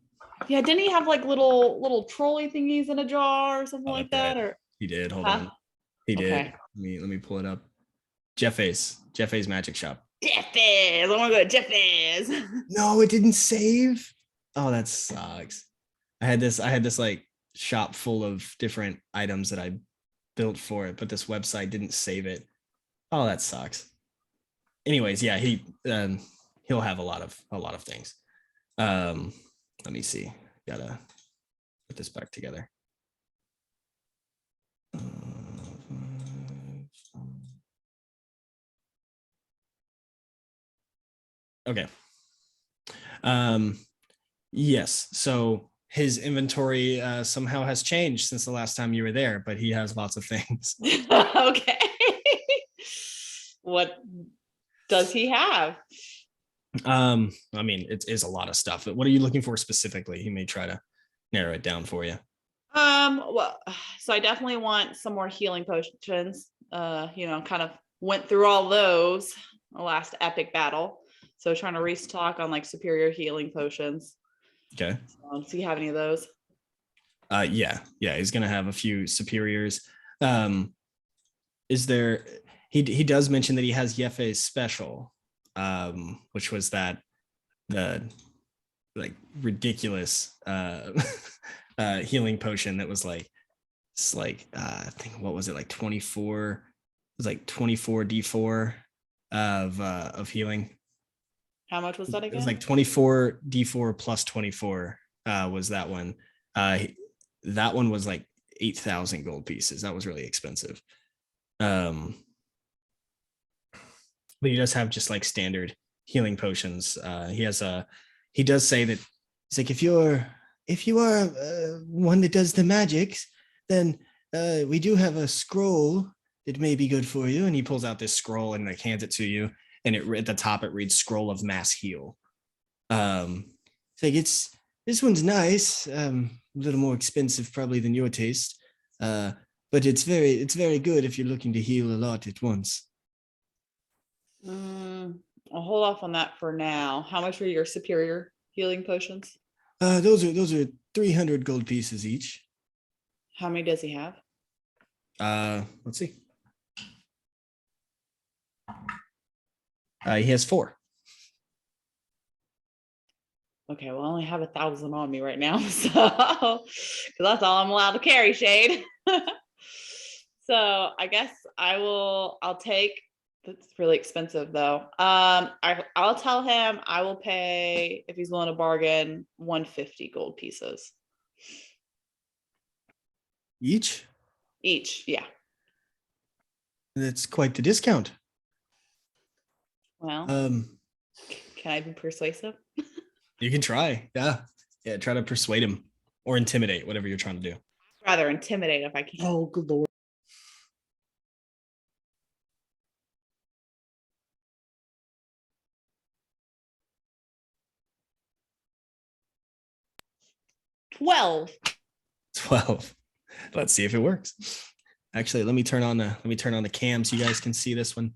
Yeah, didn't he have like little trolley thingies in a jar or something Oh, like that's that? right. Or He did. Hold Huh? on. He did. Okay. Let me pull it up. Jeffy's magic shop. Jeffy's. I want to go to Jeffy's. No, it didn't save. Oh, that sucks. I had this like shop full of different items that I built for it, but this website didn't save it. Oh, that sucks. Anyways, yeah, he'll have a lot of things. Let me see. Gotta put this back together. Okay. Yes. So his inventory somehow has changed since the last time you were there, but he has lots of things. Okay. What does he have? I mean, it is a lot of stuff. What are you looking for specifically? He may try to narrow it down for you. Well, so I definitely want some more healing potions. Kind of went through all those the last epic battle. So trying to restock on like superior healing potions. Okay. Do you have any of those? Yeah, he's gonna have a few superiors. Is there? He does mention that he has Yefe's special, which was the like ridiculous healing potion that was like I think what was it, like 24? It was like 24 d4 of healing. How much was that again? It was like 24 d4 plus 24 was that one. That one was like 8,000 gold pieces. That was really expensive. But he does have just like standard healing potions. He does say that It's like if you are one that does the magics, then we do have a scroll that may be good for you. and he pulls out this scroll and like hands it to you, and at the top it reads Scroll of Mass Heal. It's like this one's nice, a little more expensive probably than your taste, but it's very good if you're looking to heal a lot at once. I'll hold off on that for now. How much are your superior healing potions? Those are 300 gold pieces each. How many does he have? Let's see. He has 4. Okay, well, I only have 1,000 on me right now, so because that's all I'm allowed to carry, Shade. So I guess I'll take. That's really expensive though. I'll tell him I will pay, if he's willing to bargain, 150 gold pieces Each? each. Yeah. That's quite the discount. Well, can I be persuasive? You can try. Yeah. Try to persuade him or intimidate, whatever you're trying to do. Rather intimidate if I can. Oh, good lord. $12. 12. Let's see if it works. Actually, let me turn on the cam so you guys can see this one.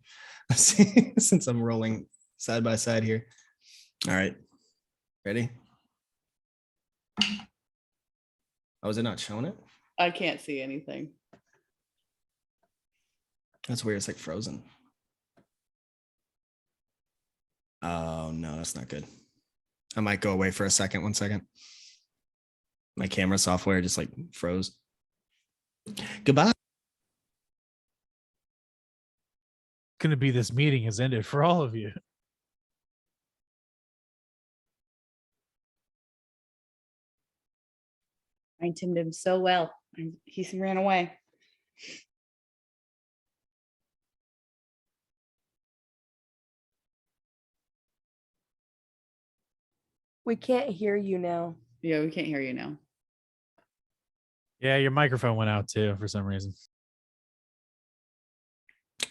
Since I'm rolling side by side here. All right. Ready? Oh, is it not showing it? I can't see anything. That's weird. It's like frozen. Oh, no, that's not good. I might go away for a second. 1 second. My camera software just like froze. Goodbye. Gonna be this meeting has ended for all of you. I intimidated him so well. He ran away. We can't hear you now. Yeah, we can't hear you now. Yeah, your microphone went out too for some reason.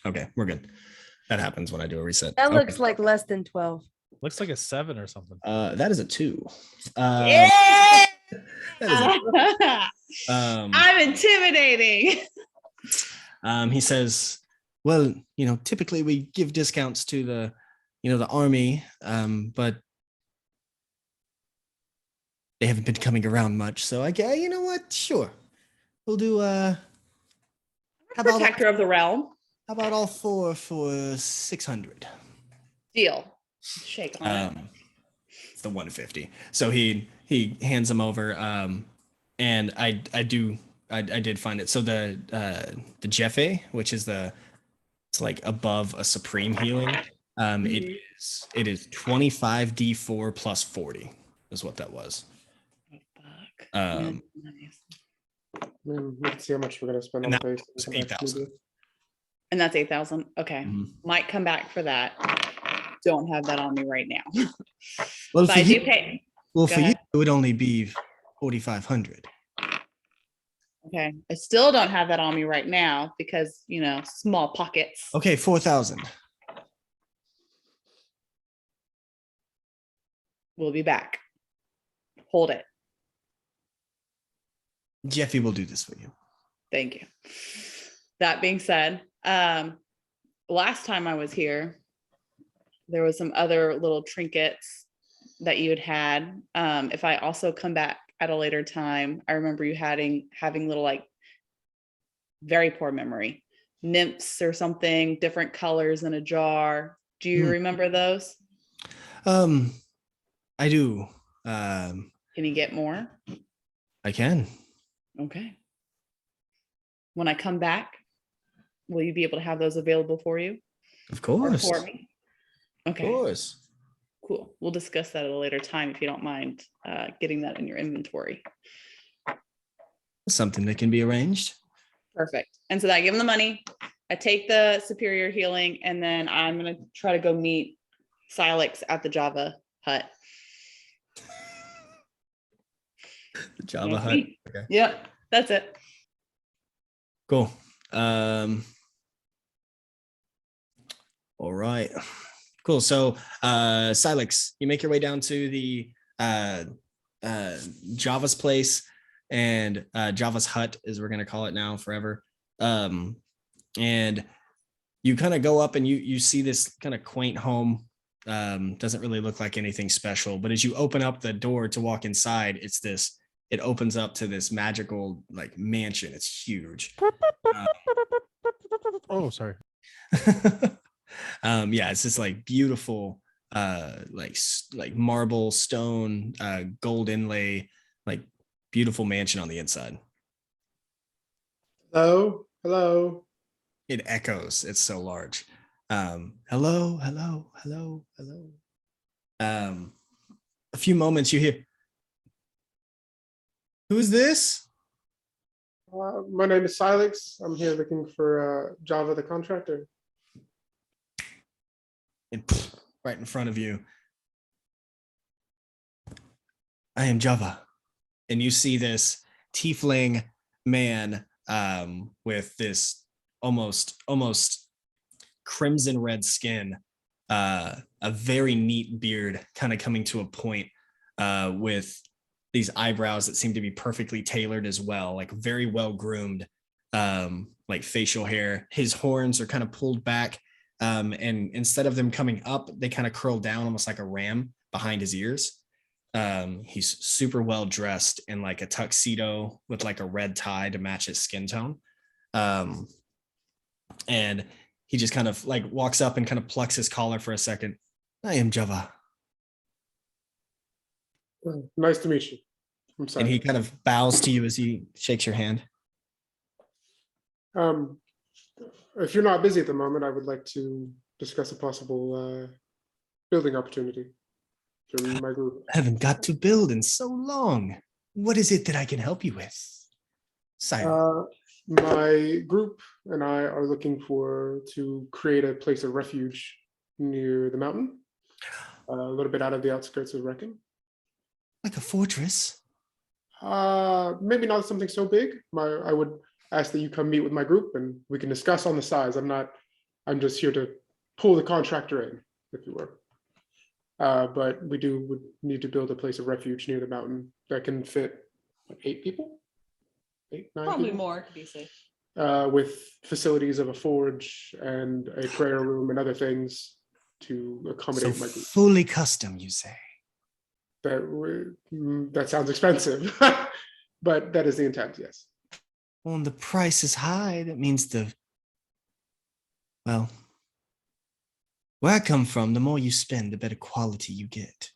Okay, we're good. That happens when I do a reset. That Okay. looks like less than 12. Looks like a 7 or something. That is a 2. Yeah! That is I'm intimidating. he says, well, typically we give discounts to the army, but they haven't been coming around much. So I guess, you know what? Sure. We'll do, how about, Protector of the realm. how about all 4 for 600? Deal. Shake on it. It's the 150. So he hands them over. And I did find it. So the Jefe, which is it's like above a supreme healing. It is 25d4 plus 40 is what that was. Oh, fuck. Um, Nice. We can see how much we're gonna spend on And the that base. was Come back to 8,000. me. And that's 8,000. Okay. Mhm. Might come back for that. Don't have that on me right now. Well, But for I do you, pay. well, Go for you, ahead. it would only be 4,500. Okay. I still don't have that on me right now because, small pockets. Okay, 4,000. We'll be back. Hold it. Jeffy will do this for you. Thank you. That being said, last time I was here, there was some other little trinkets that you had. If I also come back at a later time, I remember you having little, like, very poor memory, nymphs or something, different colors in a jar. Do you remember those? I do. Can you get more? I can. Okay. When I come back, will you be able to have those available for you? Of Or course. for me? Okay. Of course. Cool. We'll discuss that at a later time if you don't mind getting that in your inventory. Something that can be arranged. Perfect. And so I give them the money. I take the superior healing, and then I'm going to try to go meet Silex at the Java hut. The Java That's hut. me. Okay. Yep. That's it. Cool. All right. Cool. So, Silex, you make your way down to the Java's place, and Java's hut, as we're gonna call it now forever. And you kind of go up and you see this kind of quaint home. Doesn't really look like anything special, but as you open up the door to walk inside, it opens up to this magical like mansion. It's huge. Oh, sorry. Yeah, it's this like beautiful like marble stone gold inlay, like beautiful mansion on the inside. Hello. It echoes. It's so large. Hello. A few moments you hear, who's this? My name is Silex. I'm here looking for Java the contractor. And right in front of you, I am Java. And you see this tiefling man with this almost crimson red skin, a very neat beard kind of coming to a point, with these eyebrows that seem to be perfectly tailored as well, like very well groomed, like facial hair. His horns are kind of pulled back, and instead of them coming up, they kind of curl down almost like a ram, behind his ears. He's super well dressed in like a tuxedo with like a red tie to match his skin tone. And he just kind of like walks up and kind of plucks his collar for a second. I am Java. Nice to meet you. I'm sorry. And he kind of bows to you as he shakes your hand. If you're not busy at the moment, I would like to discuss a possible building opportunity for my group. I haven't got to build in so long. What is it that I can help you with? Sire. My group and I are looking to create a place of refuge near the mountain, a little bit out of the outskirts of Reckon. Like a fortress? Maybe not something so big. I would ask that you come meet with my group and we can discuss on the size. I'm just here to pull the contractor in, if you were. But would need to build a place of refuge near the mountain that can fit 8 people? 8, 9 Probably people? more to be safe. With facilities of a forge and a prayer room and other things to accommodate my group. Fully custom, you say? That sounds expensive, but that is the intent, yes. Well, and the price is high. That means where I come from, the more you spend, the better quality you get.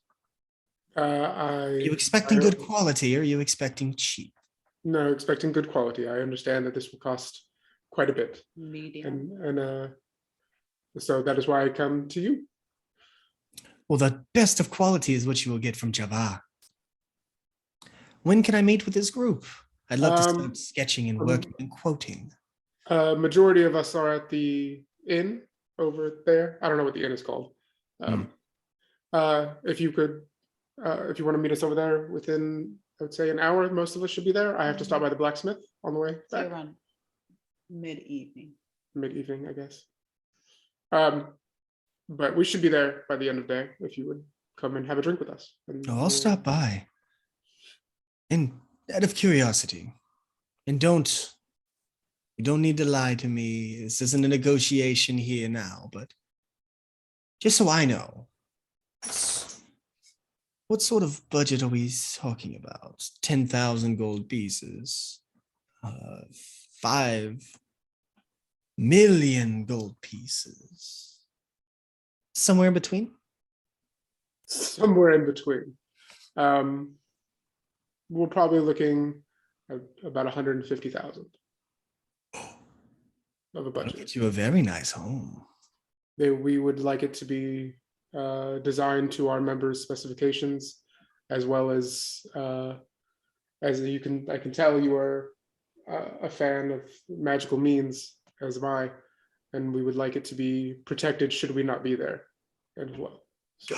Are you expecting good quality or are you expecting cheap? No, expecting good quality. I understand that this will cost quite a bit. Medium. And so that is why I come to you. Well, the best of quality is what you will get from Java. When can I meet with this group? I'd love to start sketching and working and quoting. Majority of us are at the inn over there. I don't know what the inn is called. If you want to meet us over there within, I would say, an hour, most of us should be there. I have to stop by the blacksmith on the way So back. around mid-evening. Mid-evening, I guess. But we should be there by the end of the day if you would come and have a drink with us. I'll stop by. And out of curiosity, and you don't need to lie to me. This isn't a negotiation here now, but just so I know, what sort of budget are we talking about? 10,000 gold pieces, 5 million gold pieces. Somewhere in between? Somewhere in between. We're probably looking at about 150,000 of a budget. Get you a very nice home. We would like it to be designed to our members' specifications, as well as I can tell you are a fan of magical means, as am I, and we would like it to be protected should we not be there as well. So.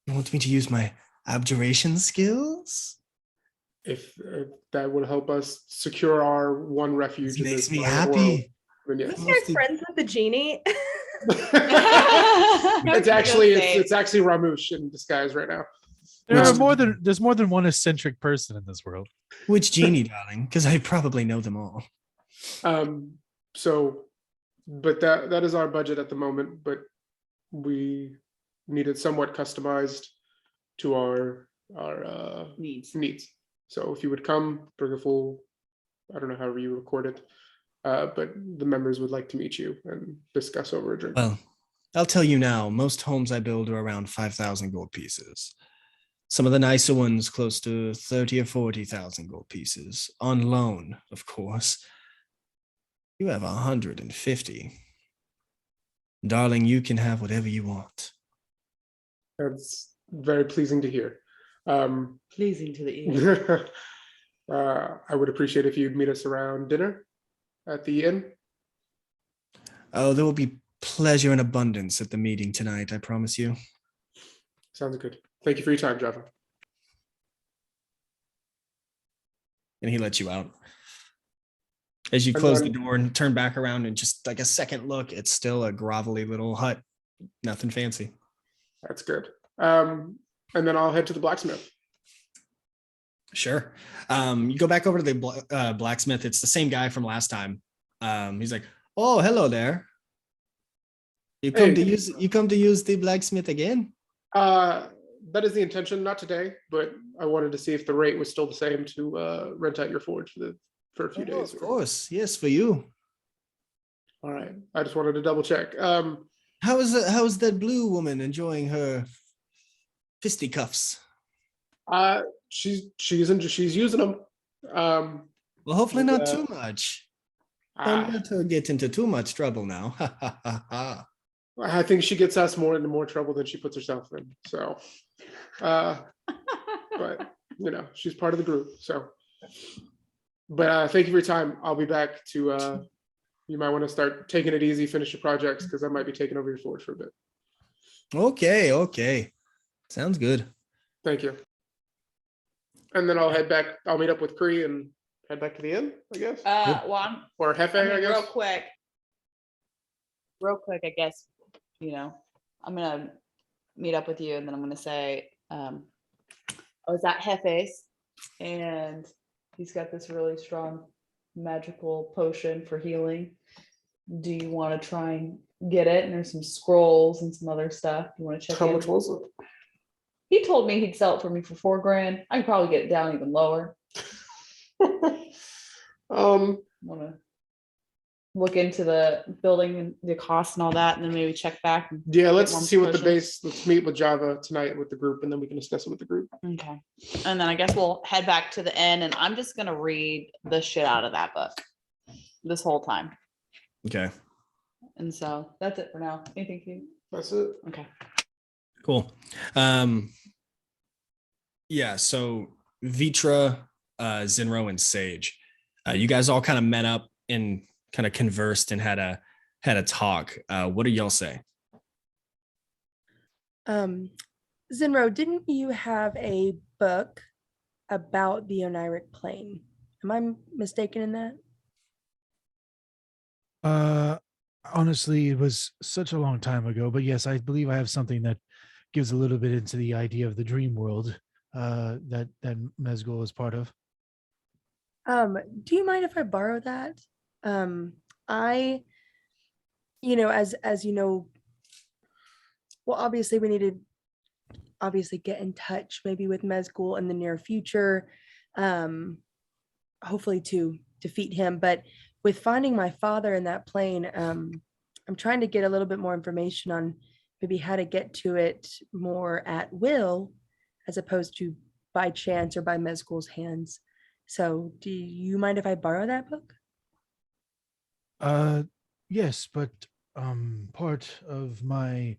You want me to use my abjuration skills? If that would help us secure our one refuge. This makes me world, happy. then yes. This guy's friends with the genie. It's actually Ramush in disguise right now. There's more than one eccentric person in this world. Which genie, darling? Because I probably know them all. But that is our budget at the moment, but we need it somewhat customized to our needs. So if you would come, bring a full, I don't know however you record it, but the members would like to meet you and discuss over a drink. Well, I'll tell you now, most homes I build are around 5,000 gold pieces. Some of the nicer ones close to 30 or 40,000 gold pieces, on loan, of course. You have 150. Darling, you can have whatever you want. That's very pleasing to hear. Pleasing to the ear. I would appreciate if you'd meet us around dinner at the inn. Oh, there will be pleasure and abundance at the meeting tonight, I promise you. Sounds good. Thank you for your time, Java. And he lets you out. As you close the door and turn back around and just like a second look, it's still a grovelly little hut. Nothing fancy. That's good. And then I'll head to the blacksmith. Sure. You go back over to the blacksmith. It's the same guy from last time. He's like, oh, hello there. You come to Hey. use the blacksmith again? That is the intention, not today, but I wanted to see if the rate was still the same to rent out your forge for a few Oh, days. of course. Yes, for you. All right. I just wanted to double check. How's that blue woman enjoying her fisticuffs? She's using them. Well, hopefully And, not too much. Don't let her get into too much trouble now. I think she gets us more into more trouble than she puts herself in. So, but she's part of the group. So, but thank you for your time. I'll be back to. You might want to start taking it easy, finish your projects, because I might be taking over your forge for a bit. Okay. Sounds good. Thank you. And then I'll head back. I'll meet up with Cree and head back to the inn, I guess. Or Hefe, I guess. Real quick, I guess, I'm gonna meet up with you and then I'm gonna say, I was at Hefe's and he's got this really strong magical potion for healing. Do you want to try and get it? And there's some scrolls and some other stuff. You want to check How in? much was it? He told me he'd sell it for me for $4,000. I could probably get it down even lower. Want to look into the building and the cost and all that, and then maybe check back. Yeah, let's more see what the potions. let's meet with Java tonight with the group, and then we can discuss it with the group. Okay. And then I guess we'll head back to the inn, and I'm just gonna read the shit out of that book this whole time. Okay. And so that's it for now. Anything for you? That's it. Okay. Cool. Yeah, so Vitra, Zinro, and Sage, you guys all kind of met up and kind of conversed and had a talk. What do y'all say? Zinro, didn't you have a book about the Oniric plane? Am I mistaken in that? Honestly, it was such a long time ago, but yes, I believe I have something that gives a little bit into the idea of the dream world that Mezgul is part of. Do you mind if I borrow that? I, as you know, well, obviously we need to get in touch maybe with Mezgul in the near future, hopefully to defeat him. But with finding my father in that plane, I'm trying to get a little bit more information on maybe how to get to it more at will, as opposed to by chance or by Mezgul's hands. So do you mind if I borrow that book? Yes, but part of my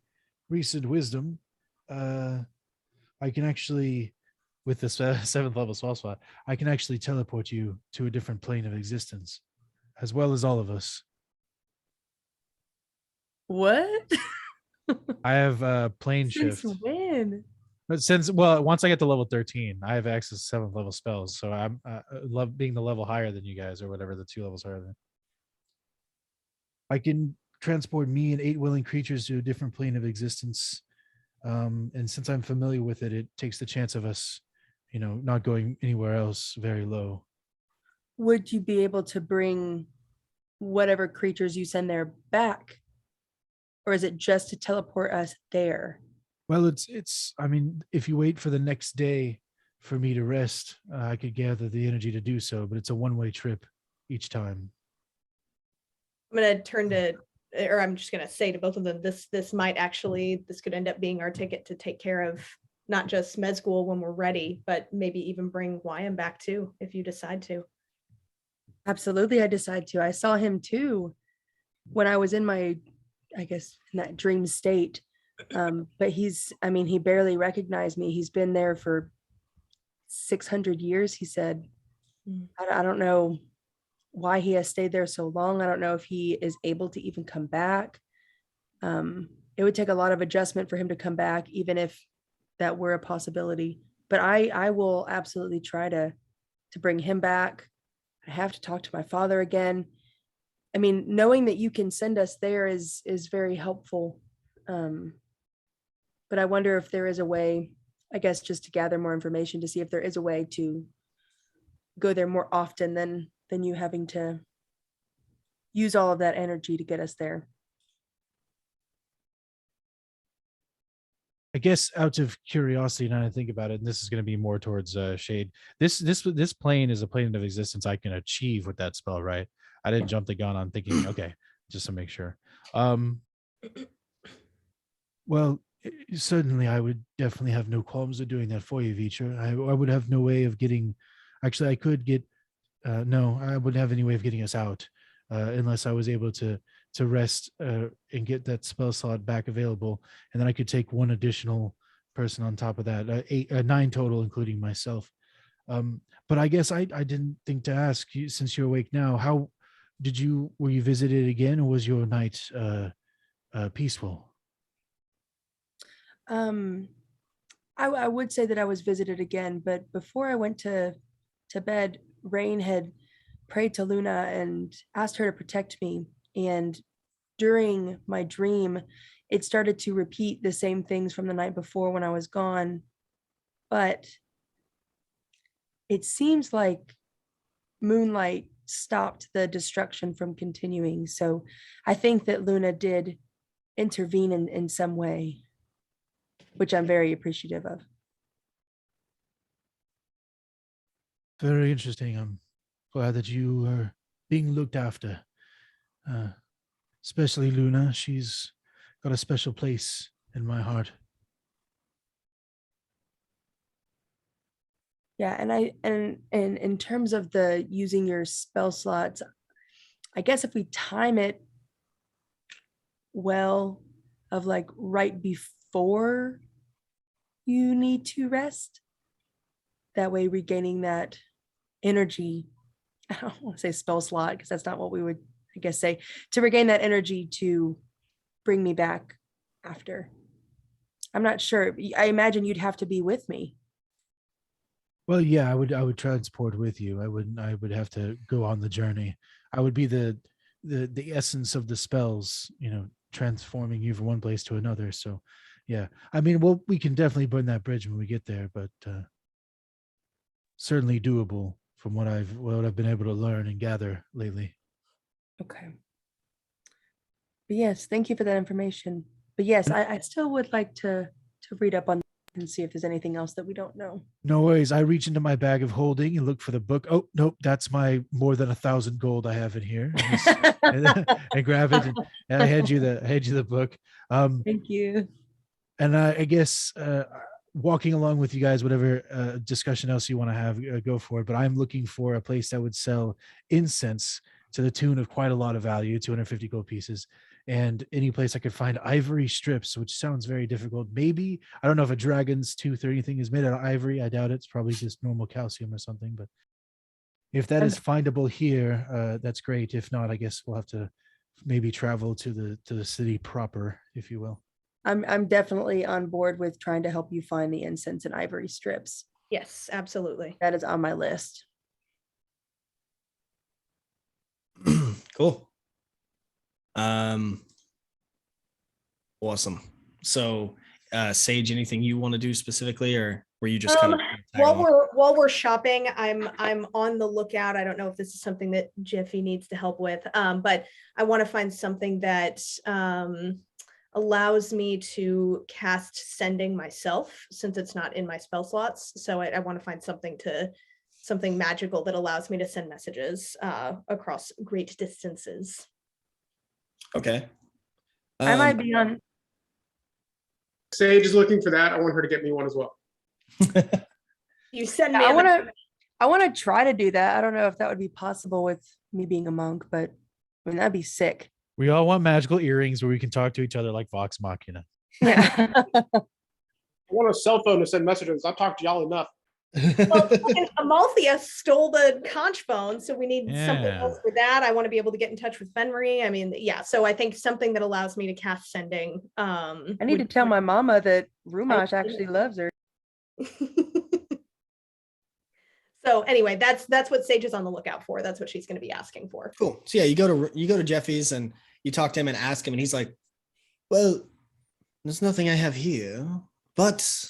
recent wisdom, I can actually, with the 7th level spell slot, I can actually teleport you to a different plane of existence, as well as all of us. What? I have plane shift. Since when? But once I get to level 13, I have access to 7th level spells. So I'm love being the level higher than you guys, or whatever, the 2 levels higher than. I can transport me and 8 willing creatures to a different plane of existence. And since I'm familiar with it, it takes the chance of us, not going anywhere else very low. Would you be able to bring whatever creatures you send there back? Or is it just to teleport us there? Well, I mean, if you wait for the next day for me to rest, I could gather the energy to do so, but it's a one-way trip each time. I'm going to turn to, or I'm just going to say to both of them, this could end up being our ticket to take care of not just Mezgul when we're ready, but maybe even bring Wyam back too, if you decide to. Absolutely, I decide to. I saw him too when I was in my, I guess, in that dream state. But he barely recognized me. He's been there for 600 years, he said. I don't know why he has stayed there so long. I don't know if he is able to even come back. It would take a lot of adjustment for him to come back, even if that were a possibility. But I will absolutely try to bring him back. I have to talk to my father again. I mean, knowing that you can send us there is very helpful. But I wonder if there is a way, I guess, just to gather more information to see if there is a way to go there more often than you having to use all of that energy to get us there. I guess out of curiosity, now I think about it, and this is going to be more towards Shade. This plane is a plane of existence I can achieve with that spell, right? I didn't jump the gun on thinking, okay, just to make sure. Well, certainly, I would definitely have no qualms of doing that for you, Vitra. I would have no way of getting. Actually, I could get. No, I wouldn't have any way of getting us out unless I was able to rest and get that spell slot back available, and then I could take one additional person on top of that, 9 total, including myself. But I guess I didn't think to ask you, since you're awake now. How were you visited again, or was your night peaceful? I would say that I was visited again, but before I went to bed, Rain had prayed to Luna and asked her to protect me. And during my dream, it started to repeat the same things from the night before when I was gone. But it seems like moonlight stopped the destruction from continuing. So I think that Luna did intervene in some way, which I'm very appreciative of. Very interesting. I'm glad that you are being looked after. Especially Luna. She's got a special place in my heart. Yeah, and in terms of the using your spell slots, I guess if we time it well, of like right before you need to rest, that way regaining that energy. I don't want to say spell slot because that's not what we would, I guess, say, to regain that energy to bring me back after. I'm not sure. I imagine you'd have to be with me. Well, yeah, I would transport with you. I would have to go on the journey. I would be the essence of the spells, transforming you from one place to another. So yeah. I mean, well, we can definitely burn that bridge when we get there, but certainly doable from what I've been able to learn and gather lately. Okay. But yes, thank you for that information. But yes, I still would like to read up on and see if there's anything else that we don't know. No worries. I reach into my bag of holding and look for the book. Oh, nope, that's my more than 1,000 gold I have in here. And grab it, and I hand you the book. Thank you. And I guess walking along with you guys, whatever discussion else you want to have, go for it. But I'm looking for a place that would sell incense to the tune of quite a lot of value, 250 gold pieces. And any place I could find ivory strips, which sounds very difficult. Maybe, I don't know if a dragon's tooth or anything is made out of ivory. I doubt it. It's probably just normal calcium or something. But if that is findable here, that's great. If not, I guess we'll have to maybe travel to the city proper, if you will. I'm definitely on board with trying to help you find the incense and ivory strips. Yes, absolutely. That is on my list. Cool. Awesome. So Sage, anything you want to do specifically, or were you just kind of while we're shopping, I'm on the lookout. I don't know if this is something that Jiffy needs to help with, but I want to find something that allows me to cast sending myself, since it's not in my spell slots. So I want to find something magical that allows me to send messages across great distances. Okay. I might be on. Sage is looking for that. I want her to get me one as well. You send me. I want to try to do that. I don't know if that would be possible with me being a monk, but I mean, that'd be sick. We all want magical earrings where we can talk to each other like Vox Machina. Yeah. I want a cell phone to send messages. I've talked to y'all enough. Well, Amalthea stole the conch phone, so we need something else for that. I want to be able to get in touch with Fenry. I mean, yeah, so I think something that allows me to cast sending. I need to tell my mama that Rumash actually loves her. So anyway, that's what Sage is on the lookout for. That's what she's going to be asking for. Cool. So yeah, you go to Jeffy's and you talk to him and ask him, and he's like, "Well, there's nothing I have here, but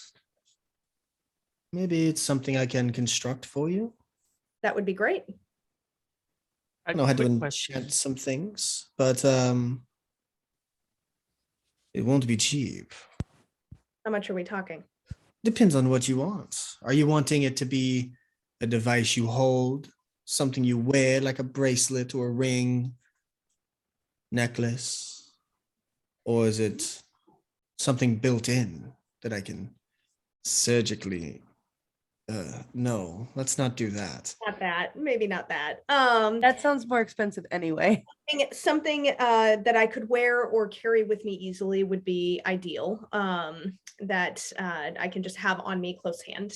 maybe it's something I can construct for you." That would be great. I know how to enchant some things, but it won't be cheap. How much are we talking? Depends on what you want. Are you wanting it to be a device you hold, something you wear like a bracelet or a ring, necklace? Or is it something built in that I can surgically no, let's not do that. Not that, maybe not that. That sounds more expensive anyway. Something that I could wear or carry with me easily would be ideal. That I can just have on me close hand.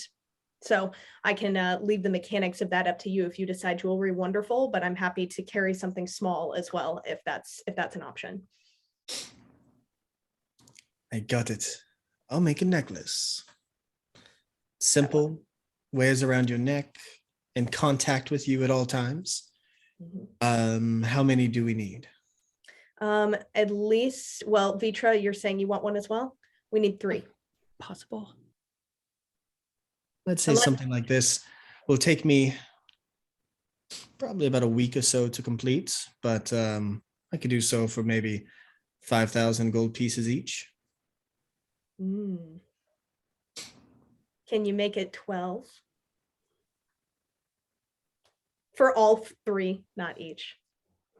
So I can leave the mechanics of that up to you. If you decide jewelry, wonderful, but I'm happy to carry something small as well if that's an option. I got it. I'll make a necklace. Simple, wears around your neck, in contact with you at all times. How many do we need? At least, well, Vitra, you're saying you want one as well? We need 3. Possible. Let's say something like this will take me probably about a week or so to complete, but I could do so for maybe 5,000 gold pieces each. Can you make it 12? For all 3, not each.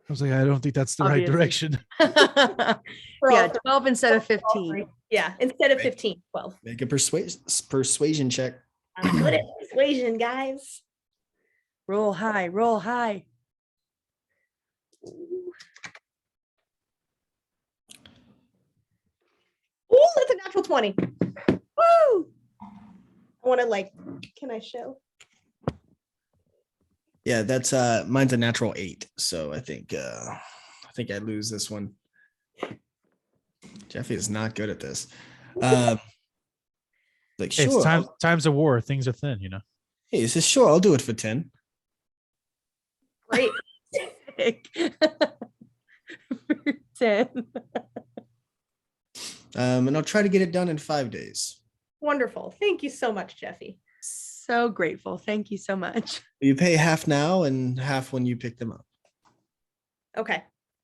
I was like, I don't think that's the right Obviously. direction. For Yeah, all 12 instead of for all 15. 3. Yeah, instead of 15, 12. Make a persuasion check. I'm good at persuasion, guys. Roll high, roll high. Ooh, that's a natural 20. Woo! I want to can I show? Yeah, that's mine's a natural 8, so I think I lose this one. Jeffy is not good at this. Sure. It's times of war. Things are thin, you know. Hey, he says, sure, I'll do it for 10. Great. 10. And I'll try to get it done in 5 days. Wonderful. Thank you so much, Jeffy. So grateful. Thank you so much. You pay half now and half when you pick them up. Okay.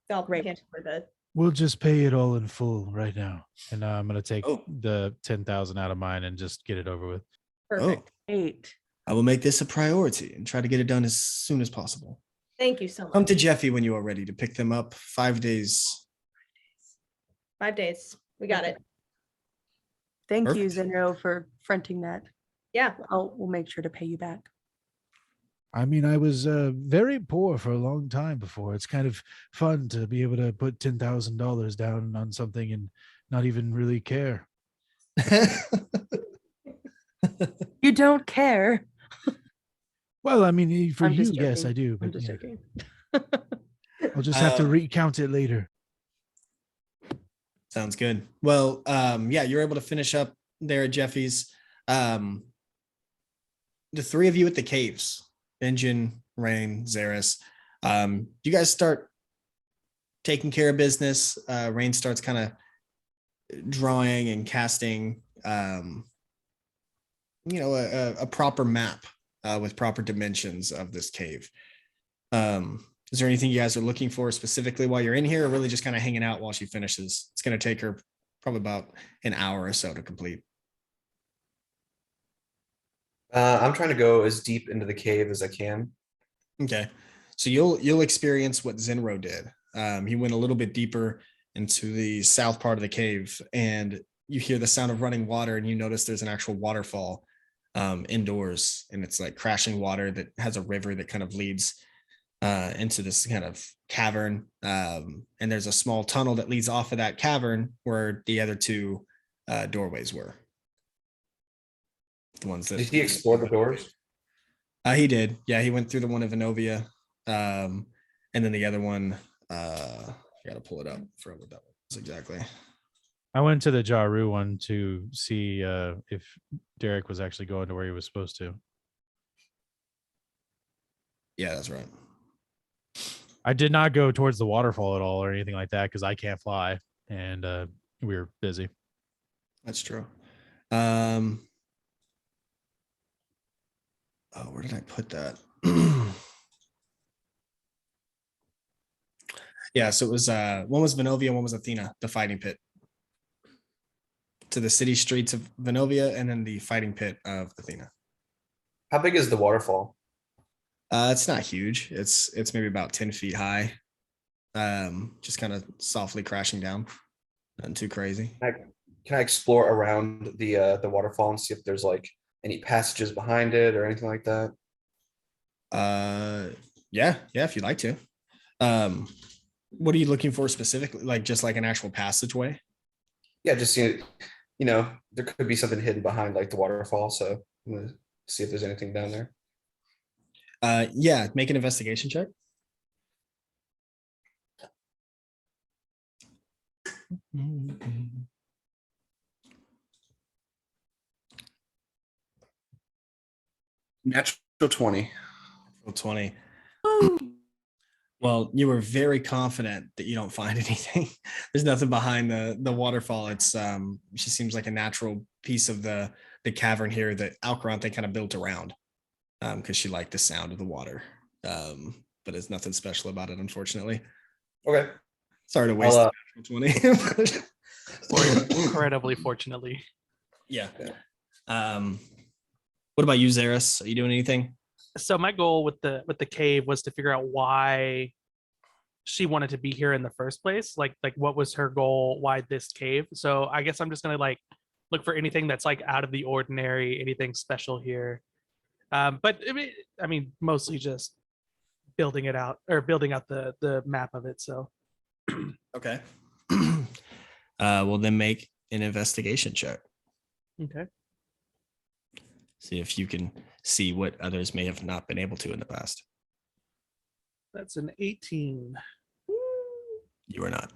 I'll Great. hand over the We'll just pay it all in full right now, and I'm gonna take Oh. the 10,000 out of mine and just get it over with. perfect. 8. I will make this a priority and try to get it done as soon as possible. Thank you so much. Come to Jeffy when you are ready to pick them up. 5 days. 5 days. We got it. Thank you, Perfect. Zenro, for fronting that. Yeah. We'll make sure to pay you back. I mean, I was very poor for a long time before. It's kind of fun to be able to put $10,000 down on something and not even really care. You don't care. Well, I mean, for I'm you, just yes, joking. I do. I'm But just you know, joking. I'll just have to recount it later. Sounds good. Well, yeah, you're able to finish up there at Jeffy's. The 3 of you at the caves, Benjin, Rain, Zaris. You guys start taking care of business. Rain starts kind of drawing and casting, a proper map with proper dimensions of this cave. Is there anything you guys are looking for specifically while you're in here, or really just kind of hanging out while she finishes? It's going to take her probably about an hour or so to complete. I'm trying to go as deep into the cave as I can. Okay, so you'll experience what Zenro did. He went a little bit deeper into the south part of the cave, and you hear the sound of running water, and you notice there's an actual waterfall indoors, and it's like crashing water that has a river that kind of leads into this kind of cavern, and there's a small tunnel that leads off of that cavern where the other 2 doorways were. The ones that Did he explore the doors? He did. Yeah, he went through the one of Inovia, and then the other one. I got to pull it up for what that was exactly. I went to the Jaru one to see if Derek was actually going to where he was supposed to. Yeah, that's right. I did not go towards the waterfall at all or anything like that because I can't fly, and we were busy. That's true. Where did I put that? Yeah, so it was one was Venovia, one was Athena, the fighting pit. to the city streets of Venovia and then the fighting pit of Athena. How big is the waterfall? It's not huge. It's maybe about 10 feet high. Just kind of softly crashing down. Nothing too crazy. Can I explore around the waterfall and see if there's like any passages behind it or anything like that? Yeah, if you'd like to. What are you looking for specifically? Like just like an actual passageway? Yeah, just see, there could be something hidden behind like the waterfall. So I'm gonna see if there's anything down there. Yeah, make an investigation check. Natural 20. 20. Well, you were very confident that you don't find anything. There's nothing behind the waterfall. It's she seems like a natural piece of the cavern here that Alcarante kind of built around because she liked the sound of the water. But it's nothing special about it, unfortunately. Okay. Sorry to waste the natural 20. Or incredibly fortunately. Yeah. What about you, Zaris? Are you doing anything? So my goal with the cave was to figure out why she wanted to be here in the first place. Like what was her goal? Why this cave? So I guess I'm just gonna like look for anything that's like out of the ordinary, anything special here. But I mean, mostly just building out the map of it. So Okay. Well, then make an investigation check. okay. See if you can see what others may have not been able to in the past. That's an 18. You are not.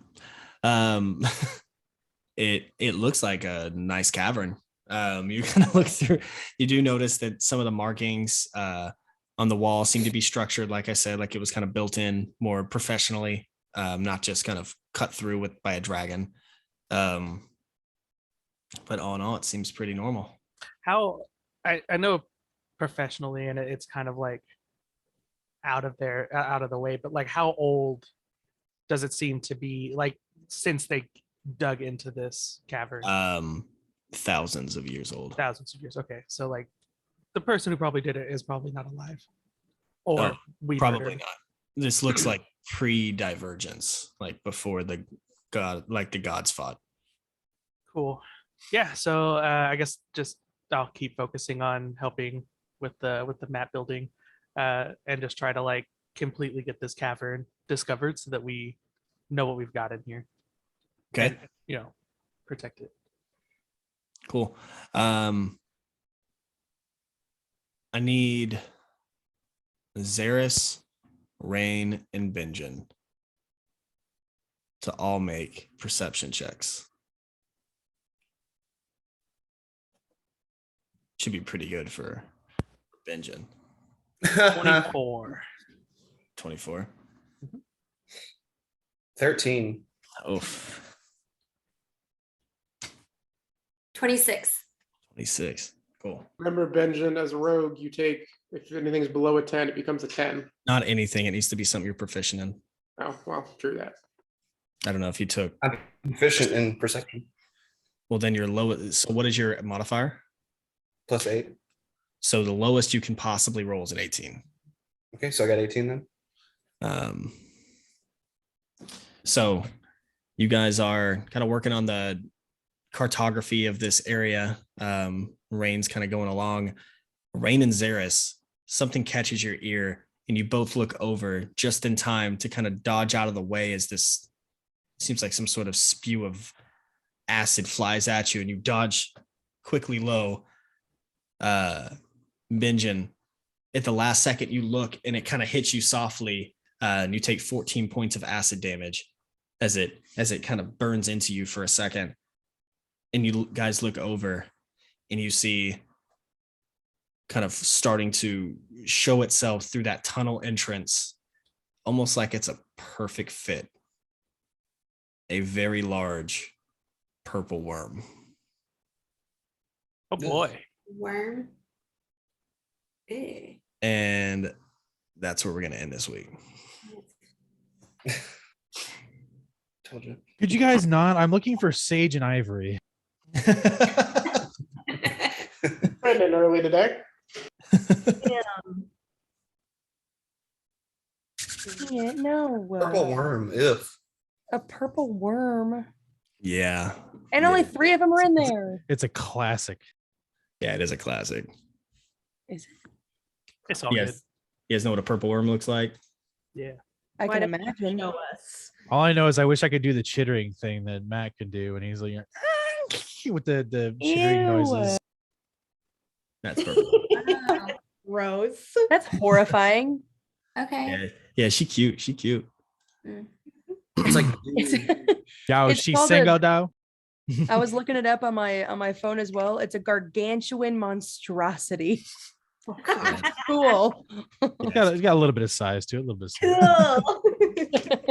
It looks like a nice cavern. You kind of look through. You do notice that some of the markings on the wall seem to be structured, like I said, like it was kind of built in more professionally, not just kind of cut through by a dragon. But all in all, it seems pretty normal. How I know professionally, and it's kind of like out of the way, but like how old does it seem to be, like since they dug into this cavern? Thousands of years old. Thousands of years. Okay, so like the person who probably did it is probably not alive, or we probably murdered. not. This looks like pre-divergence, like before the gods fought. Cool. Yeah. So I guess just I'll keep focusing on helping with the map building, and just try to like completely get this cavern discovered so that we know what we've got in here. Okay. And, protect it. Cool. I need Zaris, Rain, and Benjen to all make perception checks. Should be pretty good for Benjen. 24. 24. 13. Oof. 26. 26. Cool. Remember, Benjamin, as a rogue, you take, if anything's below a 10, it becomes a 10. Not anything. It needs to be something you're proficient in. Oh, well, true that. I don't know if you took. I'm proficient in perception. Well, then your lowest. So what is your modifier? +8. So the lowest you can possibly roll is an 18. Okay, so I got 18 then. So you guys are kind of working on the cartography of this area. Rain's kind of going along. Rain and Zaris, something catches your ear and you both look over just in time to kind of dodge out of the way as this seems like some sort of spew of acid flies at you and you dodge quickly low. Benjen, at the last second you look and it kind of hits you softly, and you take 14 points of acid damage as it kind of burns into you for a second. And you guys look over and you see kind of starting to show itself through that tunnel entrance, almost like it's a perfect fit, a very large purple worm. Oh boy. Worm. Ew. And that's where we're going to end this week. Told you. Could you guys not? I'm looking for Sage and Ivory. Brendan early today. Yeah, no. Purple worm. If A purple worm. Yeah. And Yeah. only 3 of them are in there. It's a classic. Yeah, it is a classic. Is it? It's all Yes. You guys know what a purple worm looks like? good. Yeah. I Why can don't you imagine. Show us. All I know is I wish I could do the chittering thing that Matt can do, and he's like with the chittering Ew. noises. That's purple. Wow. Rose. That's horrifying. Okay. Yeah. Yeah, she cute. She cute. it's like It's, Yo, It's she called single a- though. I was looking it up on my phone as well. It's a gargantuan monstrosity. Cool. It's got a little bit of size to it, a little bit of size. Cool.